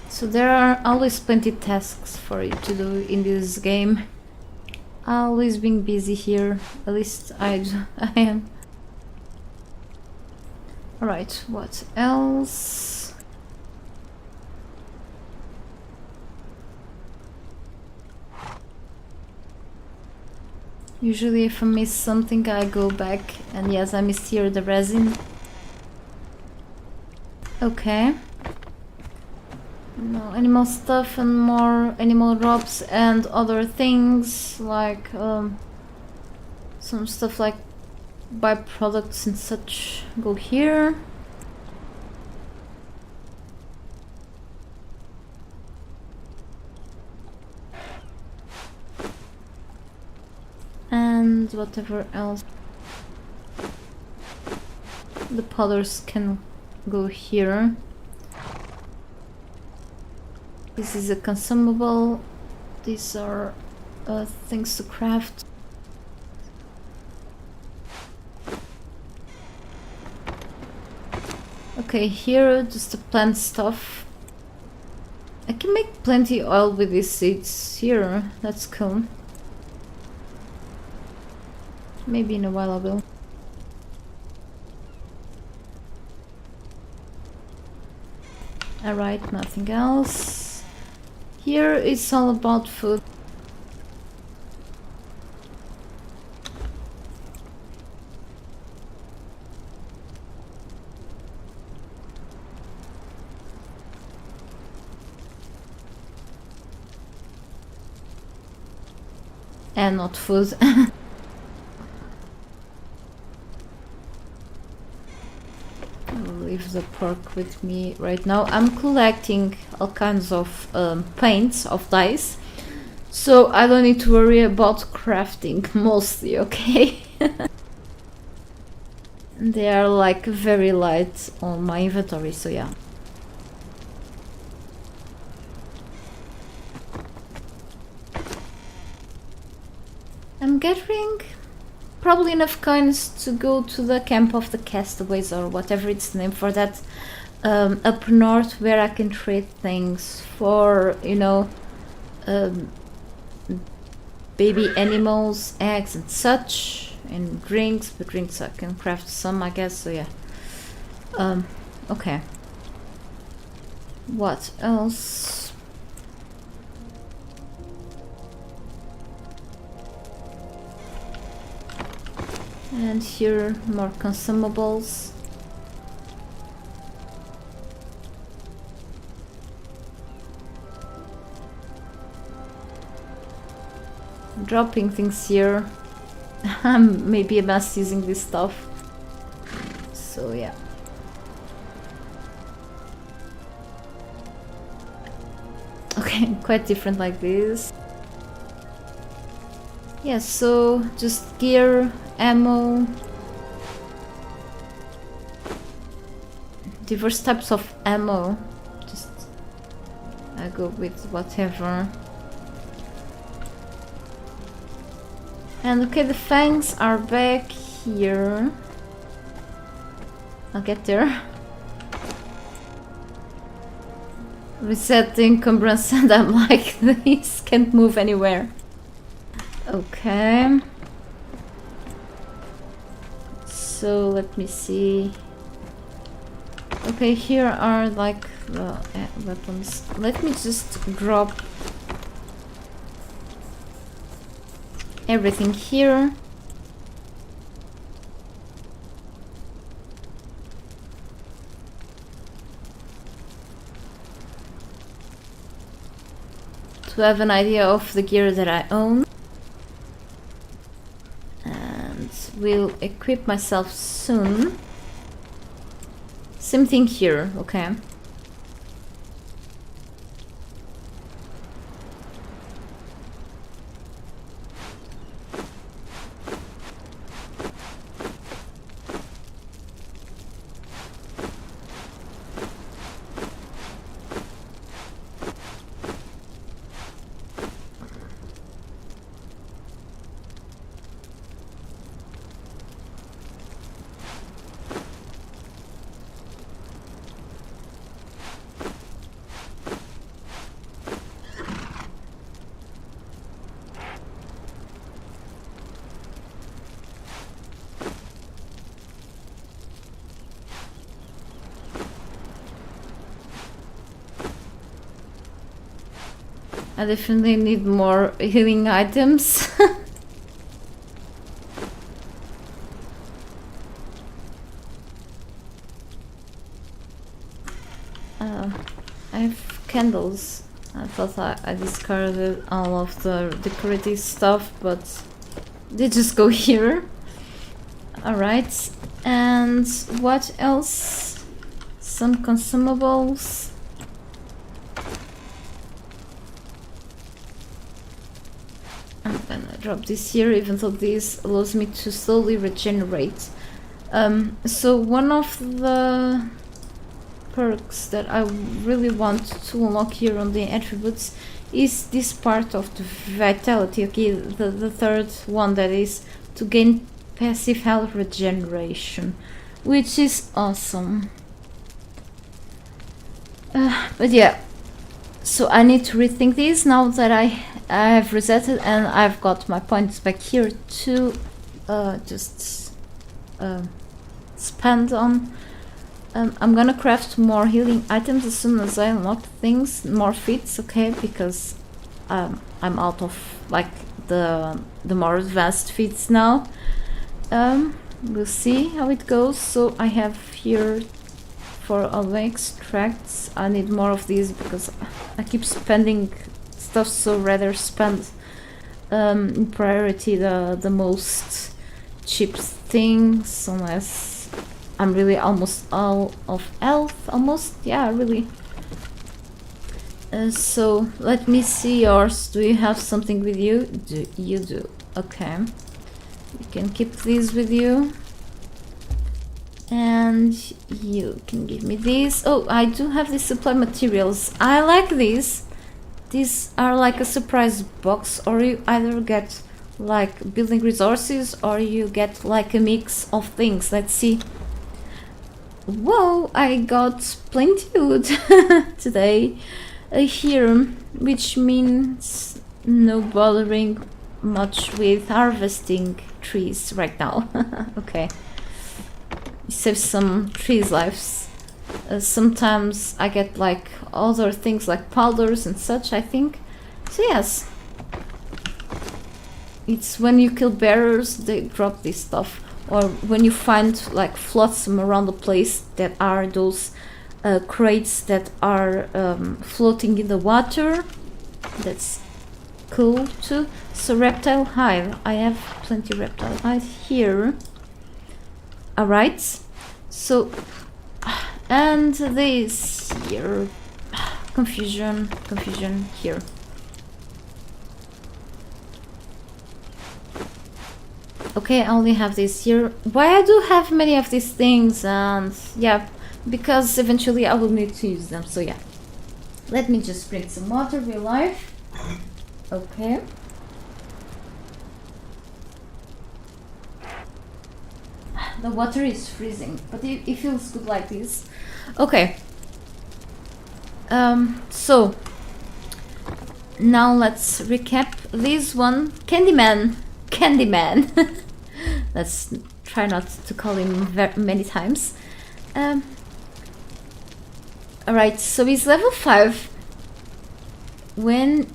So there are always plenty tasks for you to do in this game. Always being busy here. At least I am. Alright, what else? Usually if I miss something I go back, and yes, I missed here the resin. Okay. No animal stuff and more animal drops and other things like some stuff like byproducts and such go here. And whatever else. The powders can go here. This is a consumable. These are things to craft. Okay, here just the plant stuff. I can make plenty oil with these seeds here. That's cool. Maybe in a while I will. Alright, nothing else. Here it's all about food. And not food. Leave the pork with me right now. I'm collecting all kinds of paints of dyes, so I don't need to worry about crafting mostly, okay? They are like very light on my inventory, so yeah. I'm gathering probably enough coins to go to the camp of the castaways, or whatever it's named for that, up north, where I can trade things for, you know, baby animals, eggs and such, and drinks. But drinks I can craft some, I guess, so yeah. Okay. What else? And here more consumables. Dropping things here. I'm maybe a mess using this stuff. So yeah. Okay, quite different like this. Yeah, so just gear, ammo, diverse types of ammo. Just I go with whatever. And okay, the fangs are back here. I'll get there. Reset the encumbrance, and I'm like, these can't move anywhere. Okay. So let me see. Okay, here are like the weapons. Let me just drop everything here. To have an idea of the gear that I own. And will equip myself soon. Same thing here, okay. I definitely need more healing items. I have candles. I thought I discarded all of the decorative stuff, but they just go here. Alright, and what else? Some consumables. I'm gonna drop this here, even though this allows me to slowly regenerate. So one of the perks that I really want to unlock here on the attributes is this part of the vitality. Okay, the third one, that is to gain passive health regeneration, which is awesome. But yeah, so I need to rethink this now that I have resetted and I've got my points back here to just spend on. I'm gonna craft more healing items as soon as I unlock things, more feats, okay, because I'm out of like the more advanced feats now. We'll see how it goes. So I have here for all the extracts, I need more of these because I keep spending stuff, so rather spend in priority the most cheap things, unless I'm really almost all of health, almost, yeah, really. So let me see yours. Do you have something with you? You do. Okay. You can keep these with you. And you can give me this. Oh, I do have these supply materials. I like these. These are like a surprise box, or you either get like building resources or you get like a mix of things. Let's see. Whoa, I got plenty wood today here, which means no bothering much with harvesting trees right now. Okay, save some trees lives. Sometimes I get like other things like powders and such, I think. So yes, it's when you kill bearers they drop this stuff, or when you find like flotsam around the place that are those crates that are floating in the water. That's cool too. So reptile hide, I have plenty reptile hide here. Alright, so and this here, confusion here. Okay, I only have this here. Why I do have many of these things, and yeah, because eventually I will need to use them, so yeah. Let me just drink some water real life. Okay. The water is freezing, but it feels good like this. Okay. So now let's recap this one. Candyman. Let's try not to call him very many times. Alright, so he's level 5. When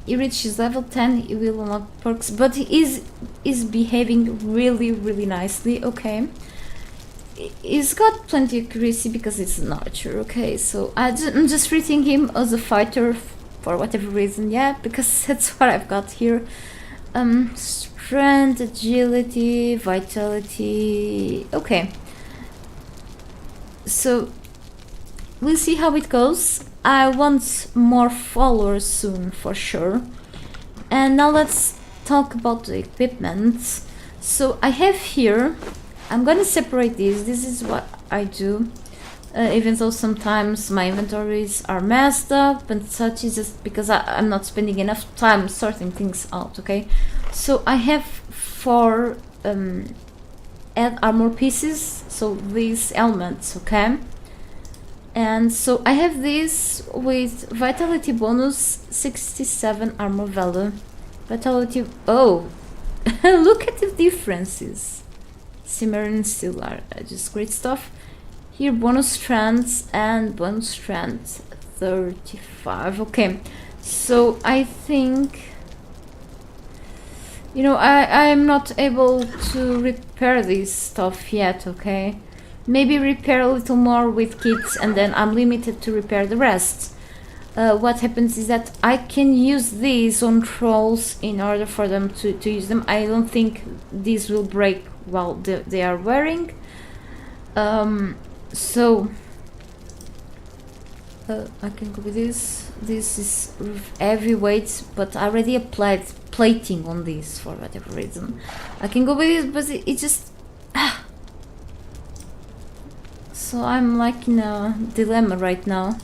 he reaches level 10, he will unlock perks, but he is behaving really nicely. Okay, he's got plenty of accuracy because it's an archer. Okay, so I'm just treating him as a fighter for whatever reason. Yeah, because that's what I've got here. Strength, agility, vitality. Okay, so we'll see how it goes. I want more followers soon for sure. And now let's talk about the equipment. So I have here, I'm gonna separate these. This is what I do, even though sometimes my inventories are messed up and such. Is just because I'm not spending enough time sorting things out. Okay, so I have 4 add armor pieces, so these helmets. Okay, and so I have this with vitality bonus 67 armor value. Vitality, oh, look at the differences. Cimmerian and steel are just great stuff. Here bonus strength and bonus strength 35. Okay, so I think, you know, I'm not able to repair this stuff yet. Okay, maybe repair a little more with kits and then I'm limited to repair the rest. What happens is that I can use these on trolls in order for them to use them. I don't think these will break while they are wearing. So I can go with this. This is heavyweight, but I already applied plating on this for whatever reason. I can go with this, but it just so I'm like in a dilemma right now.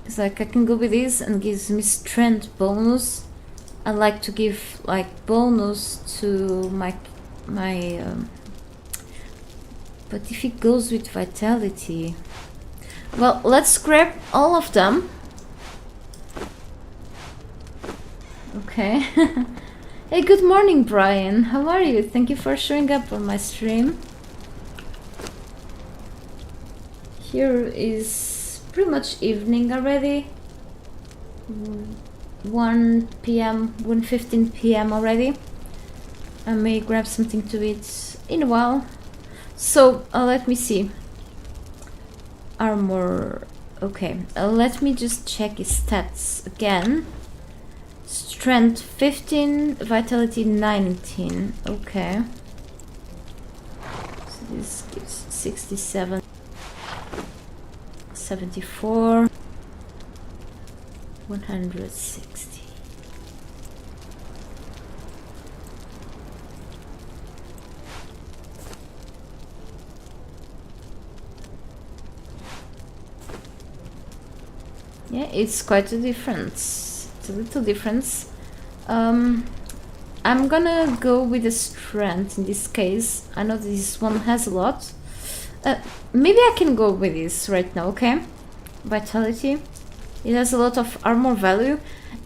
It's like I can go with this and gives me strength bonus. I like to give like bonus to my but if it goes with vitality, well, let's grab all of them. Okay. Hey, good morning, Brian. How are you? Thank you for showing up on my stream. Here is pretty much evening already. 1 p.m. 1:15 p.m. already. I may grab something to eat in a while. So let me see. Armor. Okay, let me just check his stats again. Strength 15, vitality 19. Okay. So this gives 67, 74, 160. Yeah, it's quite a difference. It's a little difference. I'm gonna go with the strength in this case. I know this one has a lot. Maybe I can go with this right now, okay? Vitality. It has a lot of armor value.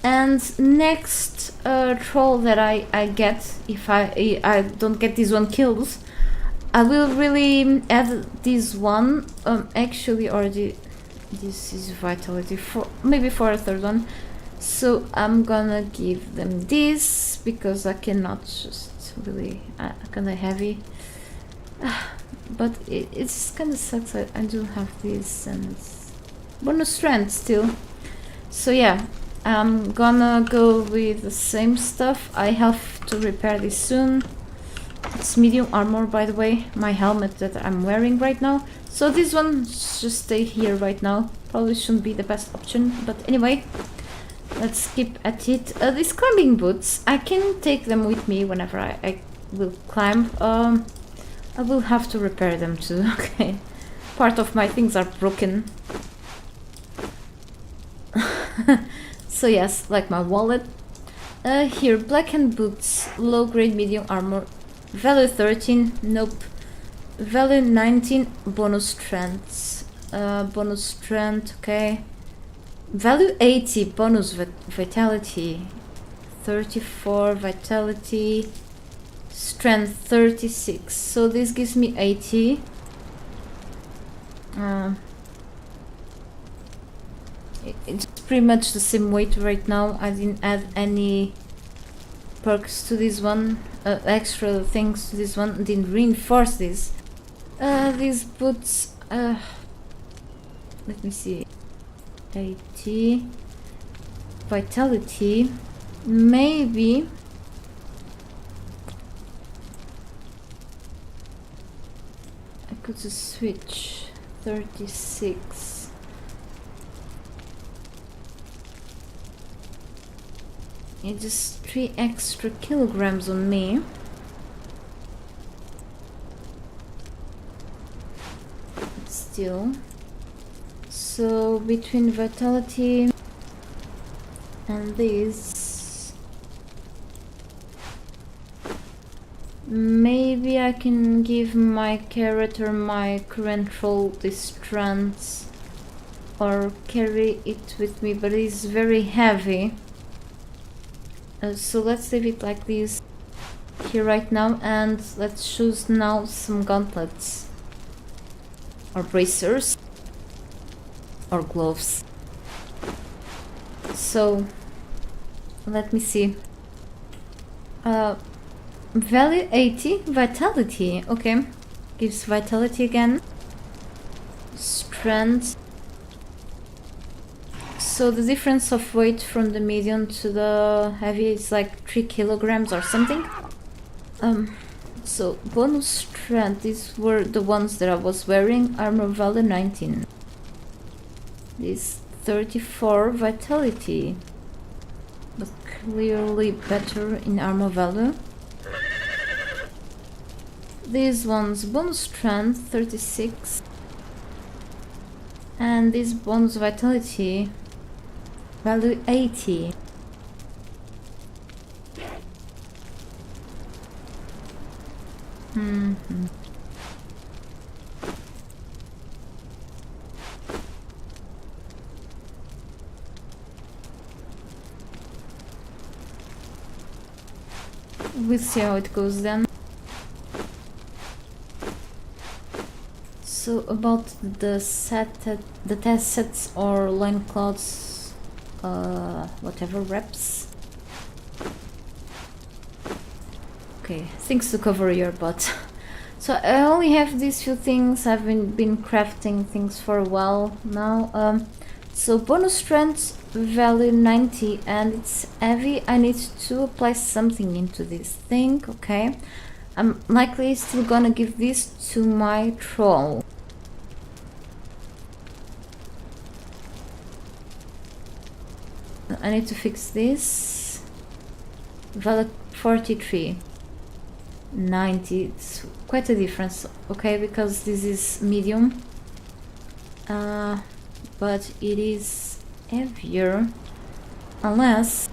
And next troll that I get, if I don't get this one killed, I will really add this one. Actually, this is vitality for maybe for a third one. So I'm gonna give them this because I cannot just really kinda heavy. But it's kinda sucks. I do have this and it's bonus strength still. So yeah, I'm gonna go with the same stuff. I have to repair this soon. It's medium armor, by the way, my helmet that I'm wearing right now. So this one just stay here right now. Probably shouldn't be the best option, but anyway, let's keep at it. These climbing boots, I can take them with me whenever I will climb. I will have to repair them too, okay. Part of my things are broken. So yes, like my wallet. Here, blackened boots, low grade medium armor, value 13, nope. Value 19, bonus strength. Bonus strength, okay. Value 80, bonus vitality. 34 vitality. Strength 36. So this gives me 80. It's pretty much the same weight right now. I didn't add any perks to this one, extra things to this one. Didn't reinforce this. These boots, let me see. 80 vitality. Maybe I could just switch. 36. It's just 3 extra kilograms on me. Still. So between vitality and this, maybe I can give my character my current role this strength or carry it with me, but it's very heavy. So let's leave it like this here right now, and let's choose now some gauntlets or bracers or gloves. So let me see. Value 80 vitality. Okay, gives vitality again. Strength. So the difference of weight from the medium to the heavy is like 3 kilograms or something. So bonus strength, these were the ones that I was wearing. Armor value 19. This 34 vitality, but clearly better in armor value. These ones bonus strength 36, and this bonus vitality value 80. We'll see how it goes then. So about the the test sets or loincloths, whatever reps. Okay, things to cover your butt. So I only have these few things. I've been crafting things for a while now. So bonus strength value 90, and it's heavy. I need to apply something into this thing. Okay, I'm likely still gonna give this to my troll. I need to fix this. Value 43. 90, it's quite a difference, okay, because this is medium, but it is heavier, unless,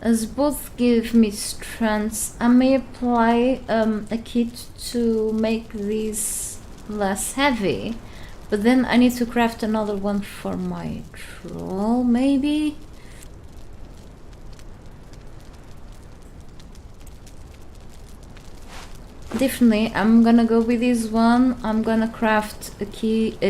as both give me strength, I may apply a kit to make these less heavy, but then I need to craft another one for my troll, maybe? Definitely, I'm gonna go with this one. I'm gonna craft a kit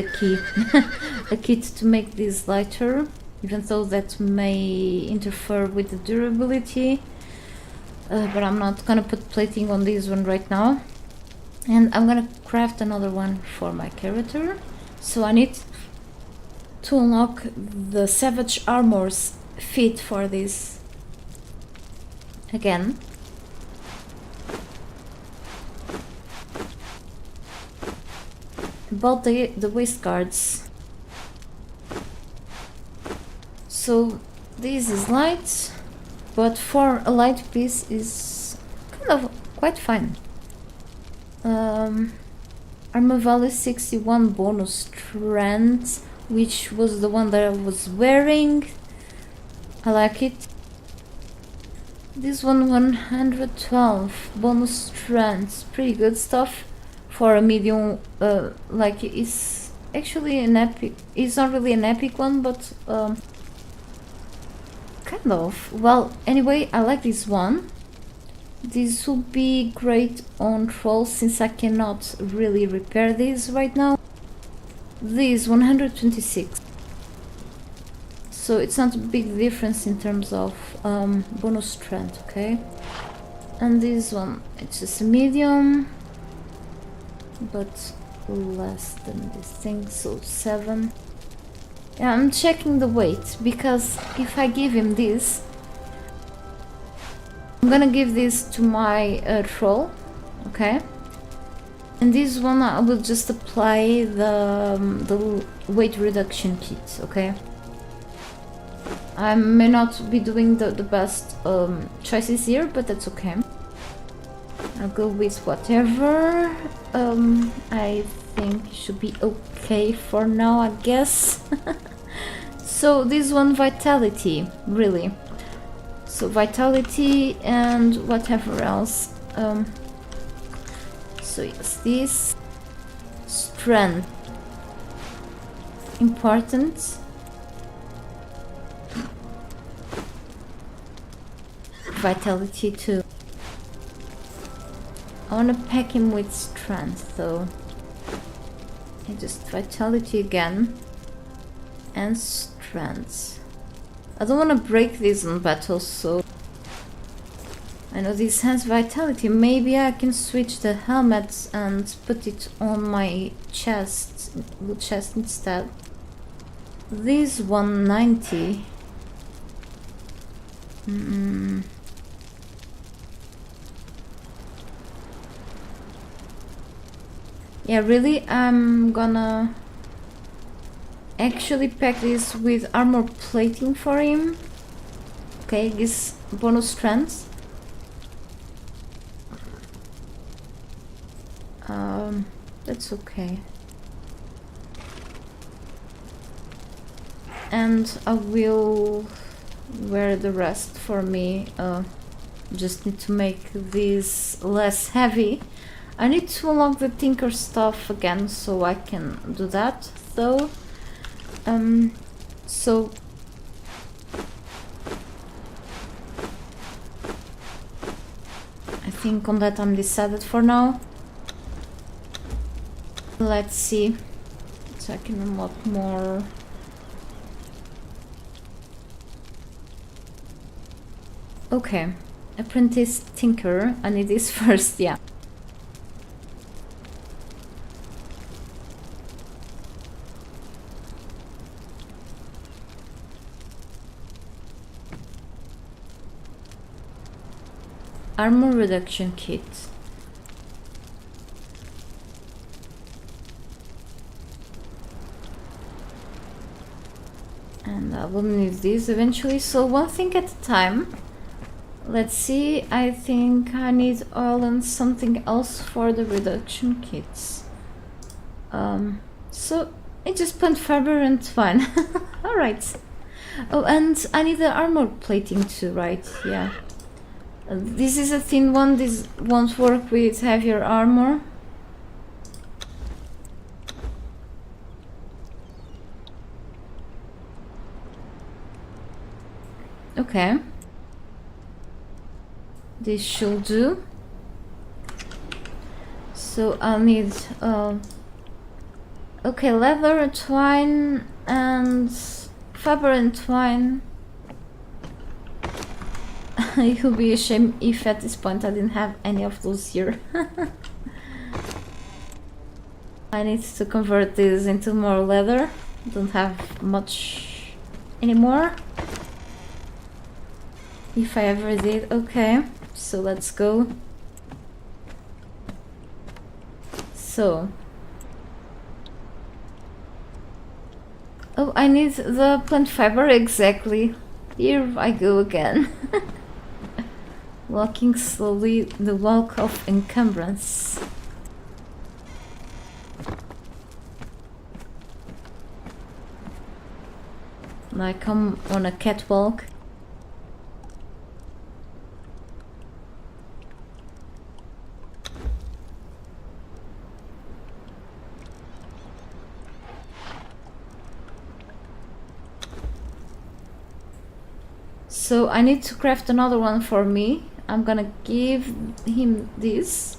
to make this lighter, even though that may interfere with the durability. But I'm not gonna put plating on this one right now. And I'm gonna craft another one for my character. So I need to unlock the Savage Armor's feat for this again. About the waist guards. So this is light, but for a light piece is kind of quite fine. Armor value 61 bonus strength, which was the one that I was wearing. I like it. This one 112 bonus strength, pretty good stuff. For a medium, like it's actually an epic. It's not really an epic one, but kind of. Well, anyway, I like this one. This would be great on trolls since I cannot really repair this right now. This 126. So it's not a big difference in terms of bonus strength, okay? And this one, it's just a medium, but less than this thing, so 7. Yeah, I'm checking the weight, because if I give him this, I'm gonna give this to my troll, okay? And this one I will just apply the weight reduction kit, okay? I may not be doing the best choices here, but that's okay. I'll go with whatever. I think it should be okay for now, I guess. So this one, vitality, really. So vitality and whatever else. So yes, this strength, important. Vitality too. I want to pack him with strength though. And just vitality again. And strength. I don't want to break these in battle, so I know this has vitality. Maybe I can switch the helmet and put it on my chest instead. This 190. Yeah, really, I'm gonna actually pack this with armor plating for him. Okay, this bonus strength. That's okay. And I will wear the rest for me. Just need to make this less heavy. I need to unlock the Tinker stuff again so I can do that though. So I think on that I'm decided for now. Let's see, so I can unlock more. Okay, apprentice tinker. I need this first, yeah. Armor reduction kit. And I will need this eventually, so one thing at a time. Let's see, I think I need oil and something else for the reduction kits. So I just plant fiber and twine. Alright. Oh, and I need the armor plating too, right? Yeah. This is a thin one, this won't work with heavier armor. Okay. This should do. So I'll need okay, leather, twine, and fiber and twine. It would be a shame if at this point I didn't have any of those here. I need to convert this into more leather. Don't have much anymore. If I ever did. Okay, so let's go. So. Oh, I need the plant fiber, exactly. Here I go again. Walking slowly, the walk of encumbrance. Like I'm on a catwalk. So I need to craft another one for me. I'm gonna give him this.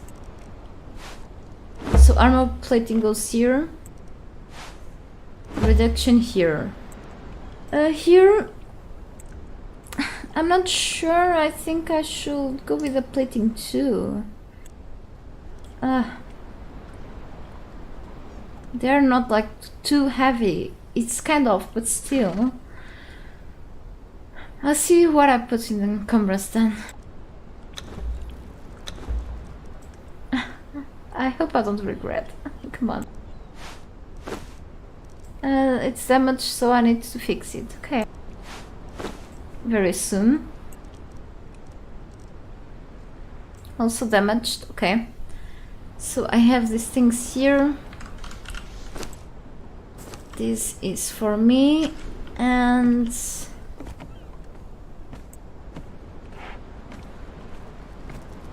So armor plating goes here. Reduction here. Here, I'm not sure. I think I should go with the plating too. They're not like too heavy. It's kind of, but still. I'll see what I put in the encumbrance then. I hope I don't regret. Come on. It's damaged, so I need to fix it. Okay. Very soon. Also damaged. Okay. So I have these things here. This is for me, and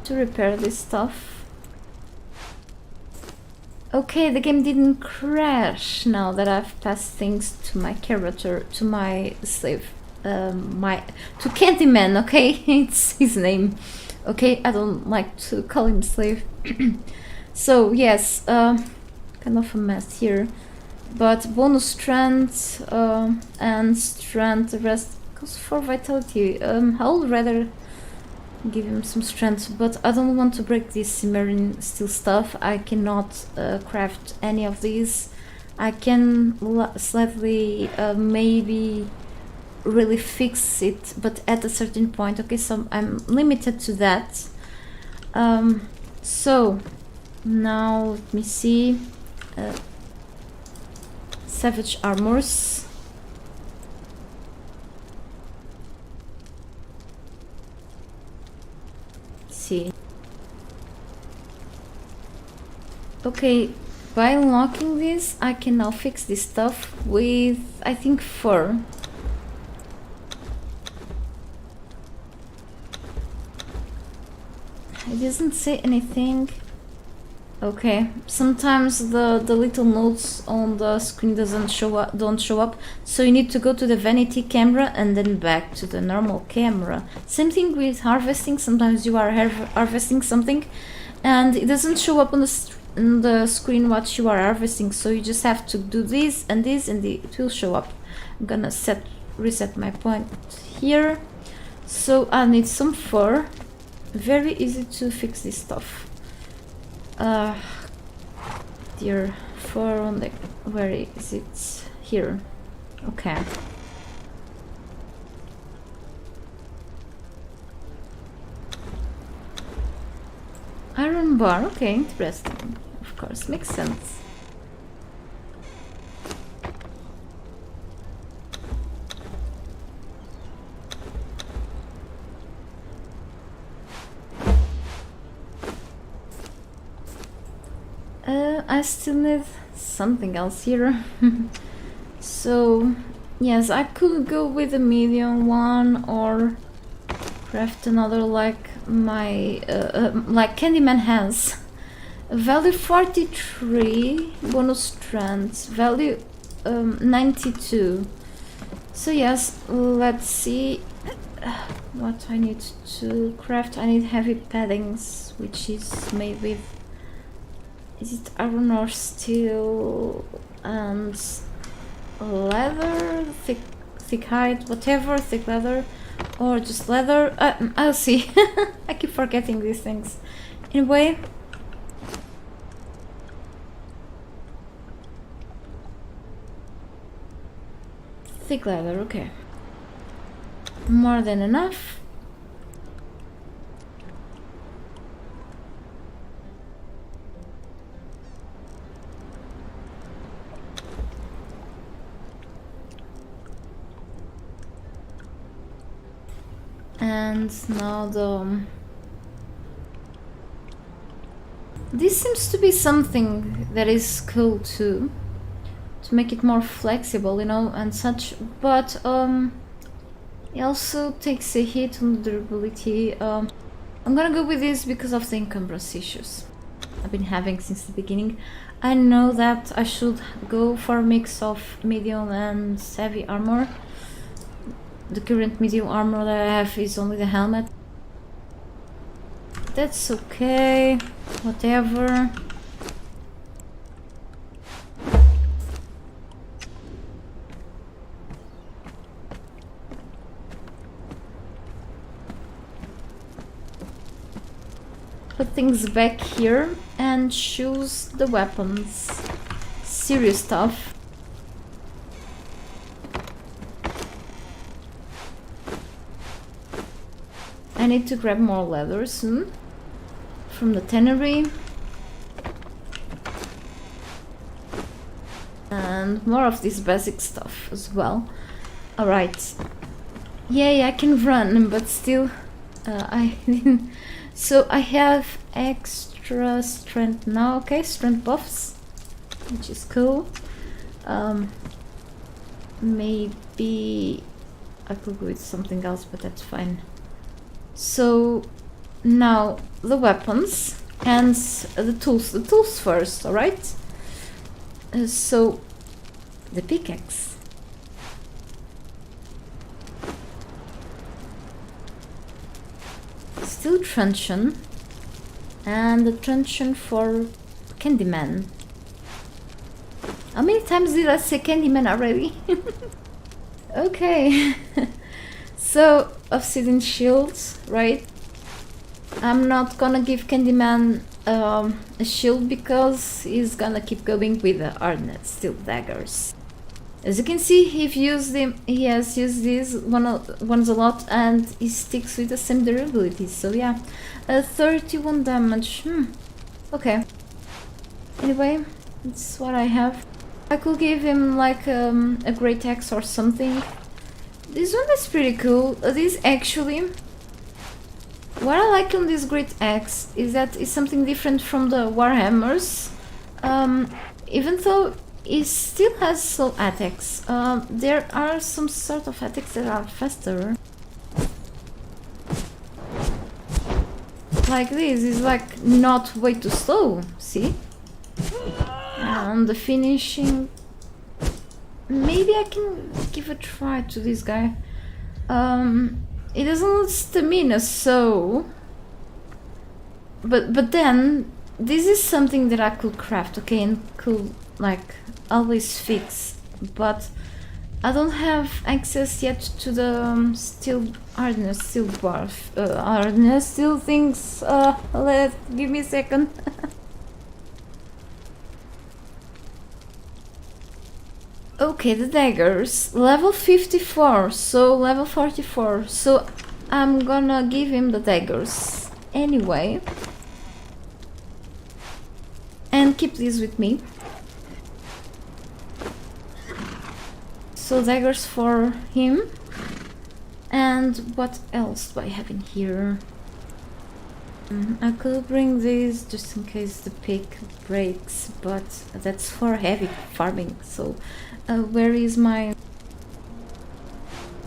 to repair this stuff. Okay, the game didn't crash now that I've passed things to my character, to my slave, to Candyman, okay? It's his name. Okay, I don't like to call him slave. So, yes, kind of a mess here. But bonus strength and strength, the rest goes for vitality. I would rather give him some strength, but I don't want to break this Cimmerian steel stuff. I cannot craft any of these. I can slightly maybe really fix it, but at a certain point. Okay, so I'm limited to that. So now let me see. Savage armors. See. Okay, by unlocking this, I can now fix this stuff with, I think, fur. It doesn't say anything. Okay, sometimes the little notes on the screen don't show up, so you need to go to the vanity camera and then back to the normal camera. Same thing with harvesting. Sometimes you are harvesting something and it doesn't show up on the screen what you are harvesting, so you just have to do this and this and it will show up. I'm gonna reset my point here. So I need some fur. Very easy to fix this stuff. Dear, fur on the, where is it? Here. Okay. Iron bar, okay, interesting. Of course, makes sense. I still need something else here. So, yes, I could go with a medium one or craft another like my like Candyman has. Value 43, bonus strength, value 92. So yes, let's see what I need to craft. I need heavy paddings, which is made with, is it iron or steel and leather, thick hide, whatever, thick leather, or just leather. I'll see. I keep forgetting these things. Anyway, thick leather, okay. More than enough. And now this seems to be something that is cool too, to make it more flexible, you know, and such, but it also takes a hit on the durability. I'm gonna go with this because of the encumbrance issues I've been having since the beginning. I know that I should go for a mix of medium and heavy armor. The current medium armor that I have is only the helmet. That's okay, whatever. Put things back here and choose the weapons. Serious stuff. I need to grab more leather soon from the tannery. And more of this basic stuff as well. Alright. Yay, I can run, but still I didn't. So I have extra strength now, okay, strength buffs, which is cool. Maybe I could go with something else, but that's fine. So now the weapons and the tools first, alright? So the pickaxe. Steel truncheon and the truncheon for Candyman. How many times did I say Candyman already? Okay. So obsidian shields, right? I'm not gonna give Candyman a shield because he's gonna keep going with the hardness steel daggers. As you can see, he has used these ones a lot, and he sticks with the same durability. So yeah, 31 damage. Okay. Anyway, that's what I have. I could give him like a great axe or something. This one is pretty cool. This actually, what I like on this great axe is that it's something different from the warhammers. Even though it still has slow attacks, there are some sort of attacks that are faster. Like this is like not way too slow, see? And the finishing, maybe I can give a try to this guy. It doesn't lose stamina, so... But then, this is something that I could craft, okay, and could, like, always fix. But I don't have access yet to the steel hardness, steel buff, hardness, steel things. Give me a second. Okay, the daggers, level 54, so level 44, so I'm gonna give him the daggers anyway. And keep these with me. So daggers for him. And what else do I have in here? I could bring this just in case the pick breaks, but that's for heavy farming. So where is my...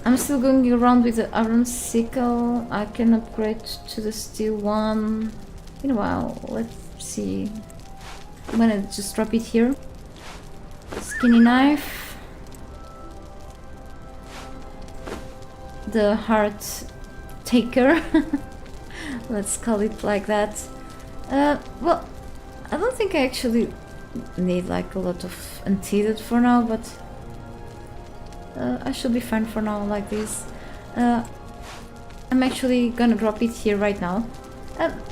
I'm still going around with the iron sickle. I can upgrade to the steel one. Meanwhile, let's see. I'm gonna just drop it here. Skinny knife. The heart taker. Let's call it like that. Well, I don't think I actually need like a lot of antidote for now, but I should be fine for now like this. I'm actually gonna drop it here right now.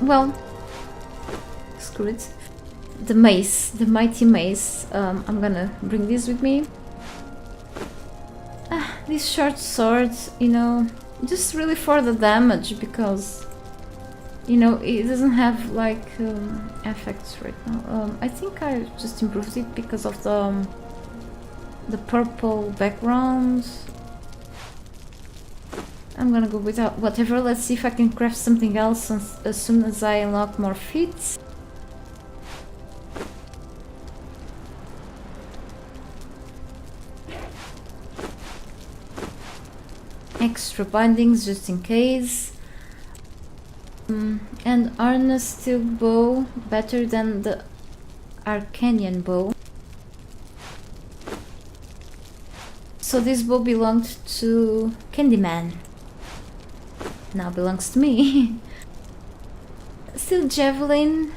Well, screw it. The mace, the mighty mace. I'm gonna bring this with me. This short sword, you know, just really for the damage, because you know it doesn't have like effects right now. I think I just improved it because of the purple background. I'm gonna go without whatever. Let's see if I can craft something else as soon as I unlock more feats. Extra bindings just in case. And harness steel bow, better than the Arcanian bow. So this bow belonged to Candyman. Now belongs to me. Still javelin.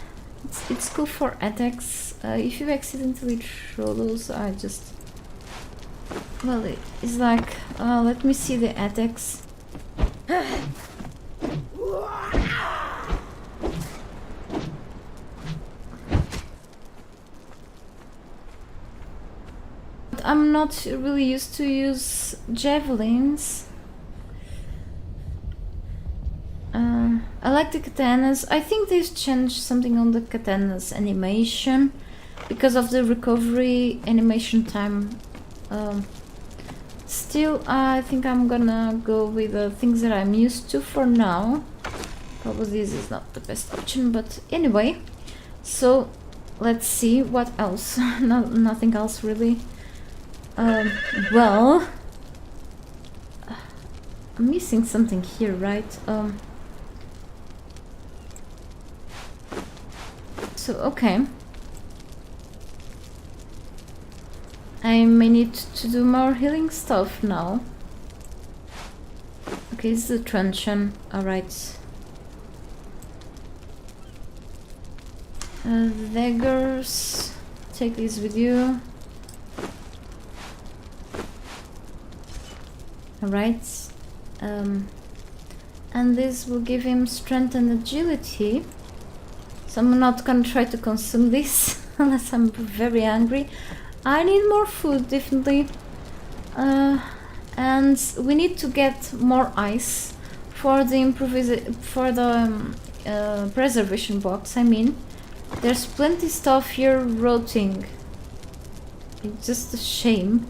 It's cool for attacks. If you accidentally throw those, I just... Well, it's like... let me see the attacks. I'm not really used to use javelins. I like the katanas. I think they've changed something on the katanas animation because of the recovery animation time. Still, I think I'm gonna go with the things that I'm used to for now. Probably this is not the best option, but anyway. So let's see what else. Nothing else really. Well, I'm missing something here, right? So, okay. I may need to do more healing stuff now. Okay, it's the truncheon. Alright. Daggers. Take these with you. Alright. And this will give him strength and agility. So I'm not gonna try to consume this unless I'm very hungry. I need more food, definitely. And we need to get more ice for the preservation box. I mean, there's plenty stuff here rotting. It's just a shame.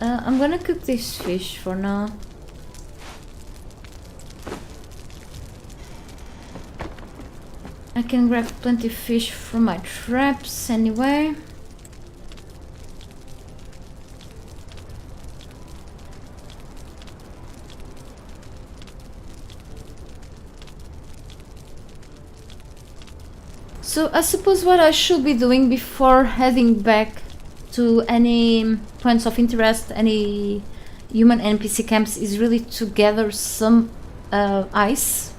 I'm gonna cook this fish for now. I can grab plenty of fish from my traps anyway. So I suppose what I should be doing before heading back to any points of interest, any human NPC camps, is really to gather some ice,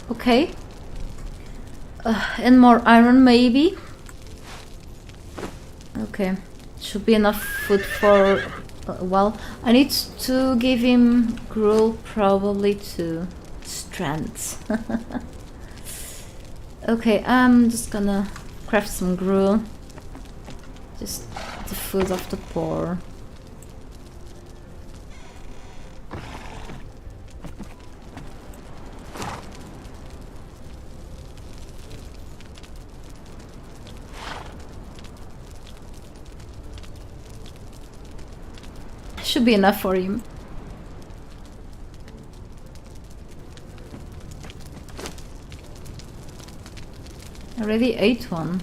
okay? And more iron maybe. Okay, should be enough food for a while. I need to give him gruel probably to strength. Okay, I'm just gonna craft some gruel. Just the food of the poor. Should be enough for him. Already ate one.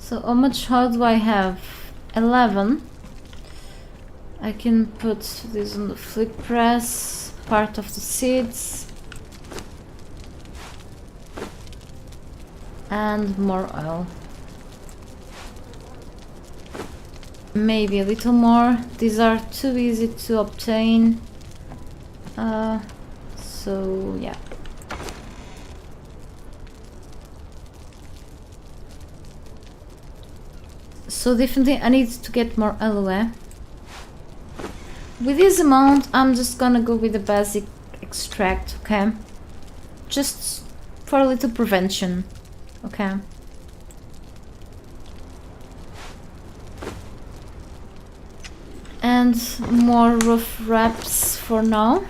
So how much heart do I have? 11. I can put this on the flip press, part of the seeds. And more oil. Maybe a little more. These are too easy to obtain. So yeah. So definitely I need to get more aloe. With this amount I'm just gonna go with the basic extract, okay? Just for a little prevention, okay? And more rough wraps for now.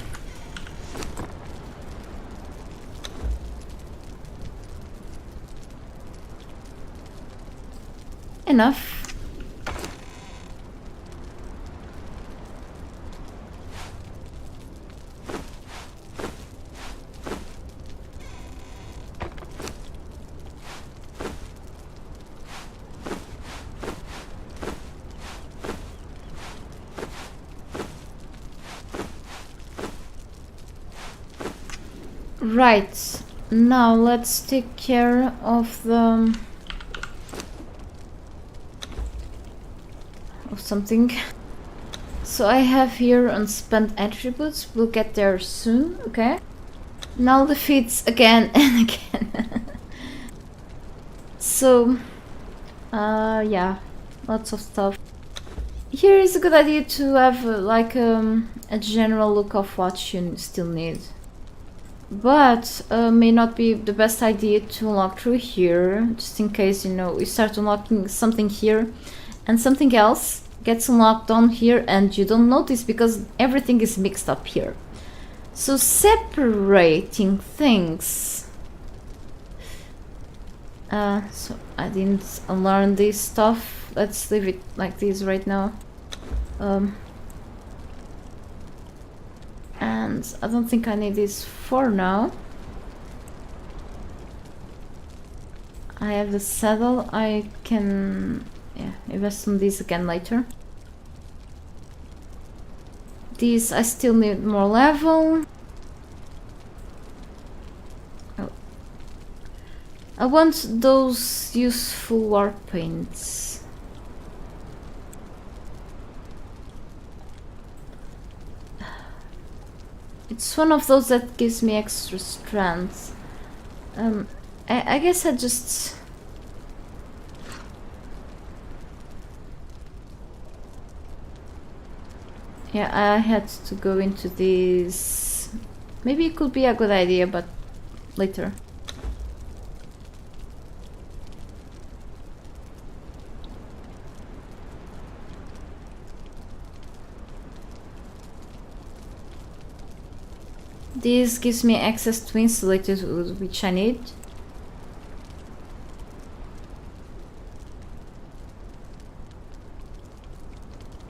Enough. Right, now let's take care of the something. So I have here unspent attributes. We'll get there soon, okay? Now the feats again and again. So yeah, lots of stuff. Here is a good idea to have like a general look of what you still need. But may not be the best idea to unlock through here, just in case, you know, we start unlocking something here and something else gets unlocked down here and you don't notice because everything is mixed up here. So separating things. So I didn't unlearn this stuff. Let's leave it like this right now. And I don't think I need this for now. I have the saddle. I can invest on this again later. These I still need more level. Oh. I want those useful war paints. It's one of those that gives me extra strength. I guess I just... Yeah, I had to go into this. Maybe it could be a good idea, but later. This gives me access to insulated wood, which I need.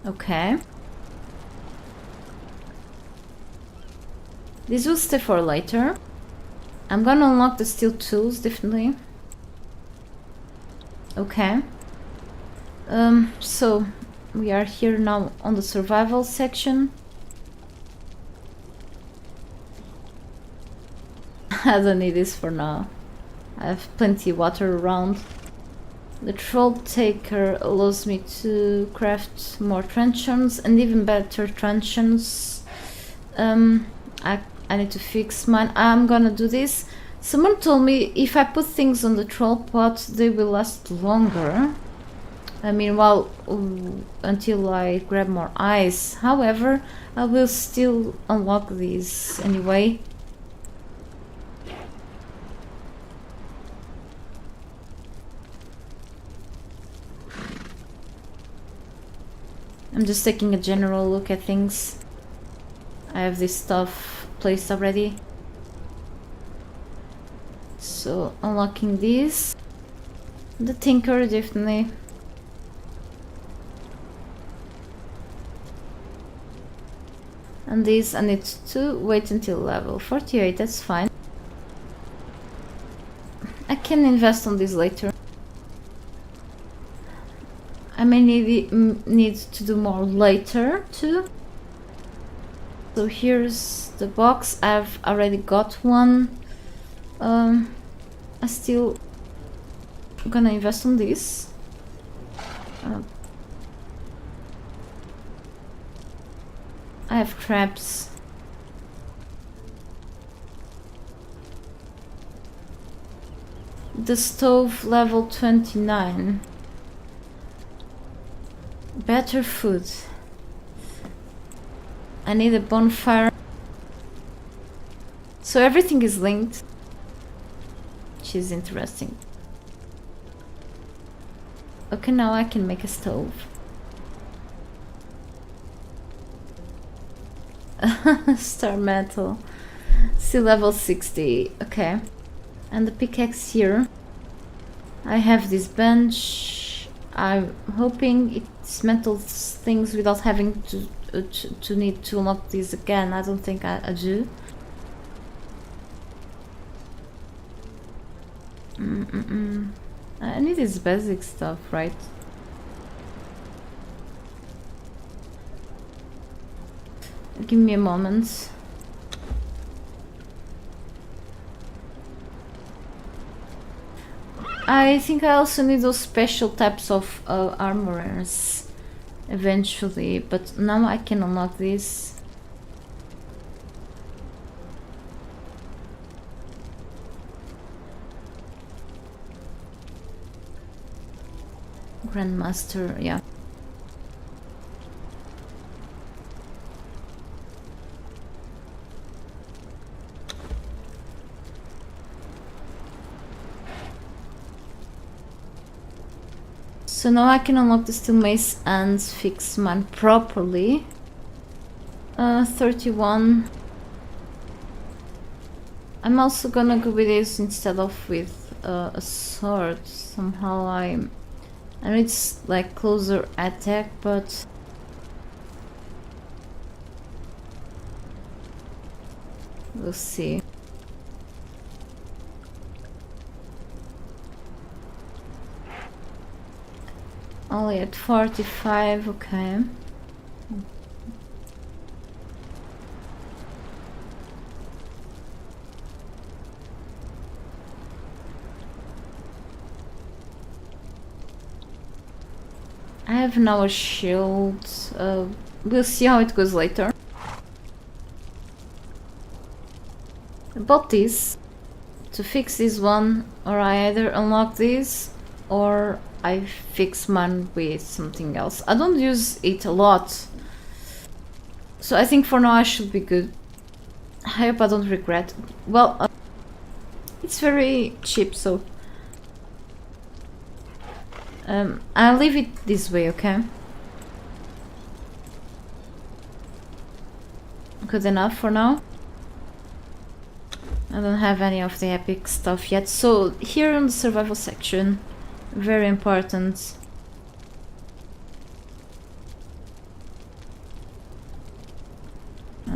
Okay. This will stay for later. I'm gonna unlock the steel tools, definitely. Okay. So we are here now on the survival section. I don't need this for now. I have plenty of water around. The troll taker allows me to craft more truncheons and even better truncheons. I need to fix mine. I'm gonna do this. Someone told me if I put things on the troll pot, they will last longer. I mean, well, until I grab more ice. However, I will still unlock these anyway. I'm just taking a general look at things. I have this stuff placed already. So unlocking this. The tinker, definitely. And this I need to wait until level 48, that's fine. I can invest on this later. I may need to do more later too. So here's the box. I've already got one. I still gonna invest on this. I have crabs. The stove level 29. Better food. I need a bonfire. So everything is linked, which is interesting. Okay, now I can make a stove. Star metal. Still level 60. Okay. And the pickaxe here. I have this bench. I'm hoping it dismantles things without having to need to unlock this again. I don't think I do. I need this basic stuff, right? Give me a moment. I think I also need those special types of armorers eventually, but now I can unlock this. Grandmaster, yeah. So now I can unlock the steel mace and fix mine properly. 31. I'm also gonna go with this instead of with a sword. Somehow I know it's like closer attack, but we'll see. Only at 45, okay. I have now a shield. We'll see how it goes later. About this, to fix this one, or I either unlock this or I fix mine with something else. I don't use it a lot, so I think for now I should be good. I hope I don't regret. Well, it's very cheap, so I'll leave it this way, okay? Good enough for now. I don't have any of the epic stuff yet, so here in the survival section, very important.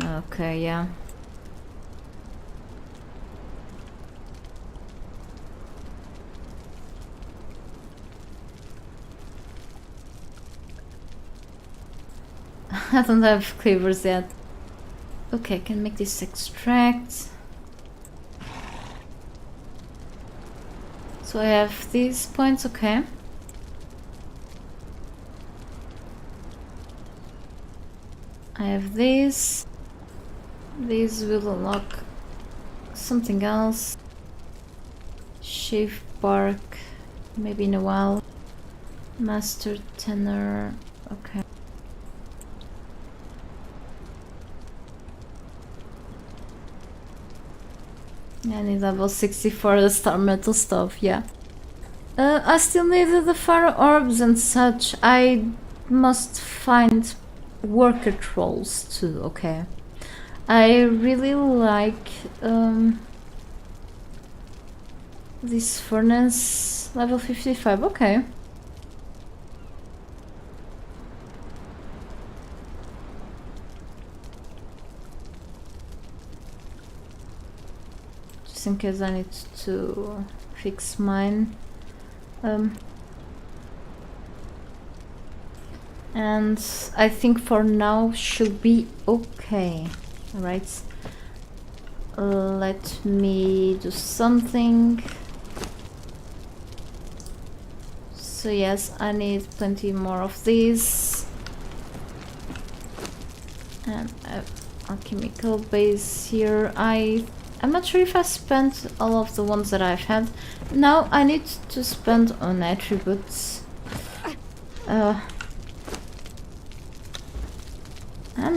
Okay, yeah. I don't have cleavers yet. Okay, I can make this extract. So I have these points, okay. I have these. These will unlock something else. Shave bark, maybe in a while. Master tenor, okay. I need level 60 for the star metal stuff, yeah. I still need the fire orbs and such. I must find worker trolls too, okay. I really like this furnace, level 55, okay. just in case I need to fix mine. And I think for now should be okay. Alright. Let me do something. So yes, I need plenty more of these. And alchemical base here. I'm not sure if I spent all of the ones that I've had. Now I need to spend on attributes. I'm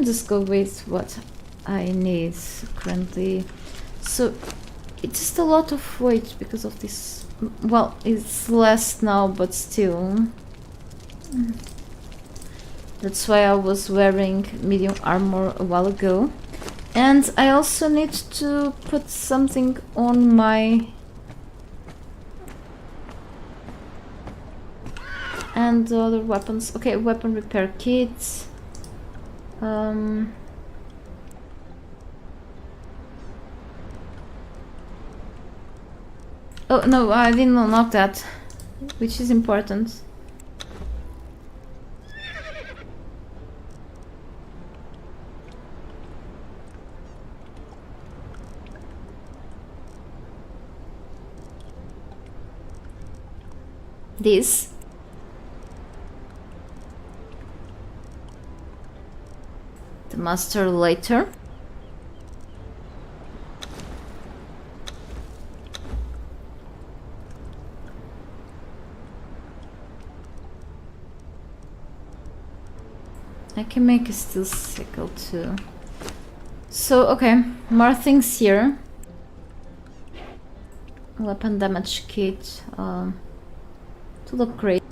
just go with what I need currently. So it's just a lot of weight because of this. Well, it's less now, but still. That's why I was wearing medium armor a while ago. And I also need to put something on my... and the other weapons. Okay, weapon repair kit. Oh no, I didn't unlock that, which is important. This. The master later. I can make a steel sickle too. So, okay, more things here. Weapon damage kit. To upgrade.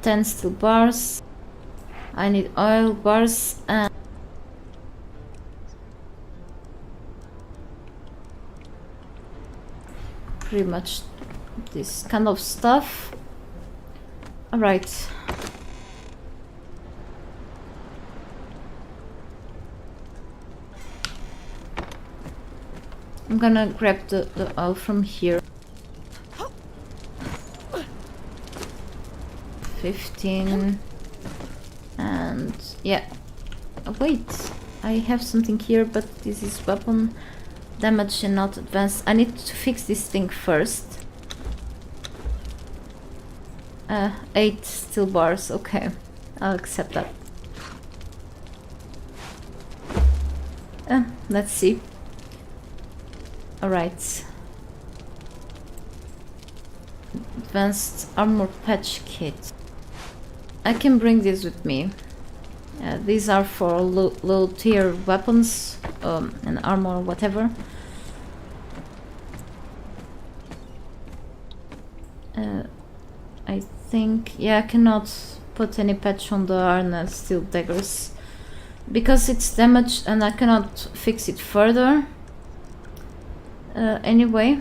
10 steel bars. I need oil bars and pretty much this kind of stuff. Alright. I'm gonna grab the oil from here. 15. And yeah. Oh, wait, I have something here, but this is weapon damage and not advanced. I need to fix this thing first. 8 steel bars. Okay, I'll accept that. Let's see. Alright. Advanced armor patch kit. I can bring this with me. These are for low tier weapons and armor, whatever. I think, yeah, I cannot put any patch on the harness steel daggers because it's damaged and I cannot fix it further. Anyway,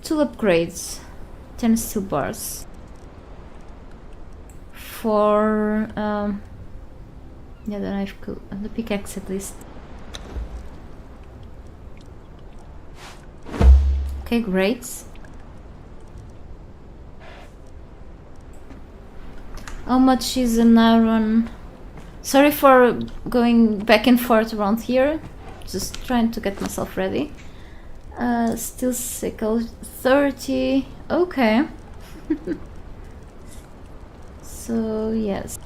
tool upgrades. 10 steel bars for yeah, the knife, the pickaxe at least. Okay, great. How much is an iron? Sorry for going back and forth around here, just trying to get myself ready. Steel sickle 30. Okay. So yes.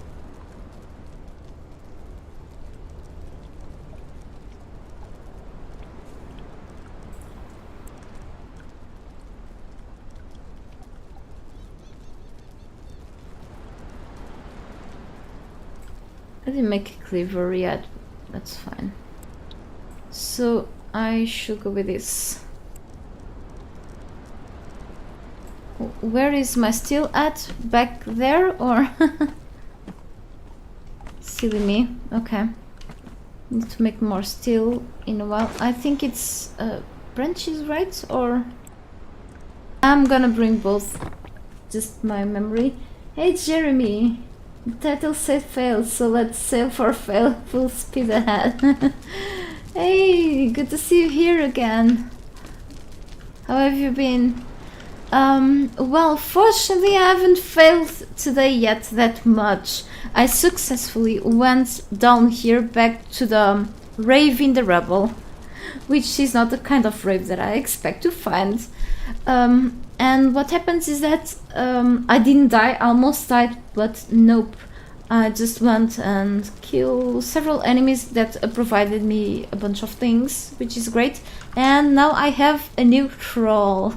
I didn't make a cleaver yet. That's fine. So I should go with this. Where is my steel at? Back there or? Silly me. Okay. Need to make more steel in a while. I think it's branches, right? Or I'm gonna bring both. Just my memory. Hey Jeremy. The title said fail, so let's sail for fail, full speed ahead. Hey, good to see you here again. How have you been? Well, fortunately I haven't failed today yet that much. I successfully went down here back to the rave in the rubble, which is not the kind of rave that I expect to find. And what happens is that I didn't die, I almost died, but nope. I just went and killed several enemies that provided me a bunch of things, which is great. And now I have a new troll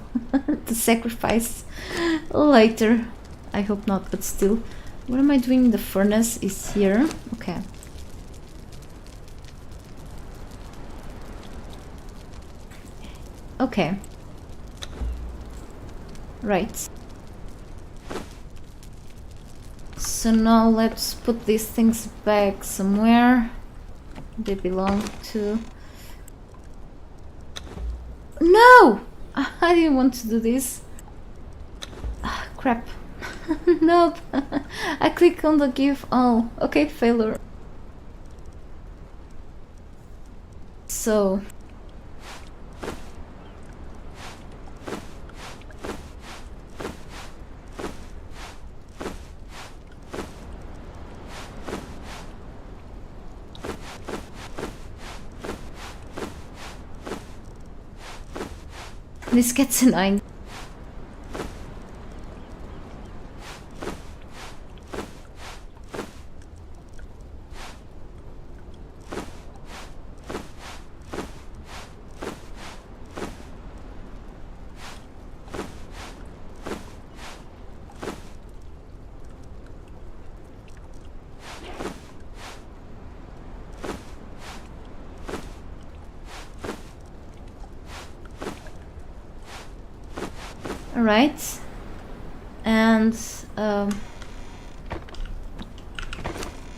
to sacrifice later. I hope not, but still. What am I doing? The furnace is here. Okay. Okay. Right. So now let's put these things back somewhere they belong to. No! I didn't want to do this. Ah, crap. Nope. I click on the give all. Okay, failure. So this gets annoying. Alright, and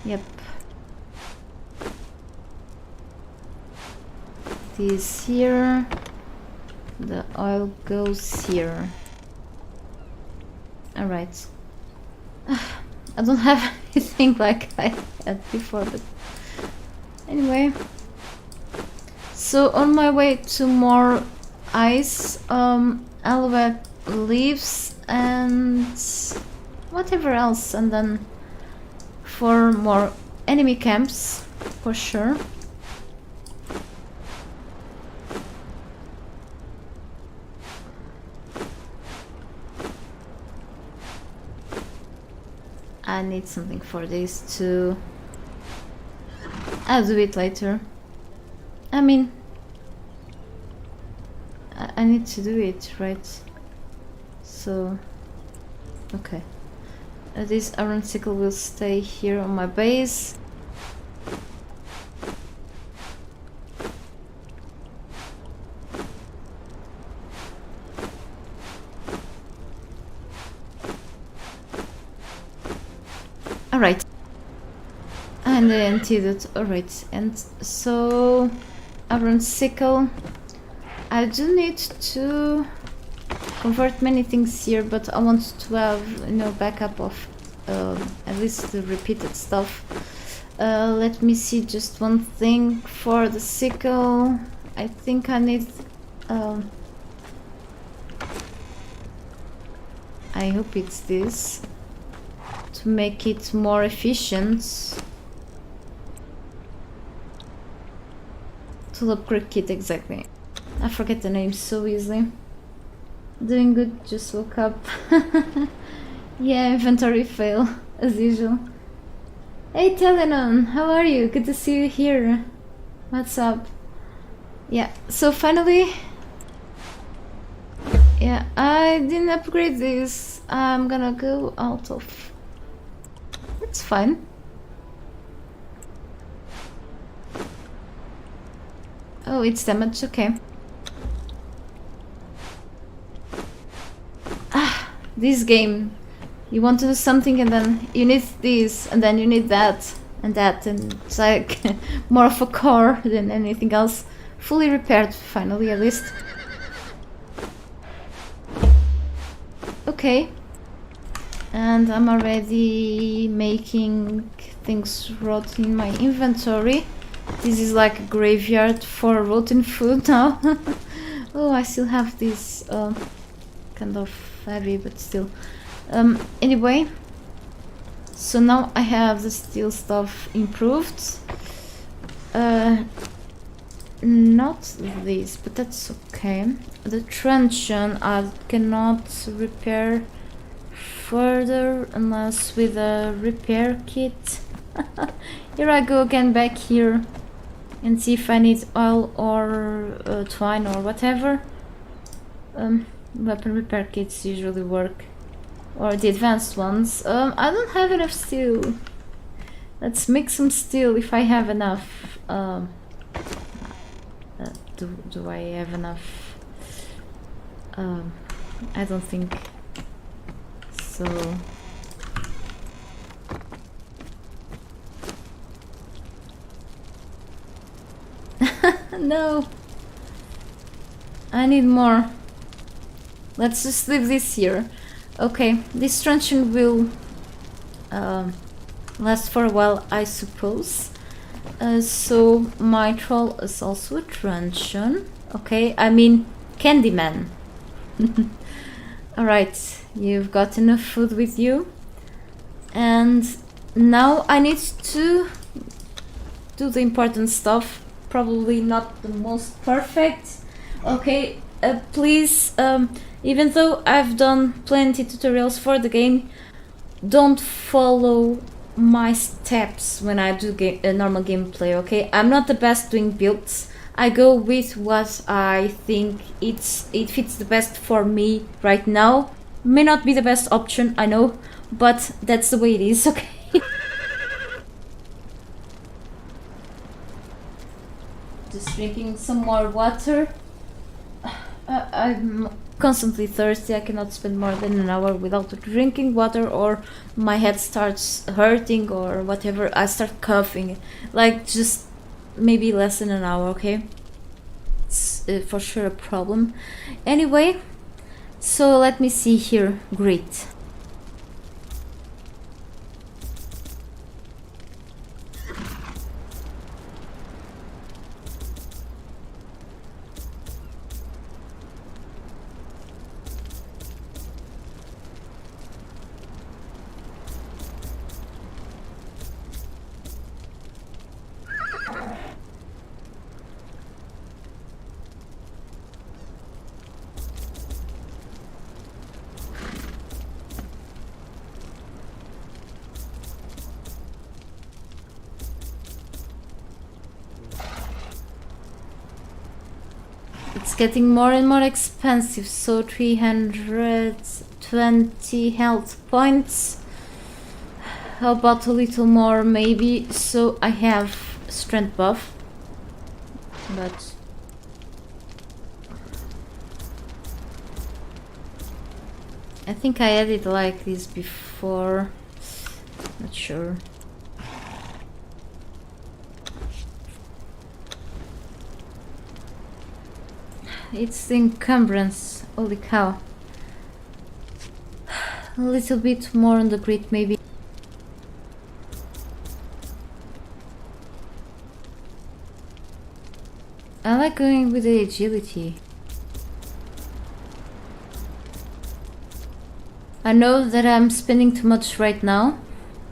yep, this here, the oil goes here. Alright, I don't have anything like I had before, but anyway. So on my way to more ice, I'll get leaves and whatever else, and then for more enemy camps for sure. I need something for this too. I'll do it later. I mean, I need to do it, right? So, okay. This iron sickle will stay here on my base. Alright. And the antidote, alright. And so, iron sickle. I do need to convert many things here, but I want to have, you know, backup of at least the repeated stuff. Let me see just one thing for the sickle. I think I need I hope it's this to make it more efficient. To upgrade kit, exactly. I forget the name so easily. Doing good, just woke up. Yeah, inventory fail, as usual. Hey Telenon, how are you? Good to see you here. What's up? Yeah, so finally... Yeah, I didn't upgrade this. I'm gonna go out of... It's fine. Oh, it's damaged, okay. This game, you want to do something and then you need this and then you need that and it's like more of a core than anything else. Fully repaired, finally, at least. Okay. And I'm already making things rot in my inventory. This is like a graveyard for rotten food now. Oh, I still have this kind of heavy, but still. Anyway, so now I have the steel stuff improved. Not this, but that's okay. The truncheon I cannot repair further unless with a repair kit. Here I go again back here and see if I need oil or twine or whatever. Weapon repair kits usually work, or the advanced ones. I don't have enough steel. Let's make some steel if I have enough. Do I have enough? I don't think so. No, I need more. Let's just leave this here. Okay, this truncheon will last for a while, I suppose. So my troll is also a truncheon. Okay, I mean Candyman. Alright, you've got enough food with you. And now I need to do the important stuff. Probably not the most perfect. Okay, please, even though I've done plenty tutorials for the game, don't follow my steps when I do normal gameplay, okay? I'm not the best doing builds. I go with what I think it fits the best for me right now. May not be the best option, I know, but that's the way it is, okay? Just drinking some more water. I'm constantly thirsty. I cannot spend more than an hour without drinking water, or my head starts hurting or whatever. I start coughing. Like, just maybe less than an hour, okay? It's for sure a problem. Anyway, so let me see here. Great. It's getting more and more expensive, so 320 health points. How about a little more maybe, so I have strength buff. But I think I had it like this before, not sure. It's the encumbrance, holy cow. A little bit more on the grid maybe. I like going with the agility. I know that I'm spending too much right now,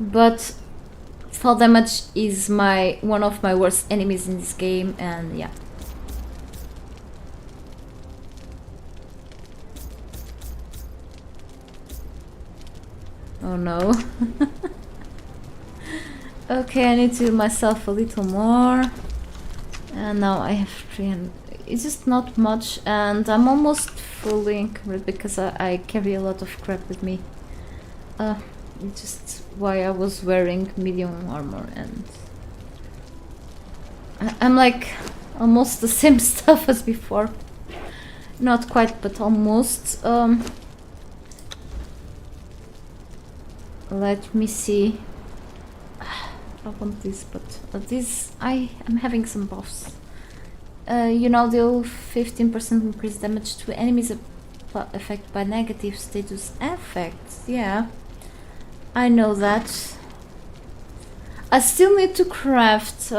but fall damage is one of my worst enemies in this game, and yeah. Oh no. Okay, I need to do myself a little more. And now I have 300. It's just not much, and I'm almost fully encumbered because I carry a lot of crap with me. It's just why I was wearing medium armor, and I'm like almost the same stuff as before. Not quite, but almost. Let me see. I want this, but this I'm having some buffs. You know, deal 15% increased damage to enemies affected by negative status effects. Yeah, I know that. I still need to craft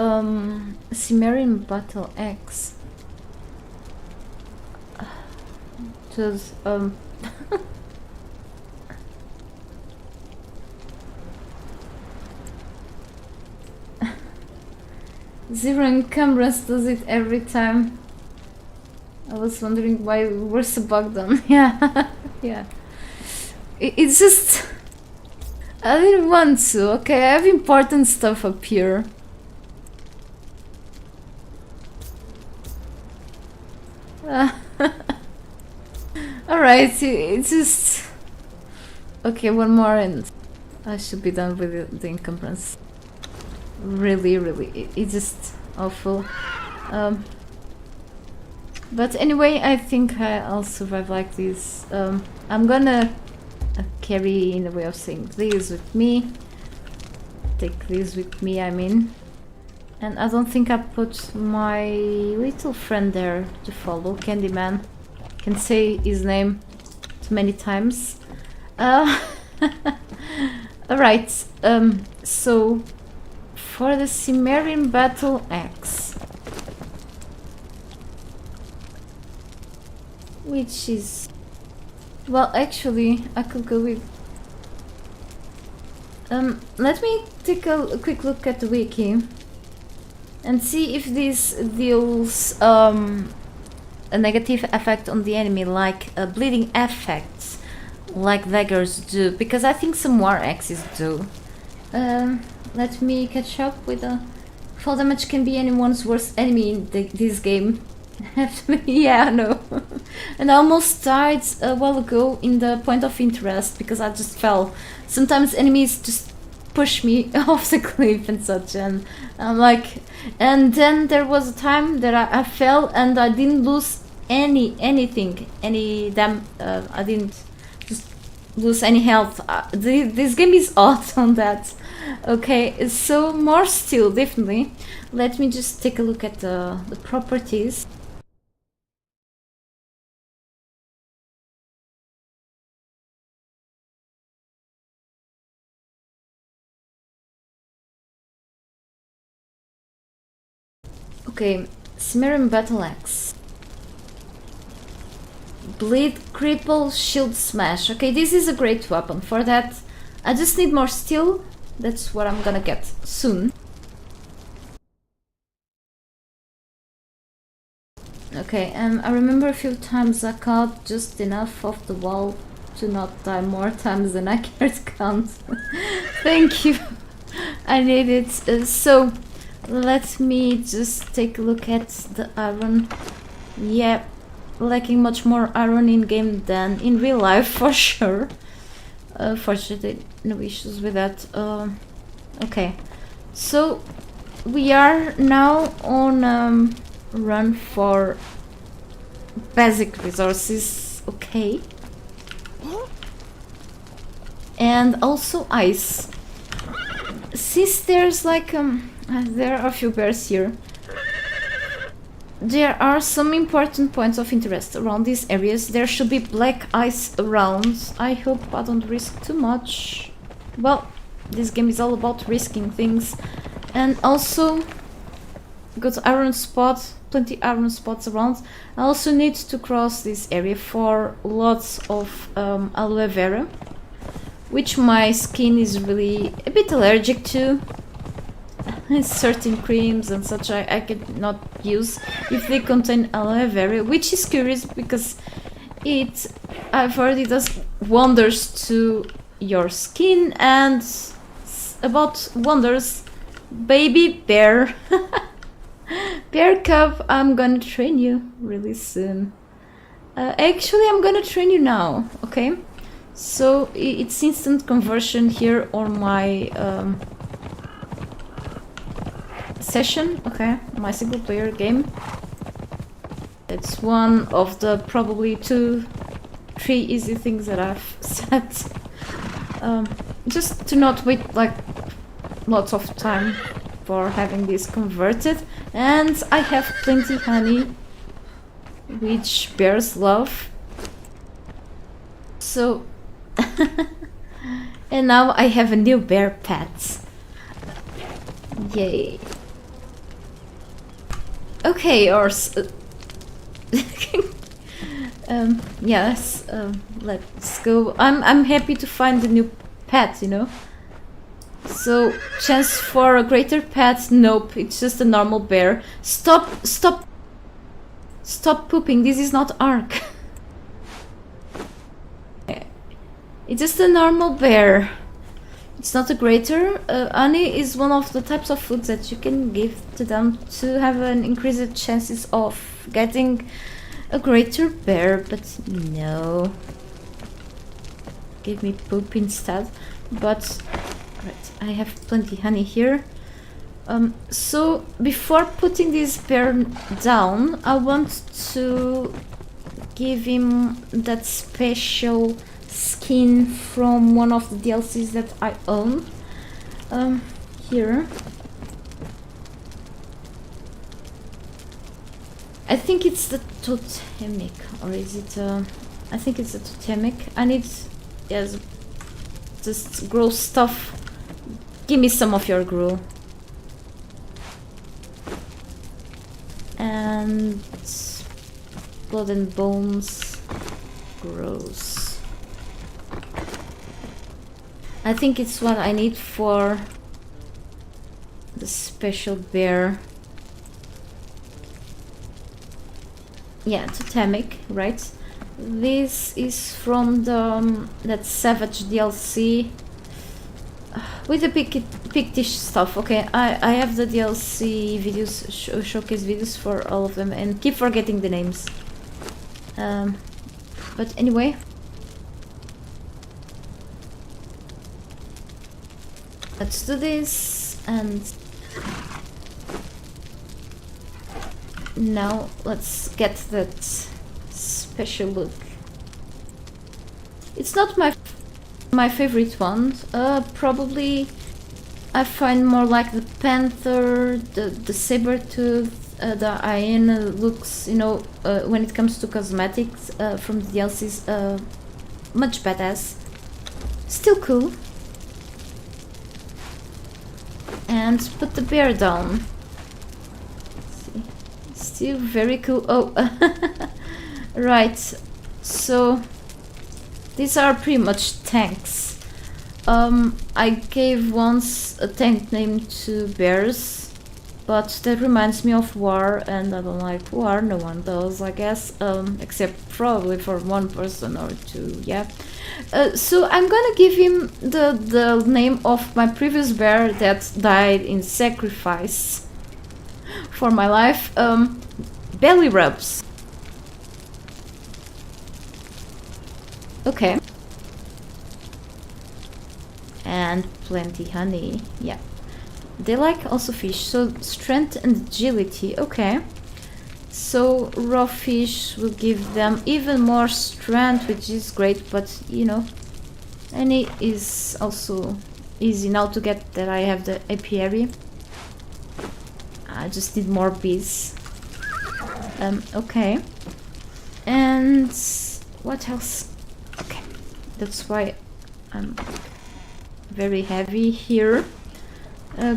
Cimmerian Battle Axe. Just Zero encumbrance does it every time. I was wondering why we were so bugged on. Yeah, yeah. It's just... I didn't want to. Okay, I have important stuff up here. Alright, it's just... Okay, one more and I should be done with the encumbrance. Really, it's just awful. But anyway, I think I'll survive like this. I'm gonna carry, in a way of saying, this with me. Take this with me, I mean. And I don't think I put my little friend there to follow, Candyman. Can say his name too many times. Alright, so for the Cimmerian Battle Axe, which is... Well, actually, I could go with... let me take a quick look at the wiki and see if this deals a negative effect on the enemy, like bleeding effects, like daggers do, because I think some war axes do. Let me catch up with fall damage can be anyone's worst enemy in this game. Yeah, I know. And I almost died a while ago in the point of interest because I just fell. Sometimes enemies just push me off the cliff and such, and I'm like... And then there was a time that I fell and I didn't lose anything, I didn't just lose any health. This game is odd on that. Okay, so more still, definitely. Let me just take a look at the properties. Okay, Cimmerian Battle Axe. Bleed, Cripple, Shield Smash. Okay, this is a great weapon. For that, I just need more steel. That's what I'm gonna get soon. Okay, I remember a few times I caught just enough off the wall to not die more times than I care to count. Thank you. I need it. So, let me just take a look at the iron. Yeah, lacking much more iron in game than in real life, for sure. Fortunately, no issues with that. Okay, so we are now on run for basic resources. Okay, and also ice. Since there's like there are a few bears here, there are some important points of interest around these areas. There should be black ice around. I hope I don't risk too much. Well, this game is all about risking things. And also got iron spot, plenty iron spots around. I also need to cross this area for lots of aloe vera, which my skin is really a bit allergic to. Certain creams and such I cannot use if they contain aloe vera, which is curious because I've heard it does wonders to your skin. And about wonders, baby bear, bear cub, I'm gonna train you really soon. Actually, I'm gonna train you now, okay? So it's instant conversion here on my session, okay, my single player game. It's one of the probably 2-3 easy things that I've set, just to not wait like lots of time for having this converted. And I have plenty honey, which bears love. So And now I have a new bear pet. Yay. Okay, yes, let's go. I'm happy to find a new pet, you know. So, chance for a greater pet? Nope, it's just a normal bear. Stop pooping, this is not Ark. It's just a normal bear. It's not a greater. Honey is one of the types of foods that you can give to them to have an increased chances of getting a greater bear, but no. Give me poop instead. But right, I have plenty honey here. So before putting this bear down, I want to give him that special skin from one of the DLCs that I own. Here. I think it's the totemic, or is it? I think it's the totemic. I need, yes, just grow stuff. Give me some of your grow. And blood and bones grows. I think it's what I need for the special bear. Yeah, totemic, right? This is from the that Savage DLC with the pictish stuff. Okay, I have the DLC videos, showcase videos for all of them, and keep forgetting the names. But anyway, let's do this, and now let's get that special look. It's not my favorite one. Probably I find more like the panther, the saber tooth, the hyena looks, you know, when it comes to cosmetics from the DLCs, much badass. Still cool. And put the bear down. See. Still very cool. Oh, right. So these are pretty much tanks. I gave once a tank name to bears, but that reminds me of war, and I don't like war. No one does, I guess, except probably for one person or two. Yeah. So I'm gonna give him the name of my previous bear that died in sacrifice for my life. Belly rubs. Okay. And plenty honey. Yeah. They like also fish. So strength and agility. Okay. So raw fish will give them even more strength, which is great, but you know, honey is also easy now to get that I have the apiary. I just need more bees. Okay. And what else? Okay. That's why I'm very heavy here.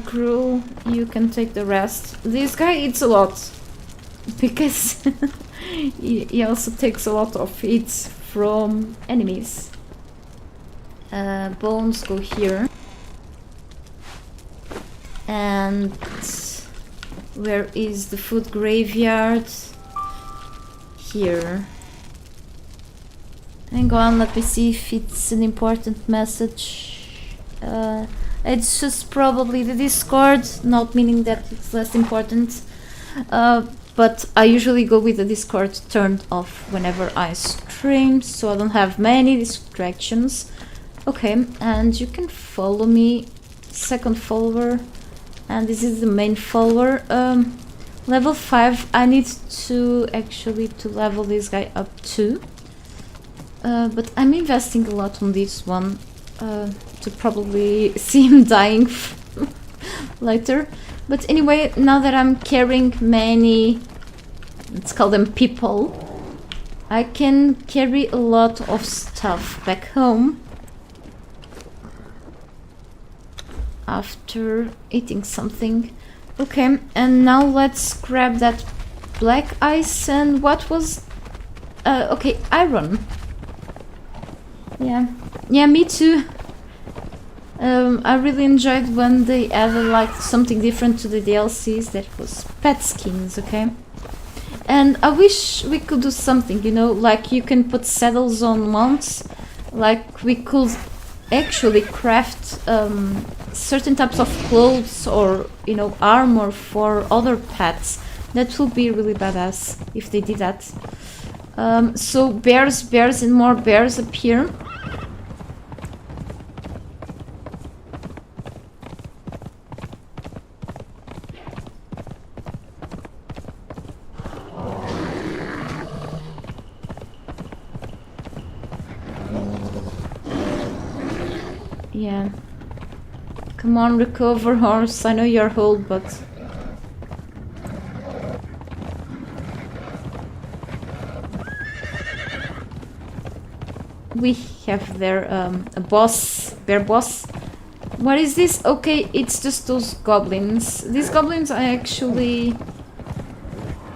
Crew, you can take the rest. This guy eats a lot. Because he also takes a lot of hits from enemies. Bones go here. And where is the food graveyard? Here. Hang on, let me see if it's an important message. It's just probably the Discord, not meaning that it's less important. But I usually go with the Discord turned off whenever I stream, so I don't have many distractions. Okay, and you can follow me, second follower, and this is the main follower. Level 5, I need to actually to level this guy up too. But I'm investing a lot on this one to probably see him dying later. But anyway, now that I'm carrying many, let's call them people, I can carry a lot of stuff back home. after eating something. Okay, and now let's grab that black ice and what was... okay, iron. Yeah, me too. I really enjoyed when they added like something different to the DLCs. That was pet skins, okay? And I wish we could do something, you know, like you can put saddles on mounts. Like we could actually craft certain types of clothes or, you know, armor for other pets. That would be really badass if they did that. So bears and more bears appear. Yeah. Come on, recover, horse. I know you're old, but... we have there a boss, bear boss. What is this? Okay, it's just those goblins. These goblins are actually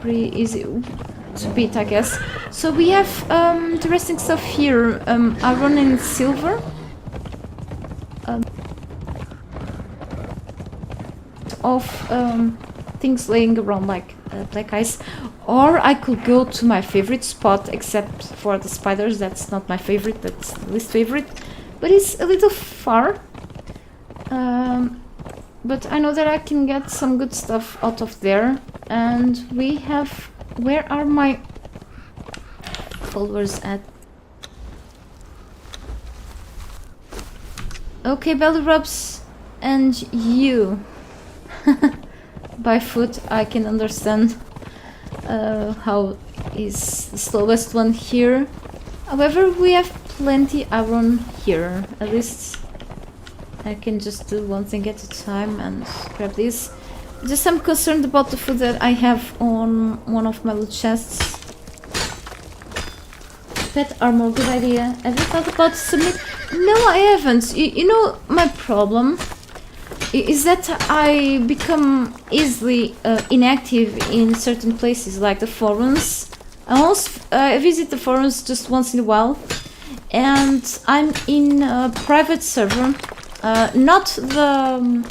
pretty easy to beat, I guess. So we have interesting stuff here. Iron and silver. Of things laying around like black ice, or I could go to my favorite spot, except for the spiders. That's not my favorite, that's the least favorite, but it's a little far, but I know that I can get some good stuff out of there. And we have, where are my followers at? Okay, belly rubs and you. By foot, I can understand how is the slowest one here. However, we have plenty iron here. At least I can just do one thing at a time and grab this. Just I'm concerned about the food that I have on one of my little chests. Pet armor, good idea. Have you thought about submit? No, I haven't. You know, my problem is that I become easily inactive in certain places, like the forums. I visit the forums just once in a while, and I'm in a private server, not the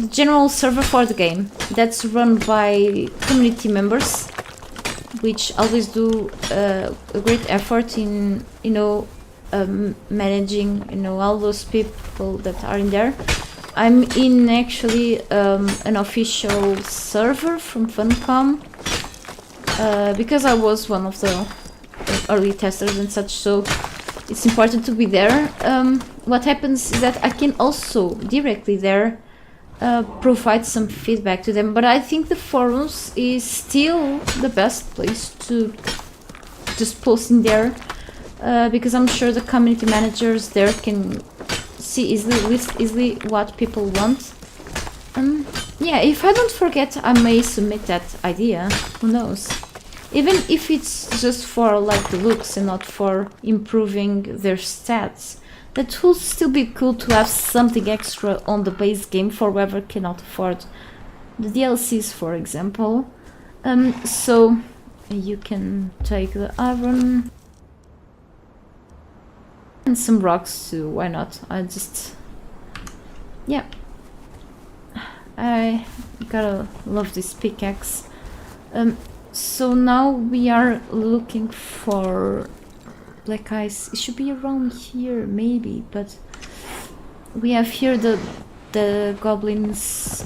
general server for the game. That's run by community members, which always do a great effort in, you know, managing, you know, all those people that are in there. I'm in actually an official server from Funcom, because I was one of the early testers and such, so it's important to be there. What happens is that I can also directly there provide some feedback to them, but I think the forums is still the best place to just post in there, because I'm sure the community managers there can see easily what people want. Yeah, if I don't forget, I may submit that idea. Who knows? Even if it's just for like the looks and not for improving their stats, that will still be cool to have something extra on the base game for whoever cannot afford the DLCs, for example. So you can take the iron. And some rocks too, why not? Yeah. I gotta love this pickaxe. So now we are looking for black ice. It should be around here, maybe, but we have here the goblins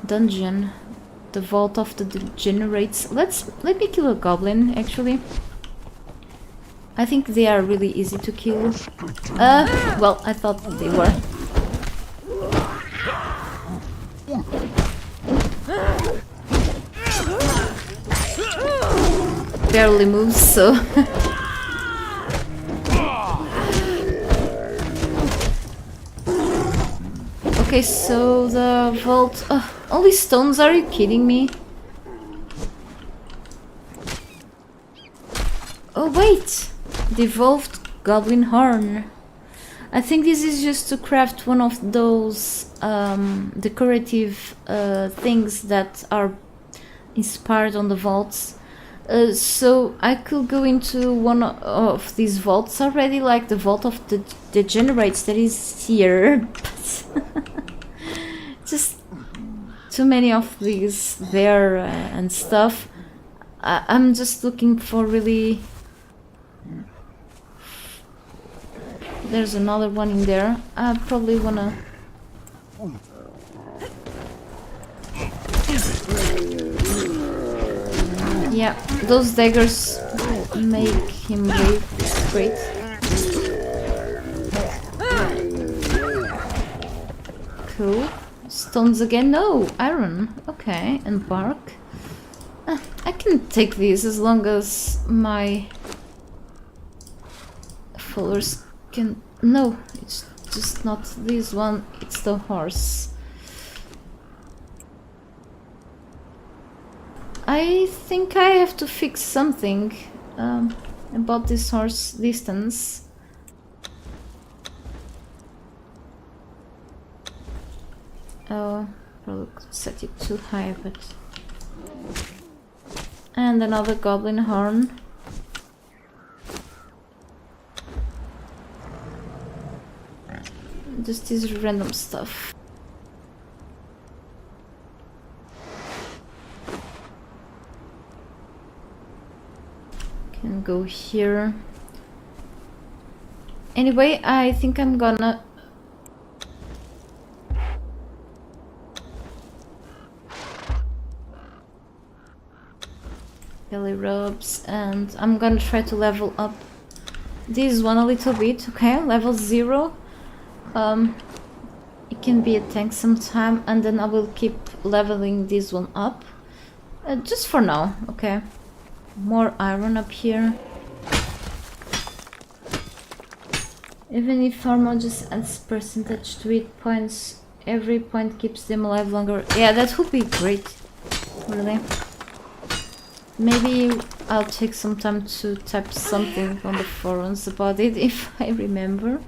dungeon, the vault of the degenerates. Let me kill a goblin, actually. I think they are really easy to kill. Well, I thought they were. Barely moves, so... Okay, so the vault... only stones, are you kidding me? Oh wait! Devolved goblin horn. I think this is just to craft one of those decorative things that are inspired on the vaults. So I could go into one of these vaults already, like the vault of the degenerates that is here. But just too many of these there and stuff. I'm just looking for really... There's another one in there. I probably wanna... Yeah, those daggers make him great. Cool. Stones again? No! Iron. Okay, and bark. I can take these as long as my followers can... No, it's just not this one, it's the horse. I think I have to fix something about this horse distance. Oh, probably could set it too high, but... And another goblin horn. Just this random stuff. Can go here. Anyway, I think I'm gonna... belly rubs, and I'm gonna try to level up this one a little bit. Okay, level 0. It can be a tank sometime, and then I will keep leveling this one up. Just for now, okay. More iron up here. Even if armor just adds percentage to it points, every point keeps them alive longer. Yeah, that would be great, really. Maybe I'll take some time to type something on the forums about it if I remember.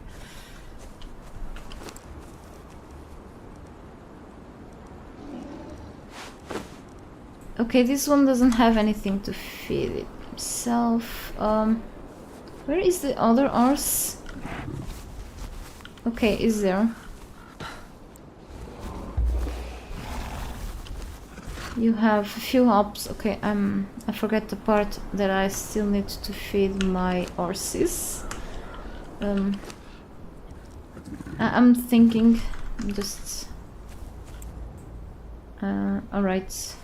Okay, this one doesn't have anything to feed it himself. Where is the other horse? Okay, is there? You have a few hops. Okay, I forgot the part that I still need to feed my horses. I'm thinking just... alright.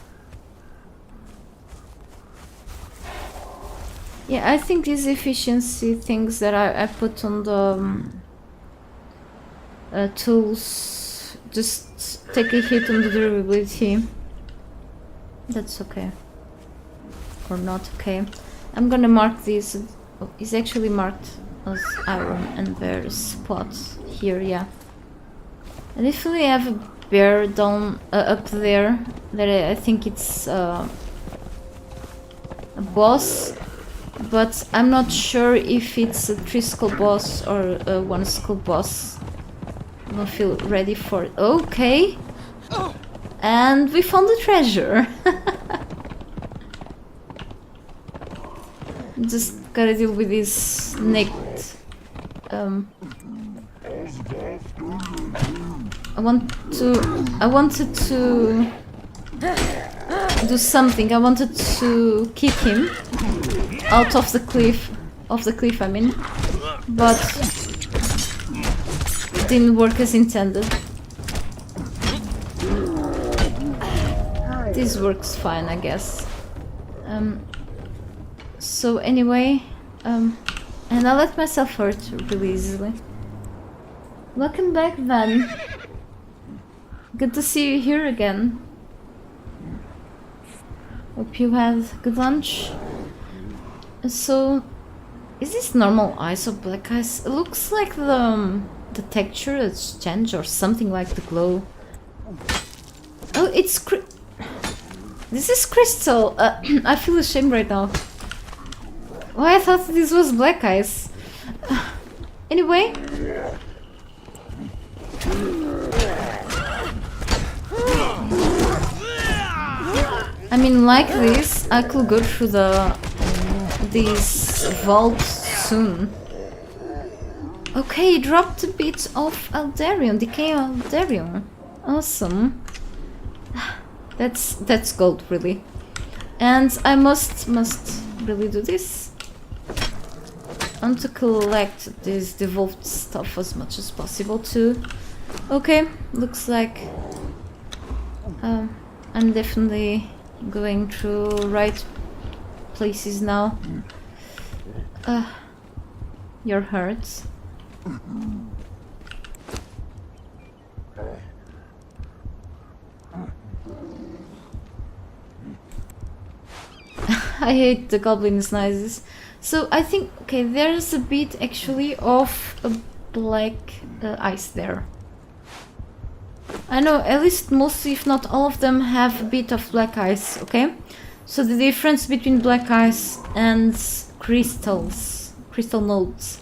Yeah, I think these efficiency things that I put on the tools just take a hit on the durability. That's okay. Or not okay. I'm gonna mark this. Oh, it's actually marked as iron, and there's spot here, yeah. And if we have a bear down up there, that I think it's a boss. But I'm not sure if it's a 3-skull boss or a 1-skull boss. I don't feel ready for it. Okay. And we found the treasure. Just gotta deal with this naked. I wanted to do something. I wanted to kick him out of the cliff, I mean, but it didn't work as intended. This works fine, I guess. So anyway, and I let myself hurt really easily. Welcome back, Van. Good to see you here again. Hope you had good lunch. So, is this normal ice or black ice? It looks like the texture has changed or something, like the glow. Oh, it's this is crystal. I feel ashamed right now. Why I thought this was black ice. Anyway, I mean, like this, I could go through these vaults soon. Okay, dropped a bit of Aldarion, decay Aldarion. Awesome. That's gold, really. And I must really do this. I want to collect this devolved stuff as much as possible too. Okay, looks like I'm definitely going through right places now. Your hurts. I hate the goblins' noises. So I think, okay, there's a bit actually of a black ice there. I know at least most, if not all of them, have a bit of black ice, okay? So the difference between black ice and crystal nodes.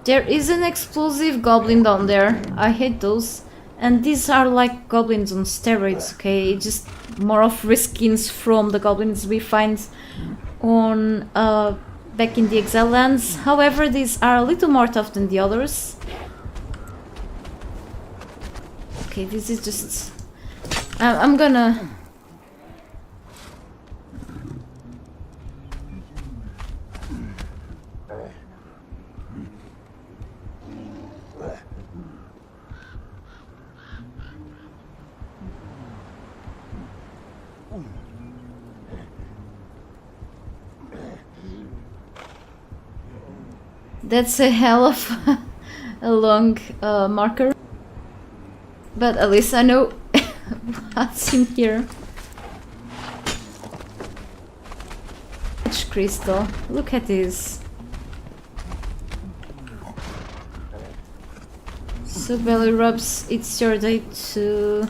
There is an explosive goblin down there. I hate those. And these are like goblins on steroids, okay? Just more of reskins from the goblins we find on back in the Exile lands. However, these are a little more tough than the others. Okay, this is just... I'm gonna... That's a hell of a long marker. But at least I know what's in here. Crystal. Look at this. So belly rubs, it's your day to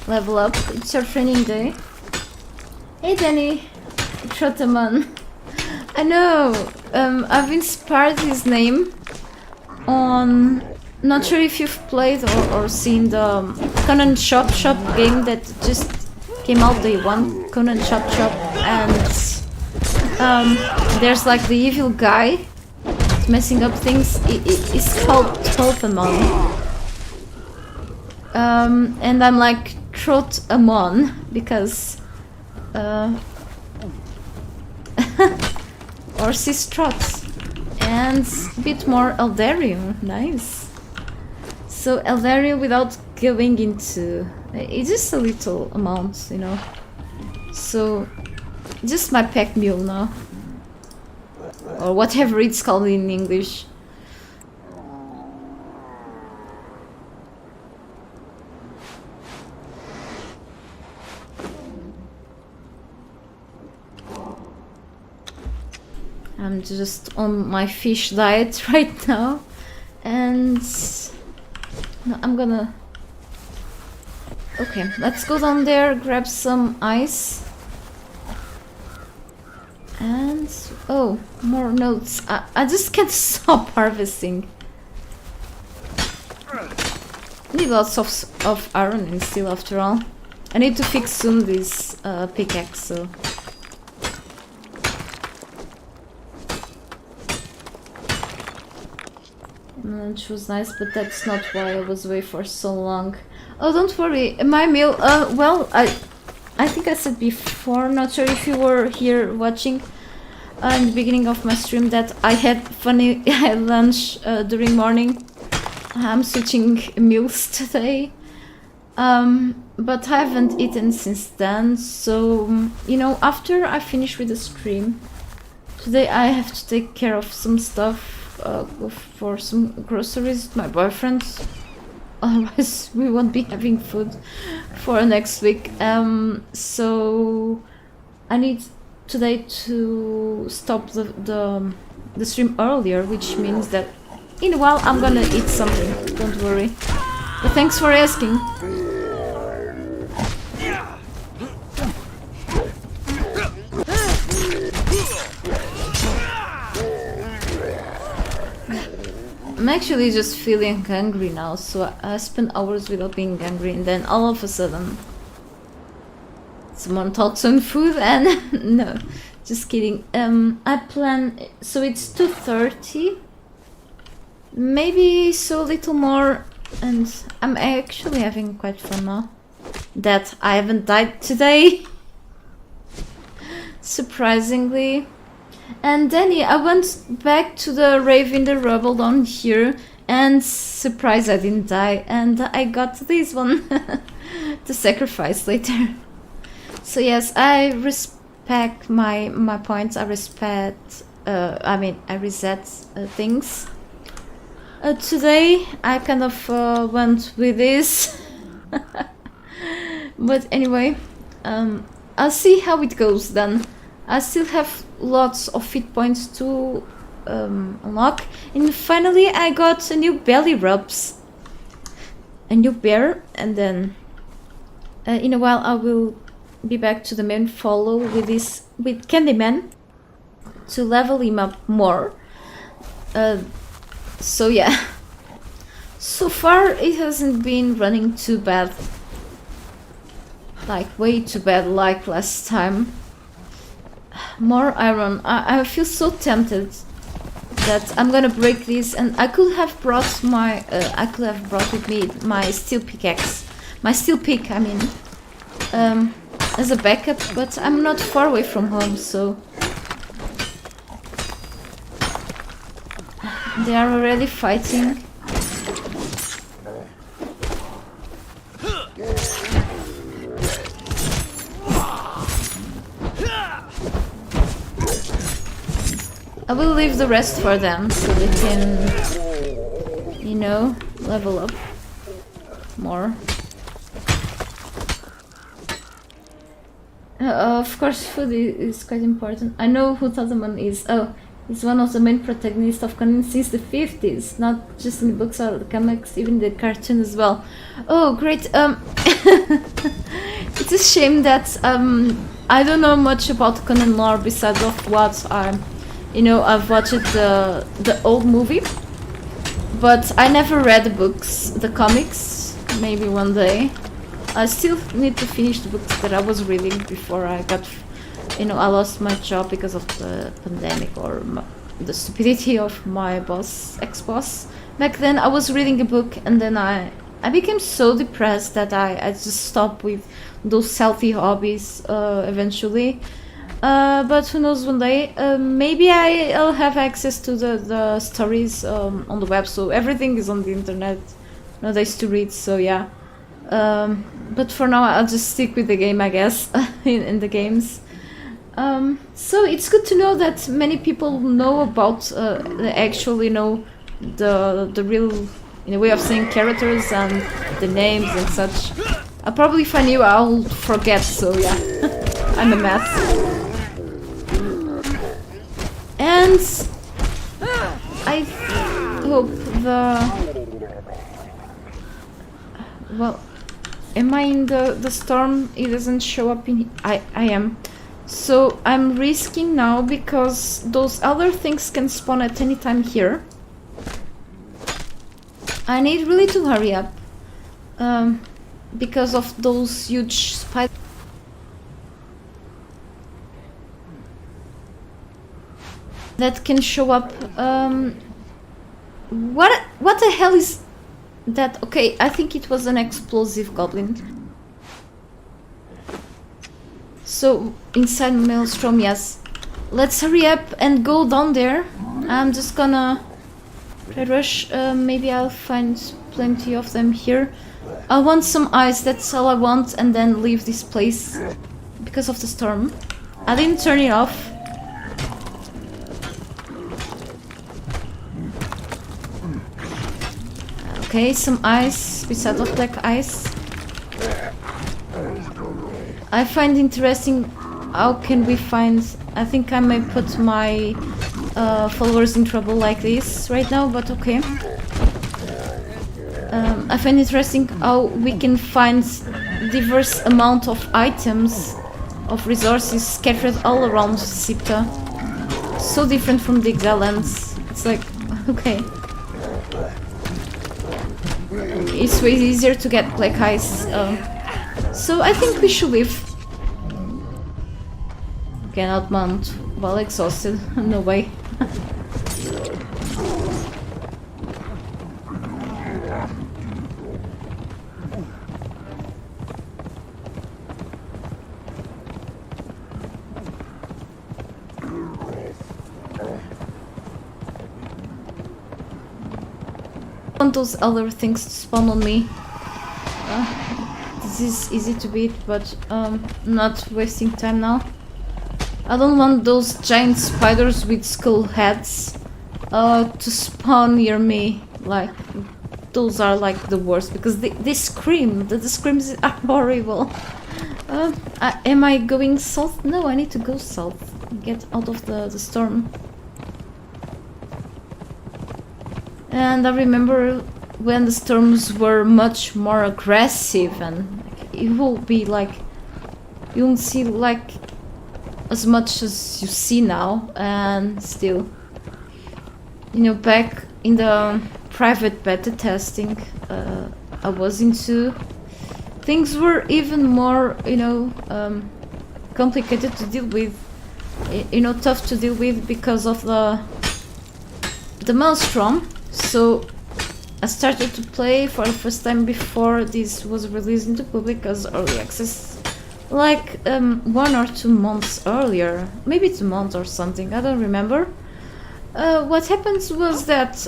level up. It's your training day. Hey Danny, Trotaman. I know. I've inspired his name on. Not sure if you've played or seen the Conan Shop game that just came out day one. Conan Shop, and there's like the evil guy messing up things. It's called Trotaman. And I'm like Trotamon because or Sistrot, and a bit more Eldarion. Nice. So Eldarion without going into... It's just a little amount, you know. So just my pack mule now. Or whatever it's called in English. I'm just on my fish diet right now, and no, I'm gonna... Okay, let's go down there, grab some ice. And... oh, more notes. I just can't stop harvesting. Need lots of iron and steel after all. I need to fix soon this pickaxe, so... Which was nice, but that's not why I was away for so long. Oh, don't worry, my meal, well, I think I said before, not sure if you were here watching in the beginning of my stream, that I had funny lunch during morning. I'm switching meals today, but I haven't eaten since then, so, you know, after I finish with the stream, today I have to take care of some stuff. Go for some groceries with my boyfriend, otherwise we won't be having food for next week. So I need today to stop the stream earlier, which means that in a while I'm gonna eat something, don't worry. But thanks for asking. I'm actually just feeling hungry now, so I spent hours without being hungry, and then all of a sudden someone talks on food and no, just kidding. I plan, so it's 2:30, maybe so little more, and I'm actually having quite fun now that I haven't died today. Surprisingly. And then yeah, I went back to the rave in the rubble down here, and surprise, I didn't die, and I got this one to sacrifice later. So yes, I respect my points. I respect. I reset things. Today I kind of went with this, but anyway, I'll see how it goes then. I still have lots of fit points to unlock, and finally I got a new belly rubs, a new bear, and then in a while I will be back to the main follow with Candyman to level him up more. So yeah, so far it hasn't been running too bad, like way too bad like last time. More iron. I feel so tempted that I'm gonna break this, and I could have brought my with me my steel pickaxe, my steel pick, I mean, as a backup, but I'm not far away from home, so they are already fighting. I will leave the rest for them so they can, you know, level up more. Of course, food is quite important. I know who Tataman is. Oh, he's one of the main protagonists of Conan since the 50s, not just in the books or the comics, even the cartoon as well. Oh, great. It's a shame that I don't know much about Conan lore besides of what I've watched the old movie, but I never read the books, the comics. Maybe one day. I still need to finish the books that I was reading before I got, I lost my job because of the pandemic or the stupidity of my ex-boss. Back then I was reading a book, and then I became so depressed that I just stopped with those healthy hobbies eventually. But who knows, one day maybe I'll have access to the stories on the web, so everything is on the internet nowadays to read, so yeah. But for now I'll just stick with the game, I guess, in the games. So it's good to know that many people know about the actual, the real, in a way of saying, characters and the names and such. Probably if I knew, I'll forget, so yeah. I'm a mess. And I hope well, am I in the storm? It doesn't show up in... I am. So I'm risking now because those other things can spawn at any time here. I need really to hurry up because of those huge spiders that can show up. What the hell is that? Okay, I think it was an explosive goblin. So inside Maelstrom, yes. Let's hurry up and go down there. I'm just gonna try to rush. Maybe I'll find plenty of them here. I want some ice, that's all I want, and then leave this place because of the storm. I didn't turn it off. Okay, some ice, besides of black ice. I find interesting how can we find... I think I may put my followers in trouble like this right now, but okay. I find interesting how we can find diverse amount of items, of resources scattered all around Sipta. So different from the Exile lands. It's like, okay. It's way easier to get black ice. So I think we should leave. Cannot mount while exhausted. No way. Want those other things to spawn on me. This is easy to beat, but not wasting time now. I don't want those giant spiders with skull heads to spawn near me. Like, those are like the worst because they scream. The screams are horrible. Am I going south? No, I need to go south. Get out of the storm. And I remember when the storms were much more aggressive, and it will be like you won't see like as much as you see now. And still, you know, back in the private beta testing I was into, things were even more, you know, complicated to deal with, you know, tough to deal with because of the maelstrom. So I started to play for the first time before this was released into public as early access, like 1 or 2 months earlier, maybe 2 months or something, I don't remember. What happens was that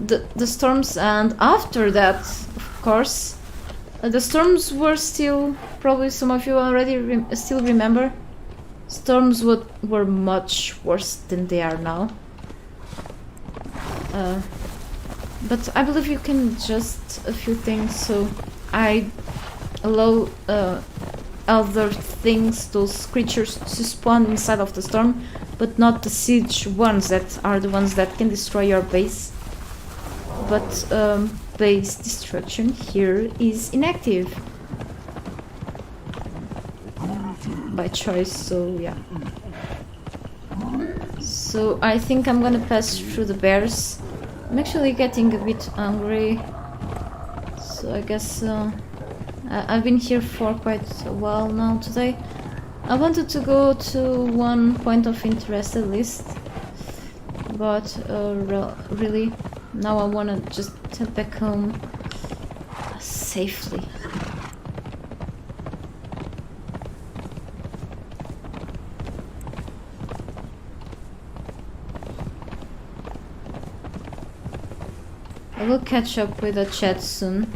the storms, and after that, of course, the storms were still, probably some of you already still remember, storms were much worse than they are now. But I believe you can adjust a few things, so I allow other things, those creatures, to spawn inside of the storm, but not the siege ones that are the ones that can destroy your base. But base destruction here is inactive by choice, so yeah. So I think I'm gonna pass through the bears. I'm actually getting a bit hungry, so I guess I've been here for quite a while now today. I wanted to go to one point of interest at least, but really now I wanna just head back home safely. I will catch up with the chat soon.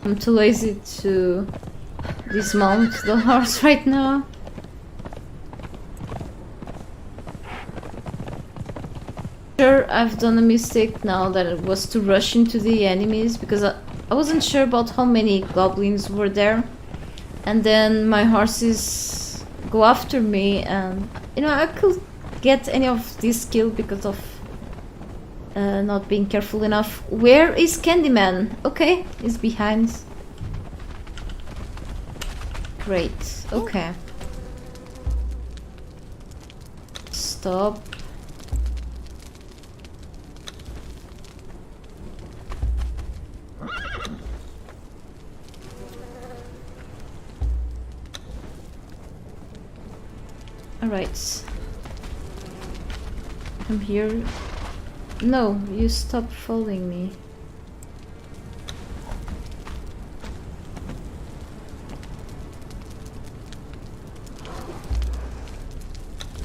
I'm too lazy to dismount the horse right now. Sure, I've done a mistake now that it was to rush into the enemies because I wasn't sure about how many goblins were there, and then my horses go after me, and you know I could get any of this kill because of not being careful enough. Where is Candyman? Okay, he's behind. Great. Okay. Stop. Alright. I'm here. No, you stop following me.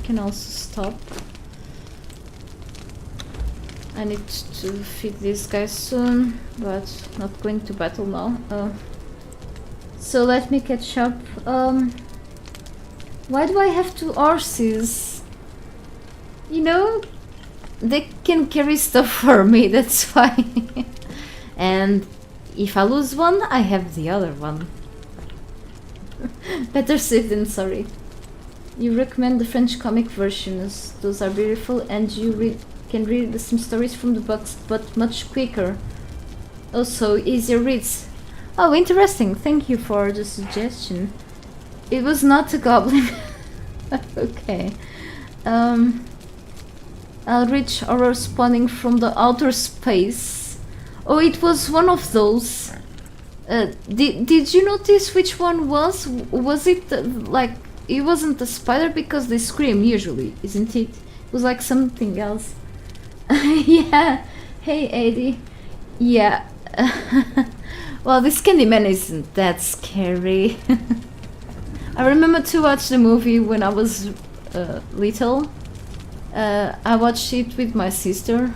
Can also stop. I need to feed these guys soon, but not going to battle now. So let me catch up. Why do I have 2 horses? You know, they can carry stuff for me, that's why. And if I lose one, I have the other one. Better safe than sorry. You recommend the French comic versions. Those are beautiful, and you can read some stories from the books, but much quicker. Also, easier reads. Oh, interesting. Thank you for the suggestion. It was not a goblin. Okay. Um, Eldritch horror spawning from the outer space. Oh, it was one of those. Did you notice which one was? Was it like it wasn't a spider because they scream usually, isn't it? It was like something else. Yeah. Hey, Eddie. Yeah. Well, this Candyman isn't that scary. I remember to watch the movie when I was little. I watched it with my sister,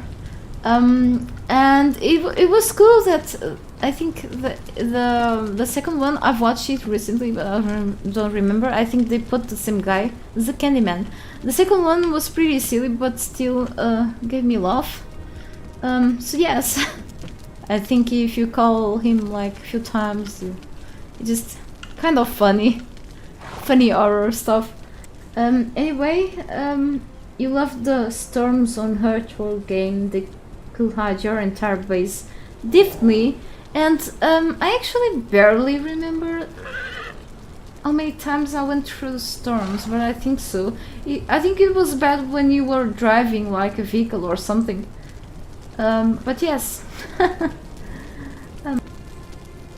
and it was cool that I think the second one I've watched it recently, but I don't remember. I think they put the same guy as the Candyman. The second one was pretty silly, but still gave me laugh. So yes, I think if you call him like a few times, it's just kind of funny horror stuff. Anyway, you love the storms on Hearthworld game. They could hide your entire base, definitely. And I actually barely remember how many times I went through the storms, but I think so. I think it was bad when you were driving like a vehicle or something. But yes.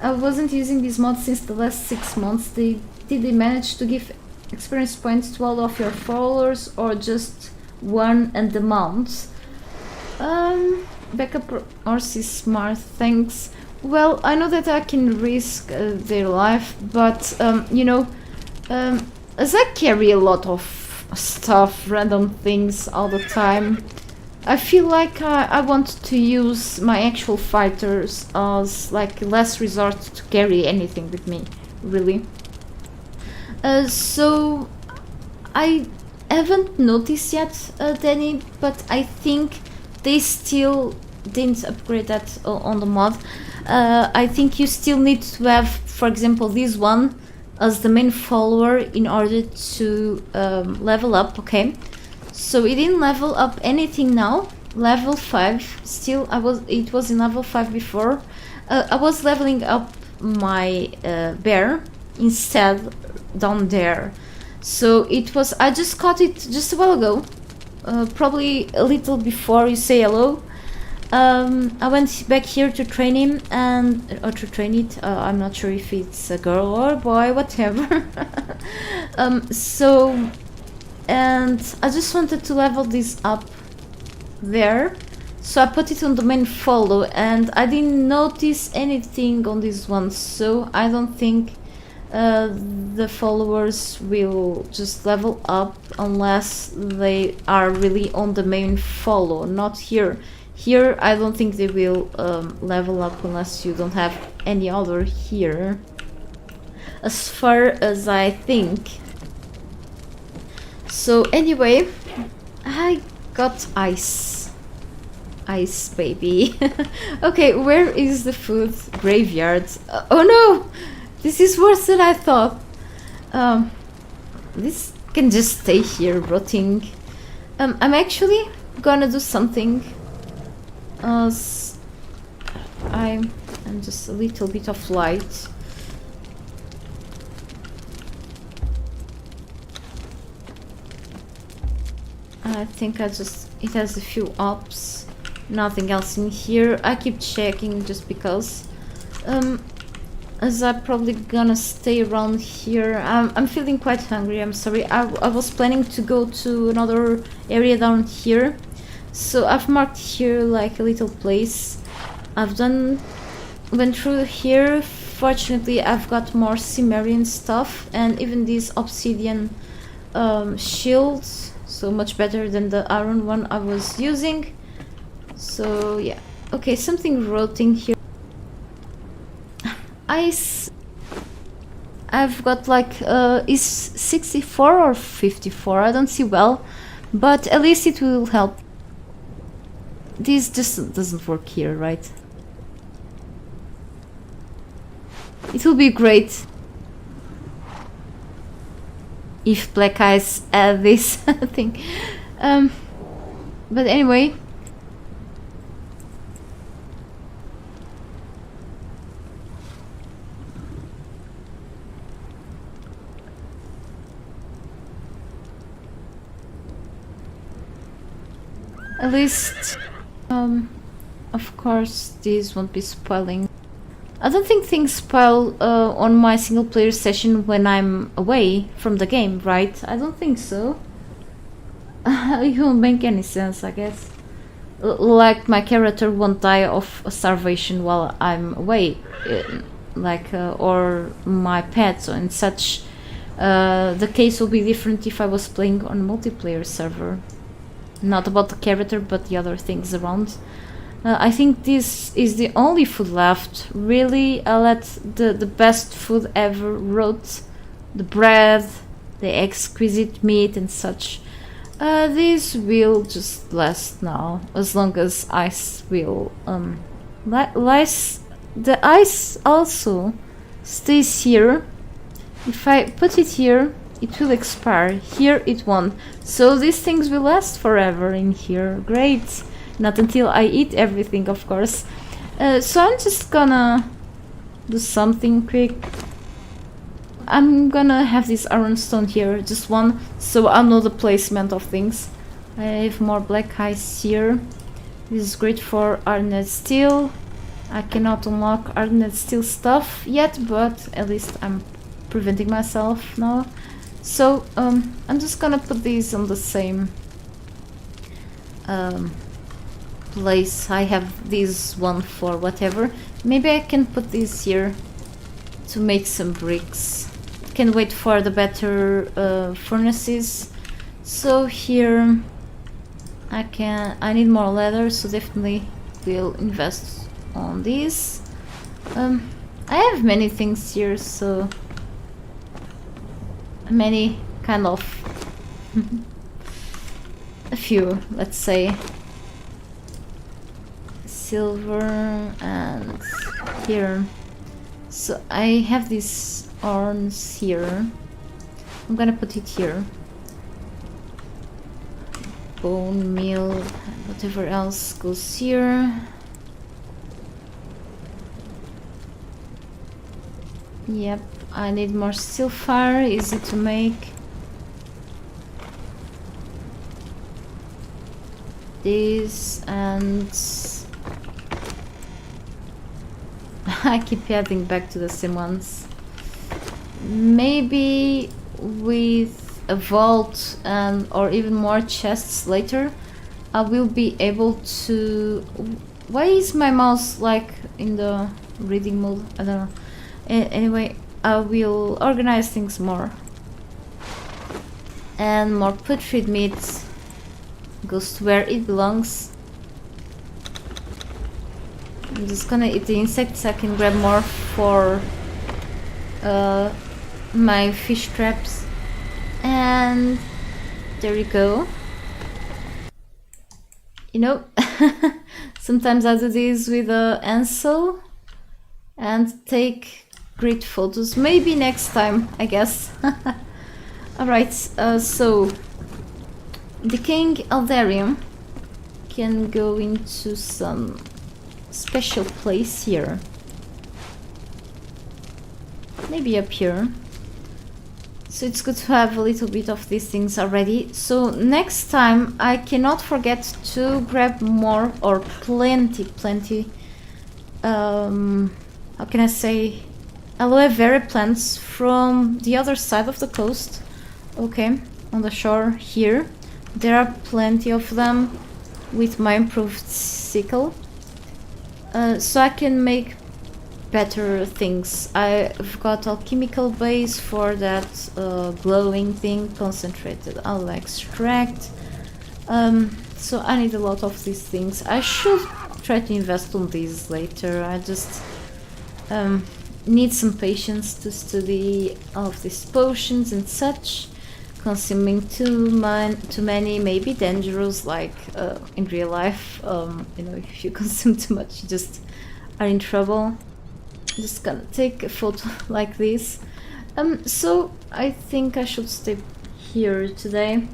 I wasn't using this mod since the last 6 months. Did they manage to give experience points to all of your followers or just one and the mount? Backup horse is smart, thanks. Well, I know that I can risk their life, but you know, as I carry a lot of stuff, random things all the time, I feel like I want to use my actual fighters as like last resort to carry anything with me, really. So I haven't noticed yet, Danny, but I think they still didn't upgrade that on the mod. I think you still need to have, for example, this one as the main follower in order to level up, okay? So it didn't level up anything now. Level 5, still it was in level 5 before. I was leveling up my bear instead down there. So it was, I just caught it just a while ago, probably a little before you say hello. I went back here to train him or to train it. I'm not sure if it's a girl or a boy, whatever. So, and I just wanted to level this up there, so I put it on the main follow, and I didn't notice anything on this one, so I don't think the followers will just level up unless they are really on the main follow, not here. Here I don't think they will level up unless you don't have any other here, as far as I think. So anyway, I got ice, baby. Okay, where is the food graveyard? Oh no, this is worse than I thought. This can just stay here rotting. I'm actually gonna do something, as I'm just a little bit of light. I think it has a few ops, nothing else in here. I keep checking just because, as I'm probably gonna stay around here. I'm feeling quite hungry, I'm sorry. I was planning to go to another area down here, so I've marked here like a little place. Went through here. Fortunately, I've got more Cimmerian stuff and even these obsidian shields. So much better than the iron one I was using. So yeah. Okay, something rotting here. Ice. I've got like is 64 or 54? I don't see well, but at least it will help. This just doesn't work here, right? It will be great if Black Eyes add this thing. But anyway. At least, of course, these won't be spoiling. I don't think things spoil on my single player session when I'm away from the game, right? I don't think so. It won't make any sense, I guess. Like my character won't die of starvation while I'm away, or my pets and such. The case will be different if I was playing on a multiplayer server. Not about the character, but the other things around. I think this is the only food left. Really, I let the best food ever rot. The bread, the exquisite meat and such. This will just last now, as long as ice will. The ice also stays here. If I put it here, it will expire. Here it won't. So these things will last forever in here. Great. Not until I eat everything, of course. So I'm just gonna do something quick. I'm gonna have this iron stone here, just one, so I know the placement of things. I have more black ice here. This is great for hardened steel. I cannot unlock hardened steel stuff yet, but at least I'm preventing myself now. So I'm just gonna put these on the same place. I have this one for whatever. Maybe I can put this here to make some bricks. Can wait for the better furnaces. So here I need more leather, so definitely will invest on this. I have many things here, so many kind of a few, let's say. Silver and here. So I have these horns here. I'm gonna put it here. Bone meal, whatever else goes here. Yep, I need more steel fire, easy to make. This and I keep adding back to the same ones. Maybe with a vault and or even more chests later, I will be able to. Why is my mouse like in the reading mode? I don't know. Anyway, I will organize things more. And more putrid meat goes to where it belongs. I'm just gonna eat the insects. I can grab more for my fish traps. And there you go. You know, sometimes I do this with a Ansel and take great photos. Maybe next time, I guess. Alright, so the King Aldarium can go into some special place here. Maybe up here. So it's good to have a little bit of these things already. So next time I cannot forget to grab more or plenty how can I say, aloe vera plants from the other side of the coast. Okay, on the shore here. There are plenty of them with my improved sickle. So I can make better things. I've got alchemical base for that glowing thing, concentrated aloe extract. So I need a lot of these things. I should try to invest on these later. I just need some patience to study all of these potions and such. Consuming too many may be dangerous, like in real life. You know, if you consume too much, you just are in trouble. I'm just gonna take a photo like this. So I think I should stay here today.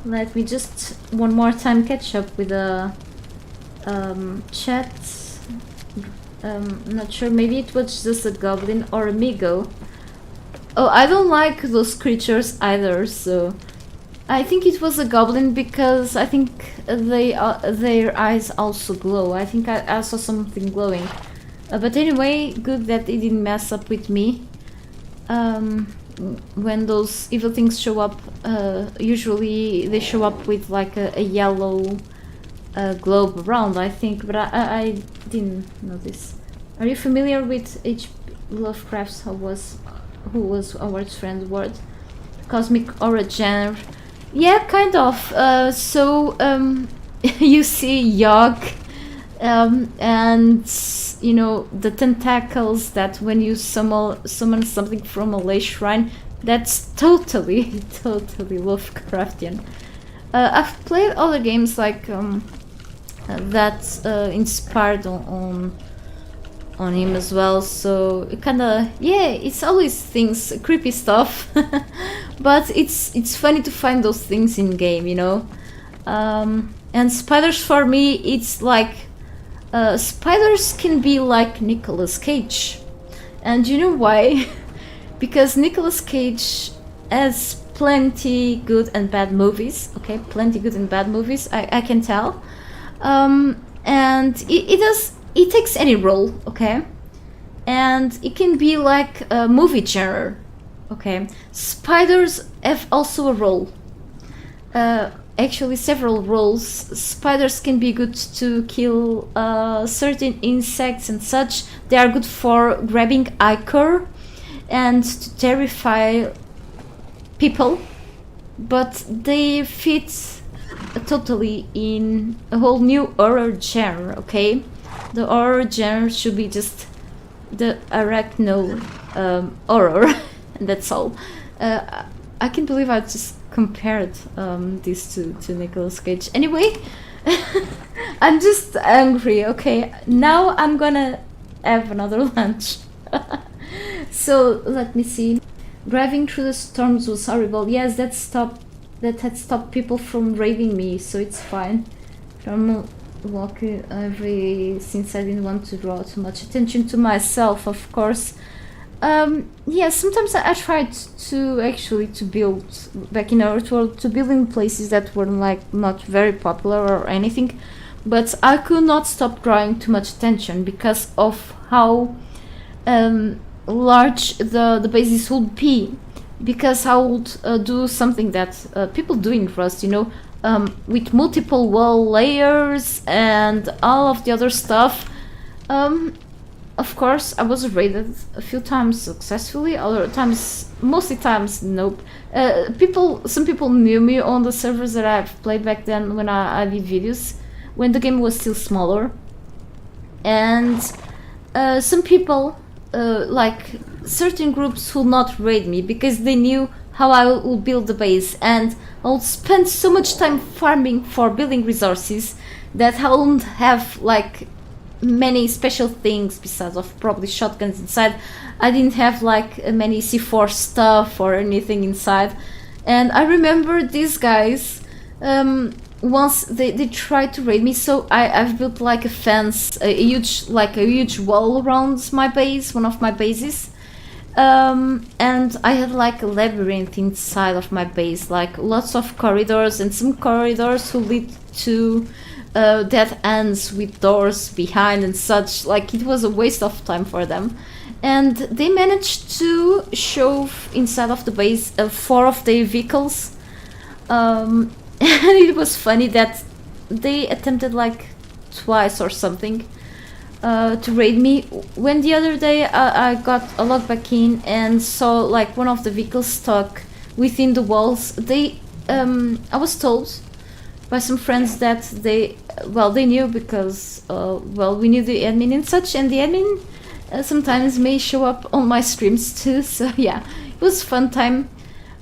Let me just one more time catch up with the chat. Not sure, maybe it was just a goblin or amigo. Oh, I don't like those creatures either, so I think it was a goblin because I think their eyes also glow. I think I saw something glowing. But anyway, good that it didn't mess up with me. When those evil things show up, usually they show up with like a yellow globe around, I think, but I didn't notice. Are you familiar with H.P. Lovecraft's who was our friend word? Cosmic horror genre. Yeah, kind of. You see Yogg, and you know the tentacles that when you summon something from a lay shrine. That's totally Lovecraftian. I've played other games like that inspired on him as well, so it kinda, yeah, it's always things, creepy stuff. But it's funny to find those things in game, you know. And spiders, for me, it's like spiders can be like Nicolas Cage. And you know why? Because Nicolas Cage has plenty good and bad movies, okay, plenty good and bad movies, I can tell. And it takes any role, okay, and it can be like a movie genre, okay. Spiders have also a role, actually several roles. Spiders can be good to kill certain insects and such. They are good for grabbing ichor and to terrify people, but they fit totally in a whole new horror genre, okay. The horror genre should be just the arachno horror, and that's all. I can't believe I just compared these to Nicolas Cage. Anyway, I'm just angry, okay? Now I'm gonna have another lunch. So, let me see. Driving through the storms was horrible. Yes, that had stopped people from raiding me, so it's fine. From walking since I didn't want to draw too much attention to myself, of course. Yeah, sometimes I tried to build back in our world, to build in places that were like not very popular or anything, but I could not stop drawing too much attention because of how large the bases would be. Because I would do something that people do in Rust, you know, with multiple wall layers and all of the other stuff. Of course, I was raided a few times successfully, other times, mostly times, nope. Some people knew me on the servers that I've played back then when I did videos, when the game was still smaller. And some people, like certain groups, will not raid me because they knew how I will build the base, and I'll spend so much time farming for building resources that I won't have like many special things besides of probably shotguns inside. I didn't have like many C4 stuff or anything inside. And I remember these guys, once they tried to raid me, so I've built like a fence, a huge wall around my base, one of my bases. And I had like a labyrinth inside of my base, like lots of corridors, and some corridors who lead to dead ends with doors behind and such. Like, it was a waste of time for them. And they managed to shove inside of the base 4 of their vehicles. And it was funny that they attempted like twice or something to raid me. When the other day I got a log back in and saw like one of the vehicles stuck within the walls. I was told by some friends that they knew because we knew the admin and such, and the admin sometimes may show up on my streams too, so yeah, it was fun time.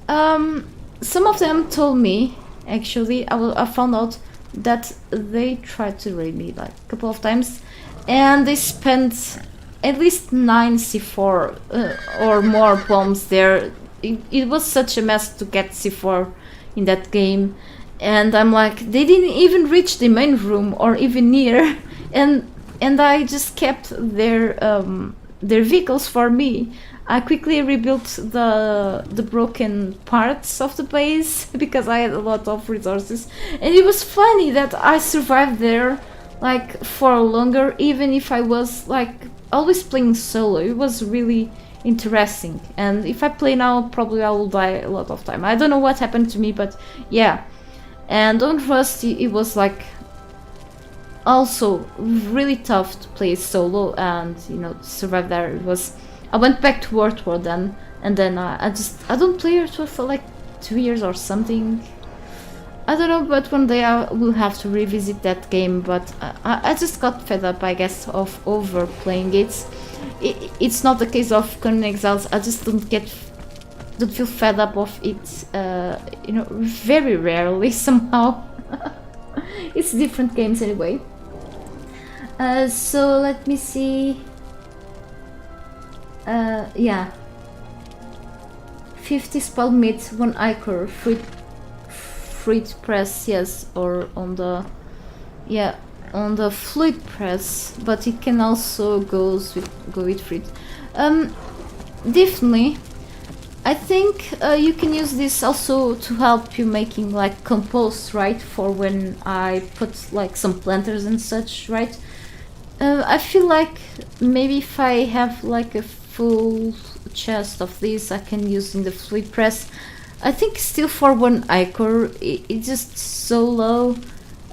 Some of them told me, actually, I found out that they tried to raid me like a couple of times, and they spent at least 9 C4 or more bombs there. It was such a mess to get C4 in that game. And I'm like, they didn't even reach the main room or even near, and I just kept their vehicles for me. I quickly rebuilt the broken parts of the base because I had a lot of resources, and it was funny that I survived there like for longer, even if I was like always playing solo. It was really interesting, and if I play now, probably I will die a lot of time. I don't know what happened to me, but yeah. And on Rust, it was like also really tough to play solo and, you know, survive there. It was. I went back to World War then, and then I don't play World War for like 2 years or something. I don't know, but one day I will have to revisit that game. But I just got fed up, I guess, of overplaying it. It's not the case of Conan Exiles. I just don't feel fed up of it. You know, very rarely somehow. It's different games anyway. So let me see. Yeah. 50 spell meat, 1 ichor, fruit press, yes, or on the, yeah, on the fluid press, but it can also go with fruit. Definitely. I think you can use this also to help you making like compost, right? For when I put like some planters and such, right? I feel like maybe if I have like a full chest of this, I can use in the fluid press. I think still for 1 ichor, it's just so low.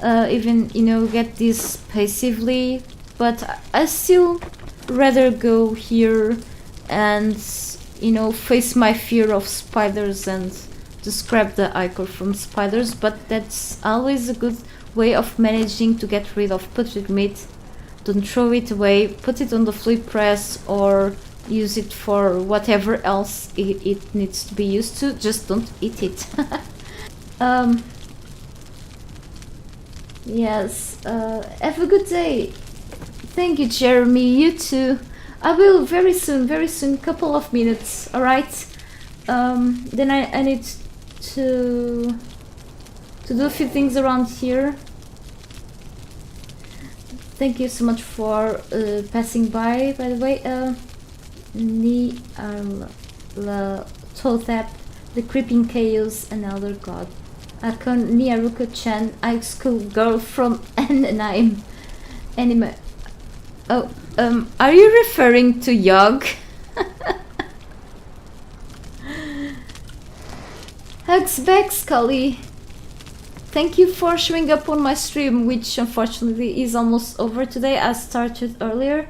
Even, you know, get this passively, but I still rather go here and, you know, face my fear of spiders and just grab the ichor from spiders. But that's always a good way of managing to get rid of putrid meat. Don't throw it away, put it on the fluid press or use it for whatever else it needs to be used to. Just don't eat it. Yes, have a good day. Thank you, Jeremy. You too. I will very soon, couple of minutes, alright? Then I need to do a few things around here. Thank you so much for passing by the way. Ni la Tothap, the Creeping Chaos, and Elder God. Akon Niaruko-chan, high school girl from Anaheim anime. Oh, are you referring to Yog? Hugs back, Scully. Thank you for showing up on my stream, which unfortunately is almost over today. I started earlier.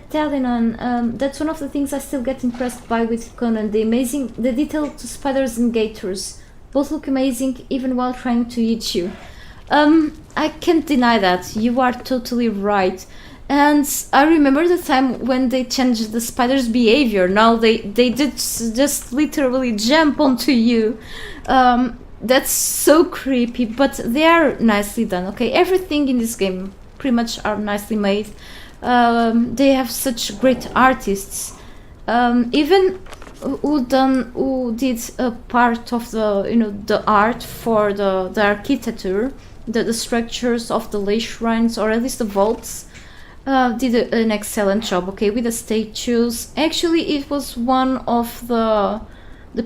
Telling on, that's one of the things I still get impressed by with Conan, the detail to spiders and gators. Both look amazing even while trying to eat you. I can't deny that, you are totally right. And I remember the time when they changed the spider's behavior. Now they did just literally jump onto you. That's so creepy, but they are nicely done, okay? Everything in this game pretty much are nicely made. They have such great artists. Even who did a part of the, you know, the art for the architecture, the structures of the lay shrines, or at least the vaults, did an excellent job, okay, with the statues. Actually, it was one of the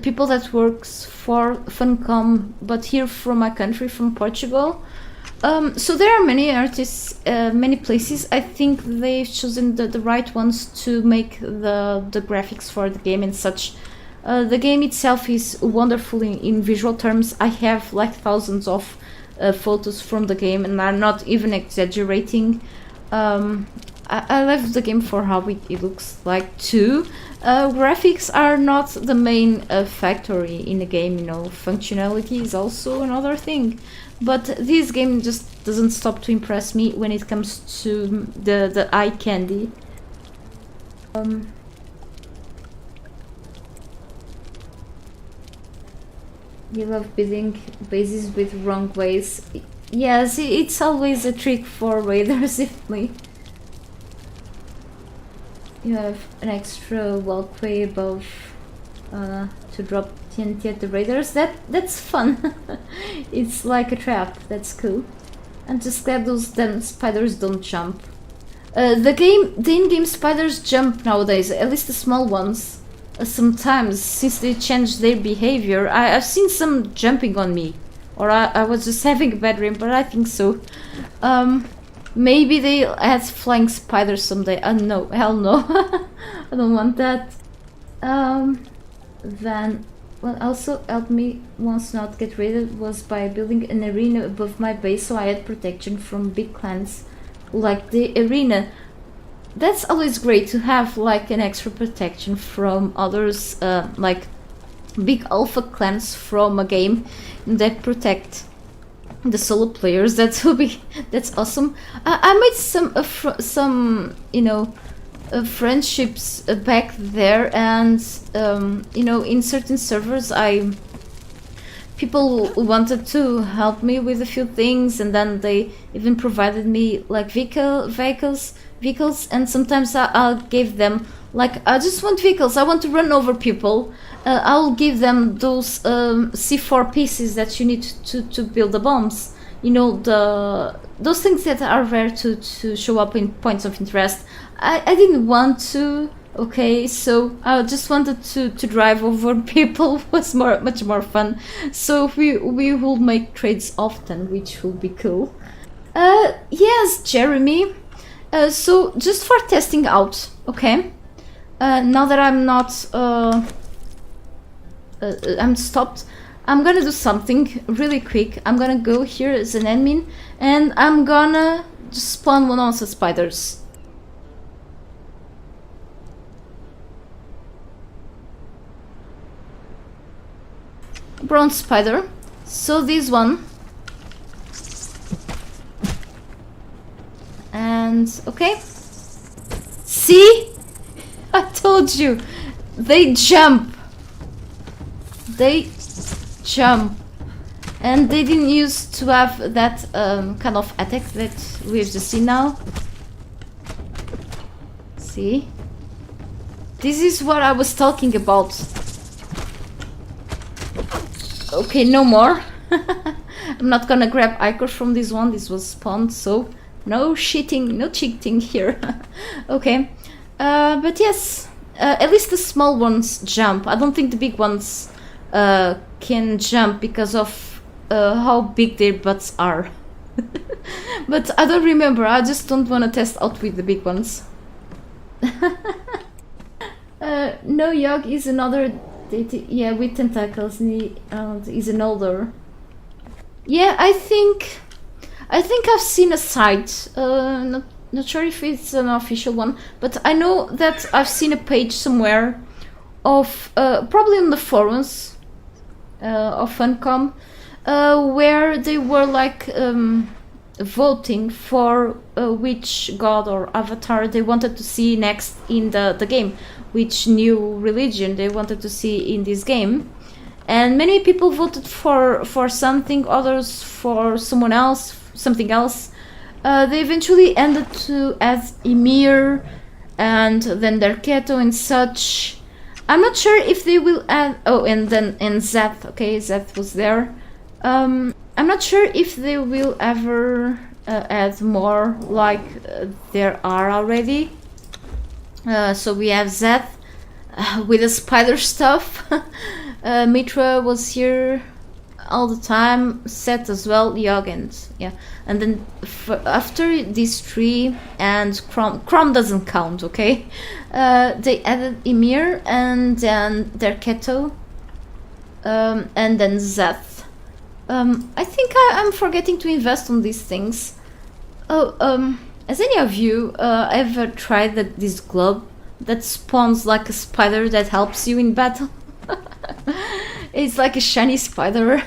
people that works for Funcom, but here from my country, from Portugal. So there are many artists, many places. I think they've chosen the right ones to make the graphics for the game and such. The game itself is wonderful in visual terms. I have like thousands of photos from the game, and I'm not even exaggerating. I love the game for how it looks like too. Graphics are not the main factor in the game, you know. Functionality is also another thing. But this game just doesn't stop to impress me when it comes to the eye candy. You love building bases with wrong ways. Yes, it's always a trick for raiders, definitely. You have an extra walkway above to drop TNT at the raiders. That's fun. It's like a trap. That's cool. I'm just glad those damn spiders don't jump. The in-game spiders jump nowadays, at least the small ones. sometimes since they changed their behavior. I've seen some jumping on me, or I was just having a bad dream, but I think so. Maybe they add flying spiders someday. No, hell no. I don't want that. Then what also helped me once not get raided was by building an arena above my base, so I had protection from big clans like the arena. That's always great to have like an extra protection from others, like big alpha clans from a game that protect the solo players. That's awesome. I made some you know, friendships back there, and you know, in certain servers people wanted to help me with a few things, and then they even provided me like vehicles, and sometimes I'll give them like, I just want vehicles, I want to run over people. I'll give them those C4 pieces that you need to build the bombs. You know, those things that are rare to show up in points of interest. I didn't want to, okay, so I just wanted to drive over people. Was much more fun. So we will make trades often, which will be cool. Yes, Jeremy. So just for testing out, okay. Now that I'm not, I'm stopped. I'm gonna do something really quick. I'm gonna go here as an admin, and I'm gonna just spawn one of the spiders. Bronze spider. So this one. And okay. See? I told you. They jump. They jump. And they didn't used to have that kind of attack that we've just seen now. See? This is what I was talking about. Okay, no more. I'm not gonna grab Ichor from this one. This was spawned, so no cheating, no cheating here. Okay. But yes, at least the small ones jump. I don't think the big ones can jump because of how big their butts are. But I don't remember. I just don't want to test out with the big ones. No, Yog is another deity. Yeah, with tentacles. He's an older. Yeah, I think I've seen a site. Not sure if it's an official one, but I know that I've seen a page somewhere of probably on the forums of Funcom, where they were like voting for which god or avatar they wanted to see next in the game, which new religion they wanted to see in this game. And many people voted for something, others for something else. They eventually ended to add Ymir and then Derketo and such. I'm not sure if they will add... Oh, and Zeth. Okay, Zeth was there. I'm not sure if they will ever add more like there are already. So we have Zeth with the spider stuff. Mitra was here all the time. Seth as well. Yog and yeah. And then after these three and Crom doesn't count, okay? They added Ymir and then Derketo, and then Zeth. I think I'm forgetting to invest on these things. Oh, has any of you ever tried this globe that spawns like a spider that helps you in battle? It's like a shiny spider.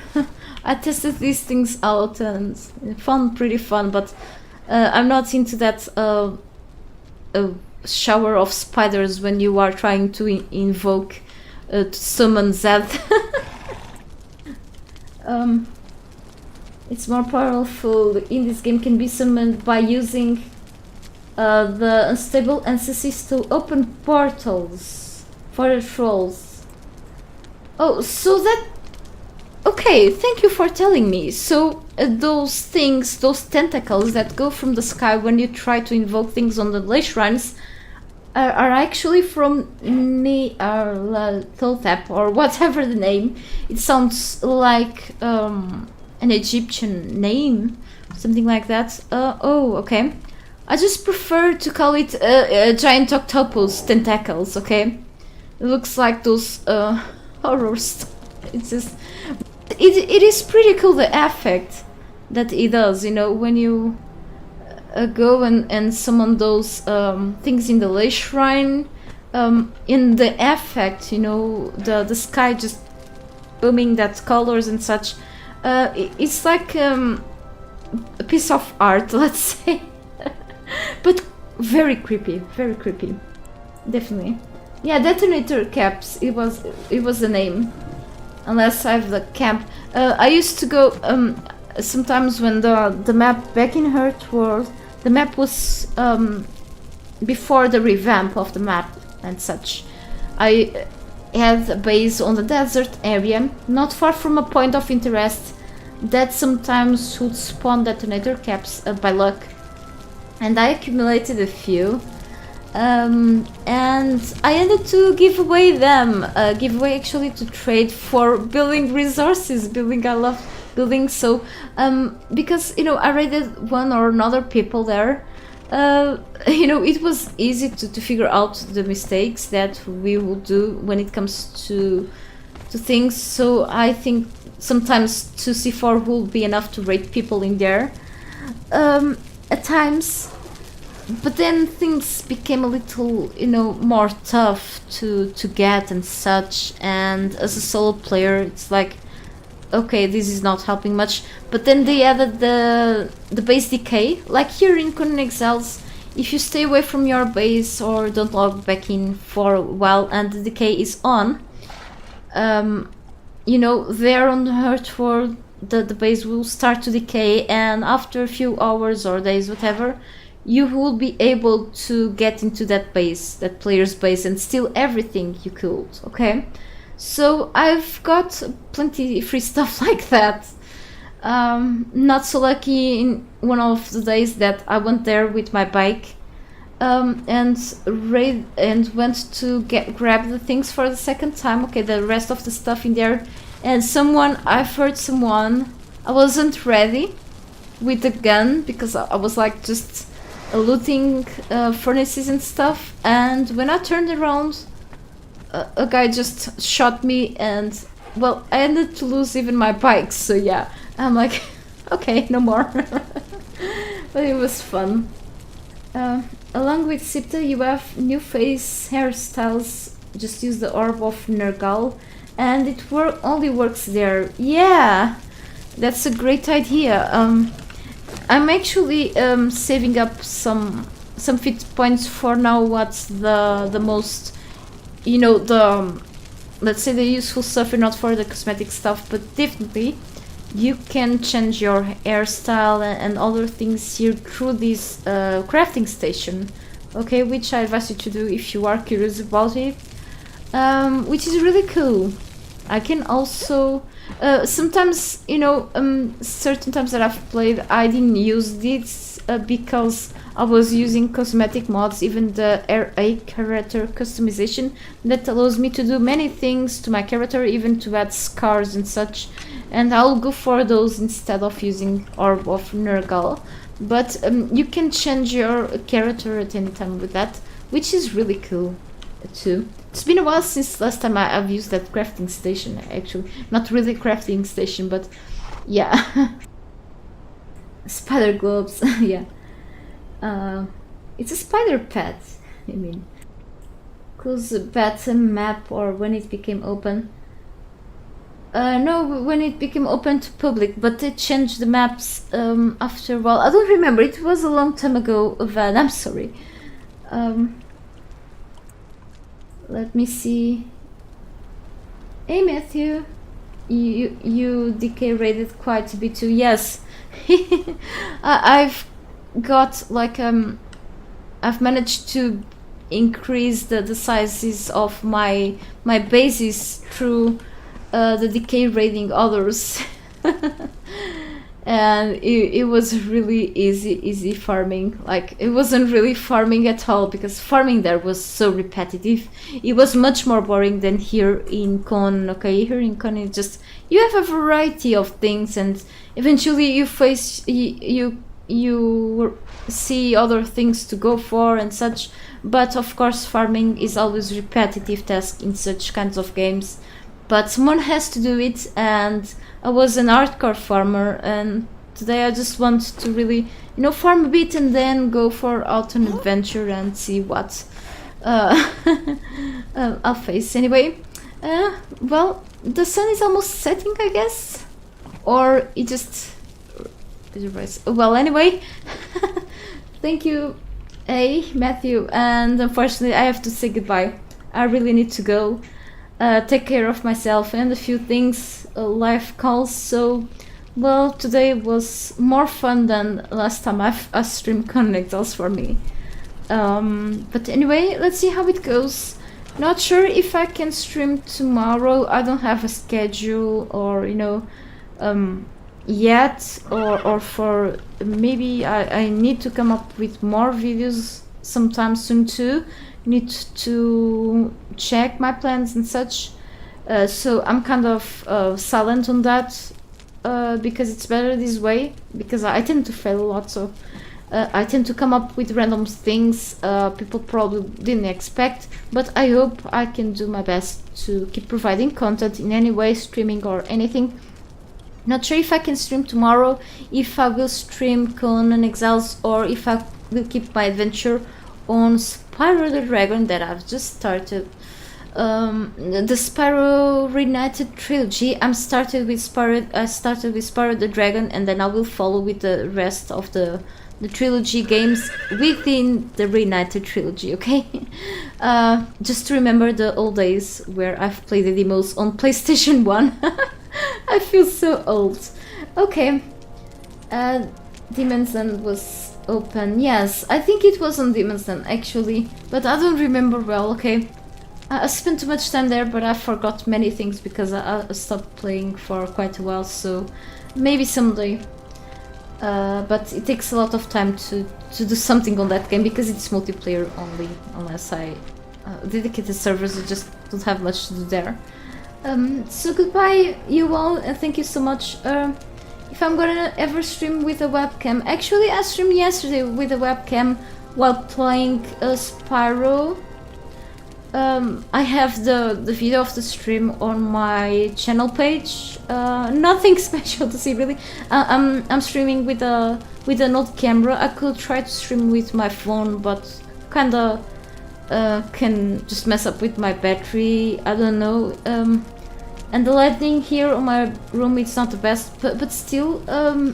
I tested these things out and found pretty fun, but I'm not into that shower of spiders when you are trying to invoke to summon Zed. It's more powerful in this game, can be summoned by using the unstable ancestors to open portals for the trolls. Oh, so that... Okay, thank you for telling me. So those things, those tentacles that go from the sky when you try to invoke things on the ley shrines, are actually from Nyarlathotep or whatever the name. It sounds like an Egyptian name, something like that. Oh, okay. I just prefer to call it a giant octopus tentacles. Okay, it looks like those horrors. It's just it is pretty cool, the effect that it does. You know, when you go and summon those things in the Lay Shrine, in the effect, you know, the sky just booming that colors and such. It's like a piece of art, let's say, but very creepy, definitely. Yeah, detonator caps. It was the name, unless I have the camp. I used to go sometimes when the map back in Earth World. The map was before the revamp of the map and such. I had a base on the desert area, not far from a point of interest that sometimes would spawn detonator caps by luck. And I accumulated a few. And I ended to give away them. Give away actually to trade for building resources. I love building, so because, you know, I raided one or another people there, you know, it was easy to figure out the mistakes that we will do when it comes to things. So I think sometimes 2C4 will be enough to raid people in there at times, but then things became a little, you know, more tough to get and such, and as a solo player it's like, okay, this is not helping much. But then they added the base decay. Like here in Conan Exiles, if you stay away from your base or don't log back in for a while and the decay is on, you know, there on the Earth World, the base will start to decay, and after a few hours or days, whatever, you will be able to get into that base, that player's base, and steal everything you could, okay? So I've got plenty free stuff like that. Not so lucky in one of the days that I went there with my bike and went to grab the things for the second time. Okay, the rest of the stuff in there, and I've heard someone. I wasn't ready with the gun because I was like just looting furnaces and stuff, and when I turned around, a guy just shot me, and well, I ended to lose even my bike. So yeah, I'm like, okay, no more. But it was fun. Along with Sipta, you have new face hairstyles. Just use the orb of Nergal, and it only works there. Yeah, that's a great idea. I'm actually saving up some fit points for now. What's the most, you know, let's say the useful stuff and not for the cosmetic stuff, but definitely you can change your hairstyle and other things here through this crafting station, okay, which I advise you to do if you are curious about it, which is really cool. I can also sometimes, you know, certain times that I've played, I didn't use this because I was using cosmetic mods, even the RA character customization that allows me to do many things to my character, even to add scars and such, and I'll go for those instead of using Orb of Nergal. But you can change your character at any time with that, which is really cool too. It's been a while since last time I've used that crafting station, actually. Not really crafting station, but yeah. Spider globes, yeah. It's a spider pet, I mean. Close the beta map, or when it became open. No, when it became open to public, but they changed the maps after a while. I don't remember, it was a long time ago, Van, I'm sorry. Let me see. Hey Matthew, you DK rated quite a bit too. Yes, I've got like I've managed to increase the sizes of my bases through the DK raiding others. and it was really easy farming. Like, it wasn't really farming at all, because farming there was so repetitive. It was much more boring than here in Con. Okay, here in Con it's just, you have a variety of things, and eventually you see other things to go for and such. But of course farming is always repetitive task in such kinds of games, but someone has to do it, and I was an hardcore farmer, and today I just want to really, farm a bit and then go for out an adventure and see what I'll face. Anyway, well, the sun is almost setting, I guess, or it just... Well, anyway, thank you, Matthew, and unfortunately I have to say goodbye. I really need to go take care of myself and a few things, life calls. So, well, today was more fun than last time I streamed Conan Exiles for me. But anyway, let's see how it goes. Not sure if I can stream tomorrow. I don't have a schedule, or yet, or for maybe I need to come up with more videos sometime soon too. Need to check my plans and such, so I'm kind of silent on that, because it's better this way, because I tend to fail a lot. So I tend to come up with random things people probably didn't expect, but I hope I can do my best to keep providing content in any way, streaming or anything. Not sure if I can stream tomorrow, if I will stream Conan Exiles, or if I will keep my adventure on Spyro the Dragon that I've just started. The Spyro Reunited trilogy. I started with Spyro the Dragon, and then I will follow with the rest of the trilogy games within the Reunited trilogy, okay? Just to remember the old days where I've played the demos on PlayStation 1. I feel so old. Okay. Demon's Den was open. Yes, I think it was on Demon's Den actually, but I don't remember well, okay? I spent too much time there, but I forgot many things because I stopped playing for quite a while, so maybe someday. But it takes a lot of time to do something on that game, because it's multiplayer only, unless I dedicated servers. I just don't have much to do there. So goodbye you all, and thank you so much. If I'm gonna ever stream with a webcam, actually I streamed yesterday with a webcam while playing Spyro. I have the video of the stream on my channel page. Nothing special to see really. I'm streaming with an old camera. I could try to stream with my phone, but kinda can just mess up with my battery. I don't know. And the lighting here on my room, it's not the best, but still,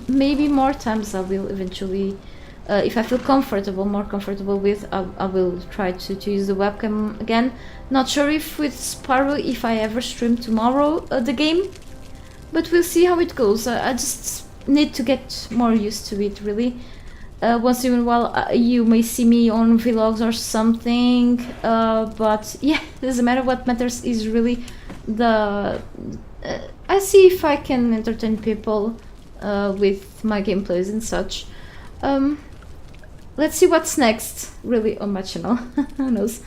maybe more times I will eventually, if I feel more comfortable with, I will try to use the webcam again. Not sure if with Spyro, if I ever stream tomorrow the game, but we'll see how it goes. I just need to get more used to it, really. Once in a while you may see me on vlogs or something, but yeah, doesn't matter. What matters is really I see if I can entertain people with my gameplays and such. Let's see what's next really on my channel. Who knows?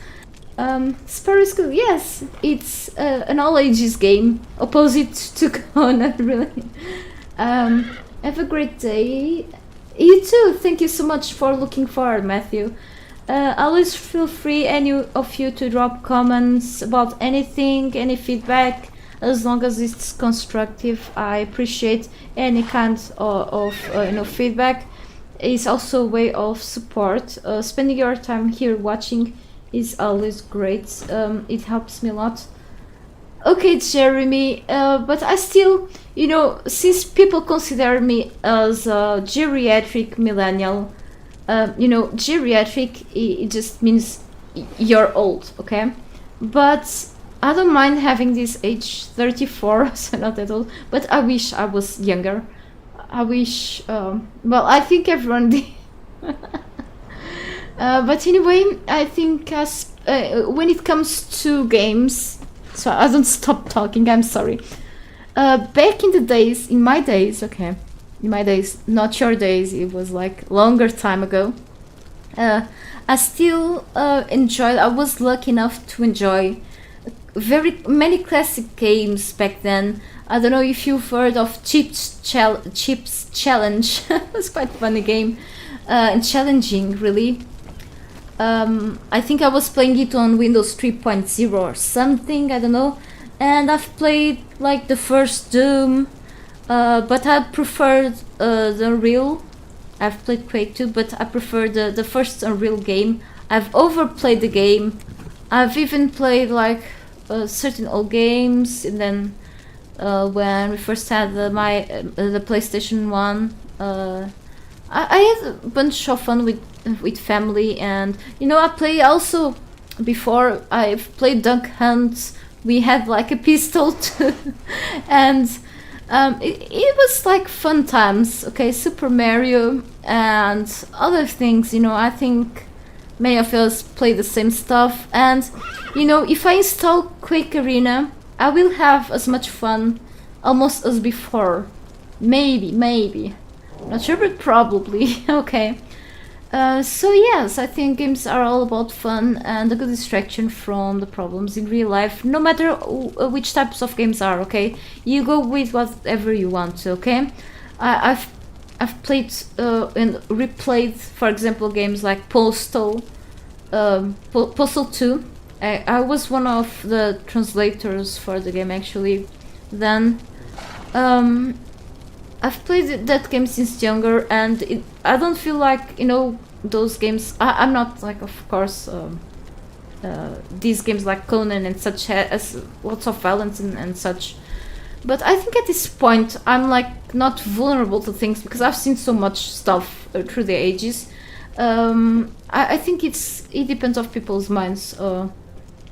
Spyro is good. Yes, it's an all ages game, opposite to Conan, really. Have a great day. You too. Thank you so much for looking forward, Matthew. Always feel free, any of you, to drop comments about anything, any feedback, as long as it's constructive. I appreciate any kind of feedback. It's also a way of support. Spending your time here watching is always great. It helps me a lot. Okay, Jeremy, but I still, since people consider me as a geriatric millennial, geriatric, it just means you're old, okay? But I don't mind having this age, 34, so not that old, but I wish I was younger. I wish, well, I think everyone did. But anyway, I think when it comes to games, so I don't stop talking, I'm sorry. Back in my days, okay, in my days, not your days, it was like longer time ago. I still enjoyed. I was lucky enough to enjoy very many classic games back then. I don't know if you've heard of Chips Challenge. It was quite a funny game and challenging, really. I think I was playing it on Windows 3.0 or something, I don't know. And I've played like the first Doom, but I preferred the Unreal. I've played Quake 2, but I prefer the first Unreal game. I've overplayed the game. I've even played like certain old games, and then when we first had the PlayStation 1, I had a bunch of fun with family, and I play also before. I've played Duck Hunt. We had like a pistol too, and it was like fun times. Okay, Super Mario and other things. I think many of us play the same stuff, and if I install Quake Arena, I will have as much fun almost as before. Maybe. Not sure, but probably. Okay. So yes, I think games are all about fun and a good distraction from the problems in real life, no matter which types of games are. Okay, you go with whatever you want. Okay, I've played and replayed, for example, games like Postal 2. I was one of the translators for the game actually. Then I've played that game since younger, and I don't feel like those games. I'm not like, of course, these games like Conan and such has lots of violence and such. But I think at this point I'm like not vulnerable to things because I've seen so much stuff through the ages. I think it depends on people's minds.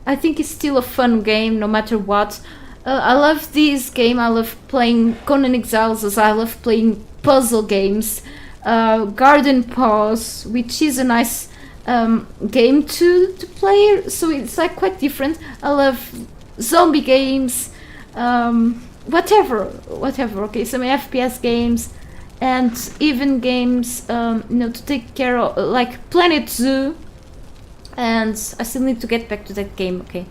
I think it's still a fun game no matter what. I love this game. I love playing Conan Exiles, as I love playing puzzle games. Garden Pause, which is a nice game to play, so it's like quite different. I love zombie games, whatever. Okay, some FPS games, and even games to take care of, like Planet Zoo. And I still need to get back to that game. Okay.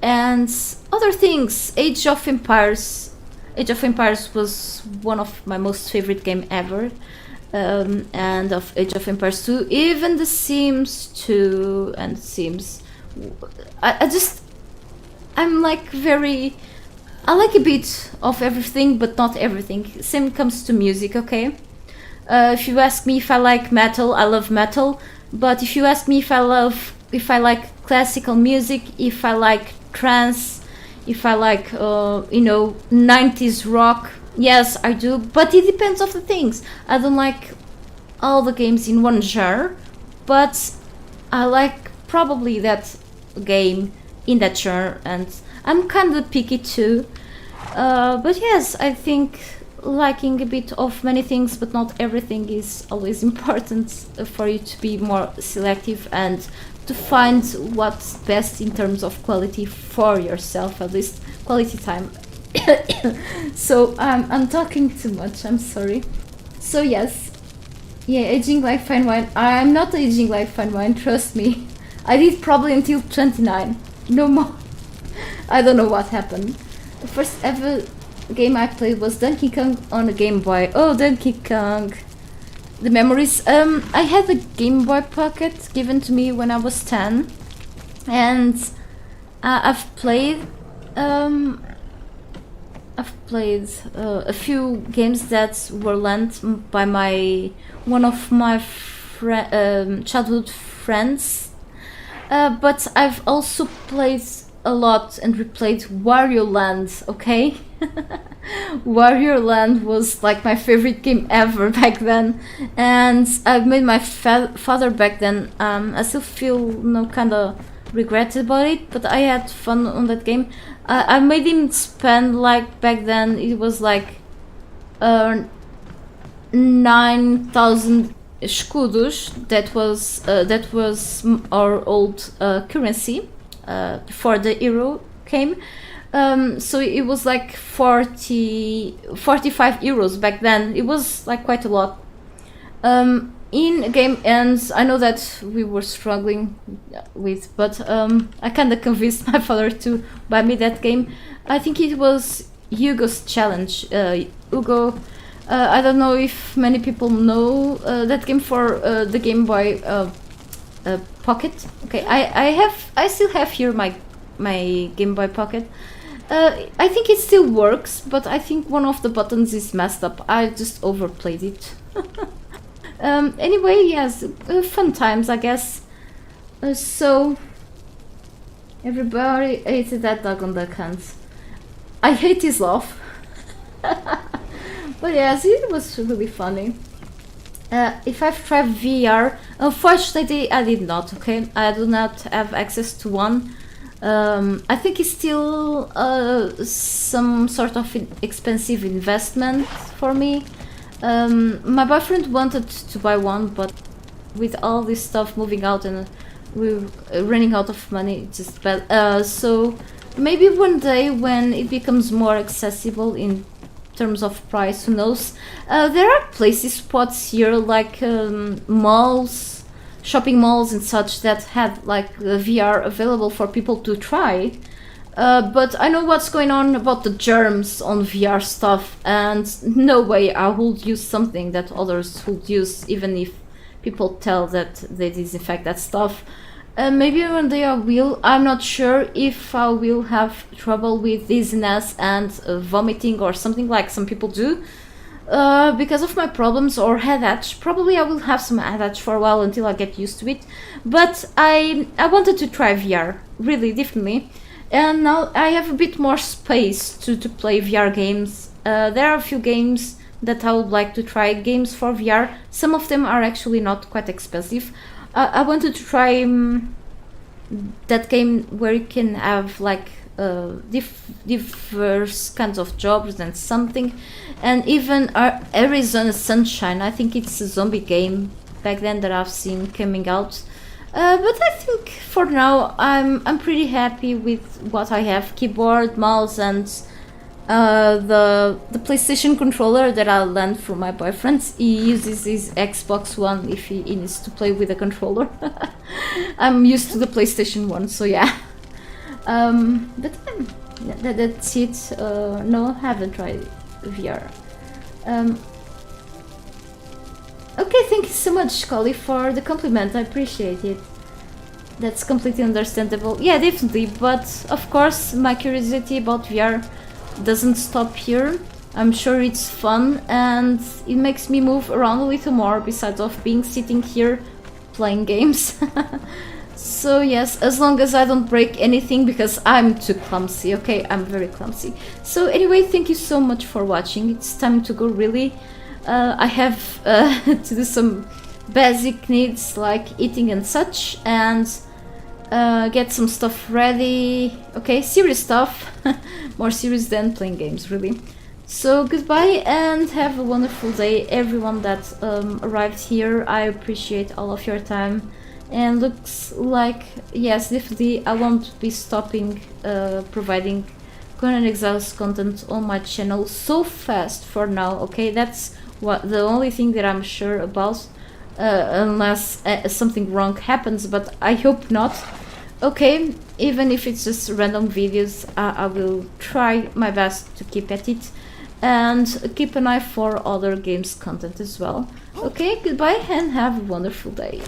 And other things, Age of Empires. Age of Empires was one of my most favorite game ever. And of Age of Empires 2, even The Sims 2 and Sims. I'm like I like a bit of everything, but not everything. Same comes to music, okay? If you ask me if I like metal, I love metal. But if you ask me if I like classical music, if I like trance, if I like 90s rock, yes, I do, but it depends on the things. I don't like all the games in one genre, but I like probably that game in that genre, and I'm kind of picky too. But yes, I think liking a bit of many things but not everything is always important for you to be more selective and to find what's best in terms of quality for yourself, at least quality time. So I'm talking too much, I'm sorry. So yes, aging like fine wine. I'm not aging like fine wine, trust me. I did probably until 29, no more. I don't know what happened. The first ever game I played was Donkey Kong on a Game Boy. Oh, Donkey Kong. The memories. I had a Game Boy Pocket given to me when I was 10, and I've played a few games that were lent by one of my childhood friends, but I've also played a lot and replayed Wario Land. Okay. Wario Land was like my favorite game ever back then, and I've made my father back then. I still feel kind of regret about it, but I had fun on that game. I made him spend, like, back then it was like 9,000 escudos. That was our old currency before the euro came. So it was like 45 euros back then. It was like quite a lot. In a game, and I know that we were struggling with, but I kind of convinced my father to buy me that game. I think it was Hugo's Challenge. Hugo, I don't know if many people know that game for the Game Boy Pocket. Okay, I still have here my Game Boy Pocket. I think it still works, but I think one of the buttons is messed up. I just overplayed it. Anyway, yes, fun times, I guess. So everybody hated that dog on the cans. I hate his laugh. But yes, it was really funny. If I've tried VR, unfortunately I did not, okay? I do not have access to one. I think it's still some sort of expensive investment for me. My boyfriend wanted to buy one, but with all this stuff moving out and we're running out of money, it's just bad. So maybe one day when it becomes more accessible in terms of price, who knows. There are places, spots here like malls, shopping malls and such that have like VR available for people to try. But I know what's going on about the germs on VR stuff, and no way I would use something that others would use, even if people tell that they disinfect that stuff. Maybe one day I will. I'm not sure if I will have trouble with dizziness and vomiting or something like some people do. Because of my problems or headache. Probably I will have some headache for a while until I get used to it. But I wanted to try VR, really, definitely. And now I have a bit more space to play VR games. There are a few games that I would like to try, games for VR. Some of them are actually not quite expensive. I wanted to try that game where you can have like diverse kinds of jobs and something. And even Arizona Sunshine, I think it's a zombie game back then that I've seen coming out. But I think for now I'm pretty happy with what I have: keyboard, mouse, and the PlayStation controller that I lent from my boyfriend. He uses his Xbox One if he needs to play with a controller. I'm used to the PlayStation One, so yeah. But that's it. No, I haven't tried VR. Okay, thank you so much, Collie, for the compliment. I appreciate it. That's completely understandable. Yeah, definitely. But of course, my curiosity about VR doesn't stop here. I'm sure it's fun and it makes me move around a little more besides of being sitting here playing games. So yes, as long as I don't break anything, because I'm too clumsy, okay? I'm very clumsy. So anyway, thank you so much for watching. It's time to go, really. I have to do some basic needs like eating and such, and get some stuff ready. Okay, serious stuff. More serious than playing games, really. So goodbye and have a wonderful day, everyone that arrived here. I appreciate all of your time. And looks like, yes, definitely I won't be stopping providing Conan Exiles content on my channel so fast for now, okay? That's what the only thing that I'm sure about, unless something wrong happens, but I hope not. Okay, even if it's just random videos, I will try my best to keep at it and keep an eye for other games content as well. Okay, goodbye and have a wonderful day.